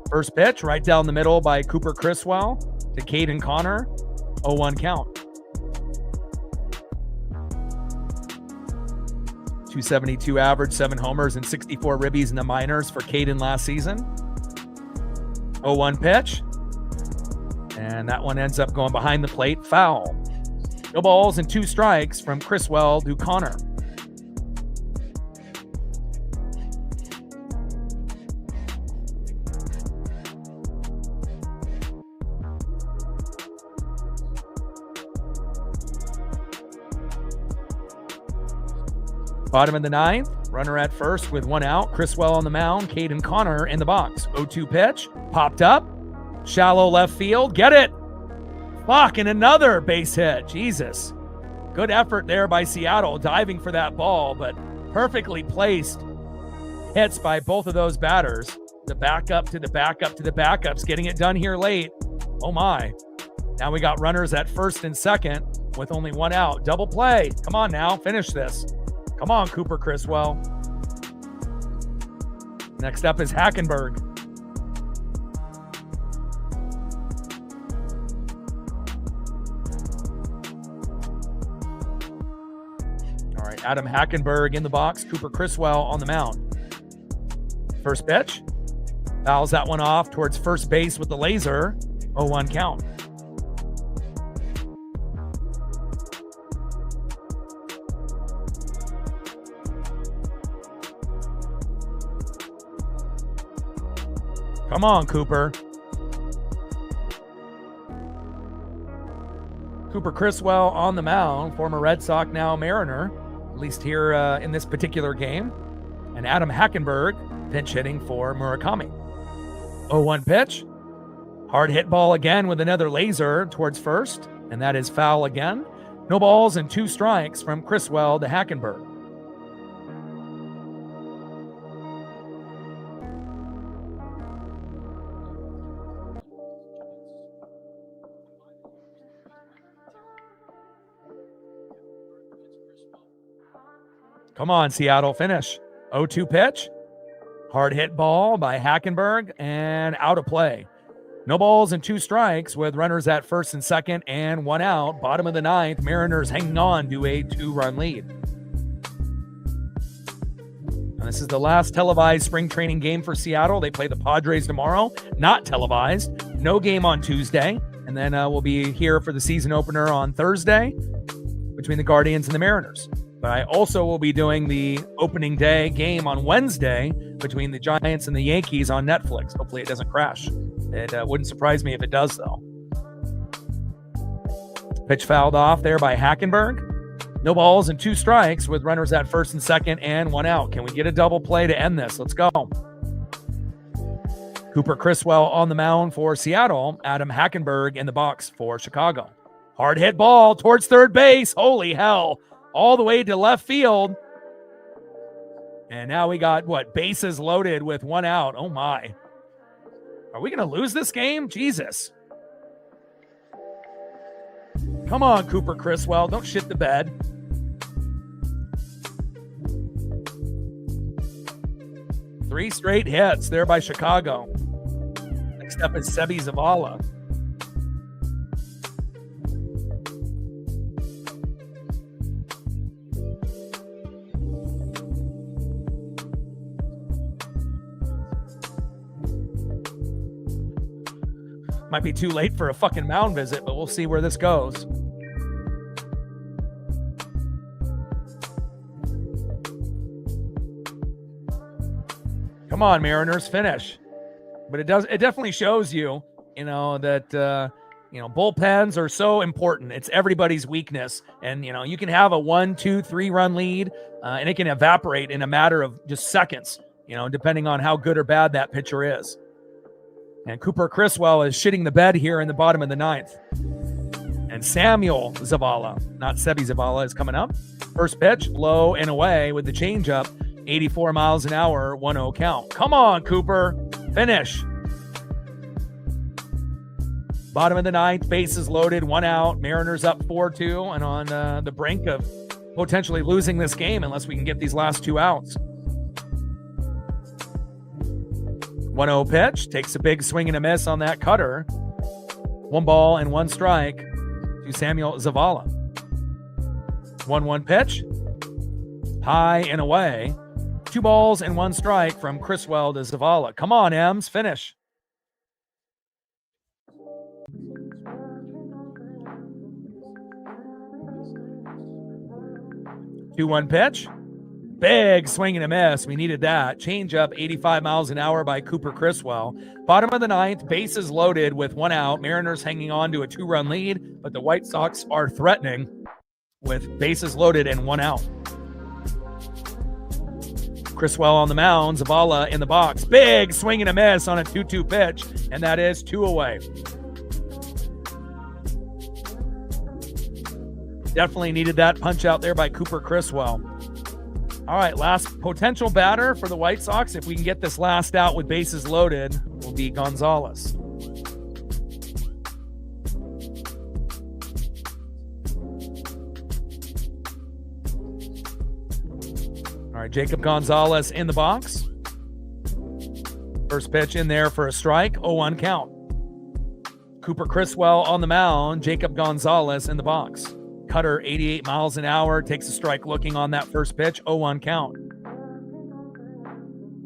First pitch, right down the middle by Cooper Criswell to Caden Connor. 0-1 count. 272 average, 7 homers, and 64 ribbies in the minors for Caden last season. 0-1 pitch. And that one ends up going behind the plate. Foul. No balls and 2 strikes from Criswell to Connor. Bottom of the 9th, runner at first with 1 out. Criswell on the mound, Caden Connor in the box. 0-2 pitch, popped up, shallow left field, get it. Fuck, and another base hit, Jesus. Good effort there by Seattle, diving for that ball, but perfectly placed hits by both of those batters. The backup to the backup to the backups, getting it done here late. Oh my. Now we got runners at first and second with only 1 out. Double play, come on now, finish this. Come on, Cooper Criswell. Next up is Hackenberg. All right, Adam Hackenberg in the box, Cooper Criswell on the mound. First pitch. Fouls that one off towards first base with the laser. 0-1 count. Come on, Cooper. Cooper Criswell on the mound, former Red Sox, now Mariner, at least here in this particular game. And Adam Hackenberg pinch hitting for Murakami. 0-1 pitch. Hard hit ball again with another laser towards first, and that is foul again. No balls and 2 strikes from Criswell to Hackenberg. Come on, Seattle, finish. 0-2 pitch. Hard hit ball by Hackenberg and out of play. No balls and 2 strikes with runners at first and second and 1 out. Bottom of the 9th, Mariners hanging on to a 2-run lead. And this is the last televised spring training game for Seattle. They play the Padres tomorrow, not televised. No game on Tuesday. And then we'll be here for the season opener on Thursday between the Guardians and the Mariners. But I also will be doing the opening day game on Wednesday between the Giants and the Yankees on Netflix. Hopefully it doesn't crash. It wouldn't surprise me if it does, though. Pitch fouled off there by Hackenberg. No balls and 2 strikes with runners at first and second and 1 out. Can we get a double play to end this? Let's go. Cooper Criswell on the mound for Seattle. Adam Hackenberg in the box for Chicago. Hard hit ball towards third base. Holy hell. All the way to left field. And now we got, bases loaded with 1 out. Oh, my. Are we going to lose this game? Jesus. Come on, Cooper Criswell. Don't shit the bed. Three straight hits there by Chicago. Next up is Sebi Zavala. Might be too late for a fucking mound visit, but we'll see where this goes. Come on, Mariners, finish. But it definitely shows you, that, bullpens are so important. It's everybody's weakness. And, you can have a 1, 2, 3 run lead, and it can evaporate in a matter of just seconds, depending on how good or bad that pitcher is. And Cooper Criswell is shitting the bed here in the bottom of the 9th. And Samuel Zavala, not Sebi Zavala, is coming up. First pitch, low and away with the changeup. 84 miles an hour, 1-0 count. Come on, Cooper. Finish. Bottom of the 9th, bases loaded, 1 out. Mariners up 4-2 and on the brink of potentially losing this game unless we can get these last 2 outs. 1-0 pitch. Takes a big swing and a miss on that cutter. 1 ball and 1 strike to Samuel Zavala. 1-1 pitch. High and away. 2 balls and 1 strike from Criswell to Zavala. Come on, Ems, finish. 2-1 pitch. Big swing and a miss. We needed that. Change up 85 miles an hour by Cooper Criswell. Bottom of the 9th, bases loaded with 1 out. Mariners hanging on to a 2-run lead, but the White Sox are threatening with bases loaded and 1 out. Criswell on the mound, Zavala in the box. Big swing and a miss on a 2-2 pitch, and that is 2 away. Definitely needed that punch out there by Cooper Criswell. All right, last potential batter for the White Sox, if we can get this last out with bases loaded, will be Gonzalez. All right, Jacob Gonzalez in the box. First pitch in there for a strike, 0-1 count. Cooper Criswell on the mound, Jacob Gonzalez in the box. Cutter 88 miles an hour, takes a strike looking on that first pitch, 0-1 count.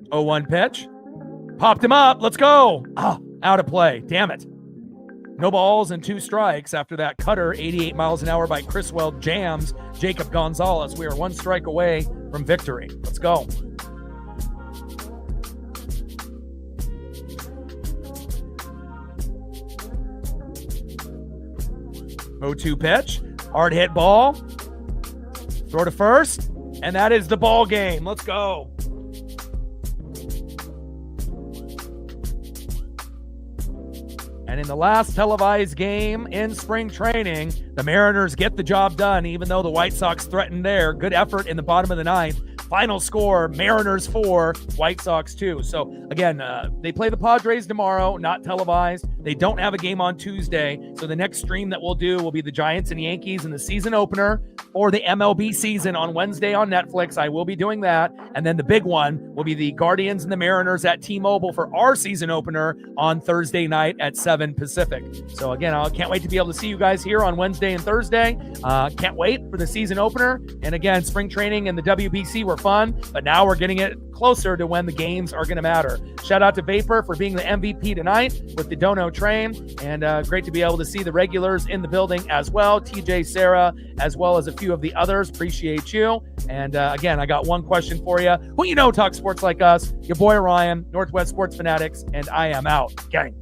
0-1 pitch. Popped him up, let's go. Out of play, damn it. No balls and 2 strikes after that cutter, 88 miles an hour by Criswell jams Jacob Gonzalez. We are 1 strike away from victory. Let's go. O2 pitch. Hard hit ball. Throw to first. And that is the ball game. Let's go. And in the last televised game in spring training, the Mariners get the job done, even though the White Sox threatened there. Good effort in the bottom of the 9th. Final score, Mariners 4, White Sox 2. So, again, they play the Padres tomorrow, not televised. They don't have a game on Tuesday. So the next stream that we'll do will be the Giants and Yankees in the season opener or the MLB season on Wednesday on Netflix. I will be doing that. And then the big one will be the Guardians and the Mariners at T-Mobile for our season opener on Thursday night at 7 Pacific. So, again, I can't wait to be able to see you guys here on Wednesday and Thursday. Can't wait for the season opener. And, again, spring training and the WBC were fun, but now we're getting it closer to when the games are going to matter. Shout out to Vapor for being the MVP tonight with the Dono train, and great to be able to see the regulars in the building as well. TJ, Sarah, as well as a few of the others. Appreciate you. And again, I got one question for you. Who you know talk sports like us? Your boy Ryan, Northwest Sports Fanatics, and I am out. Gang.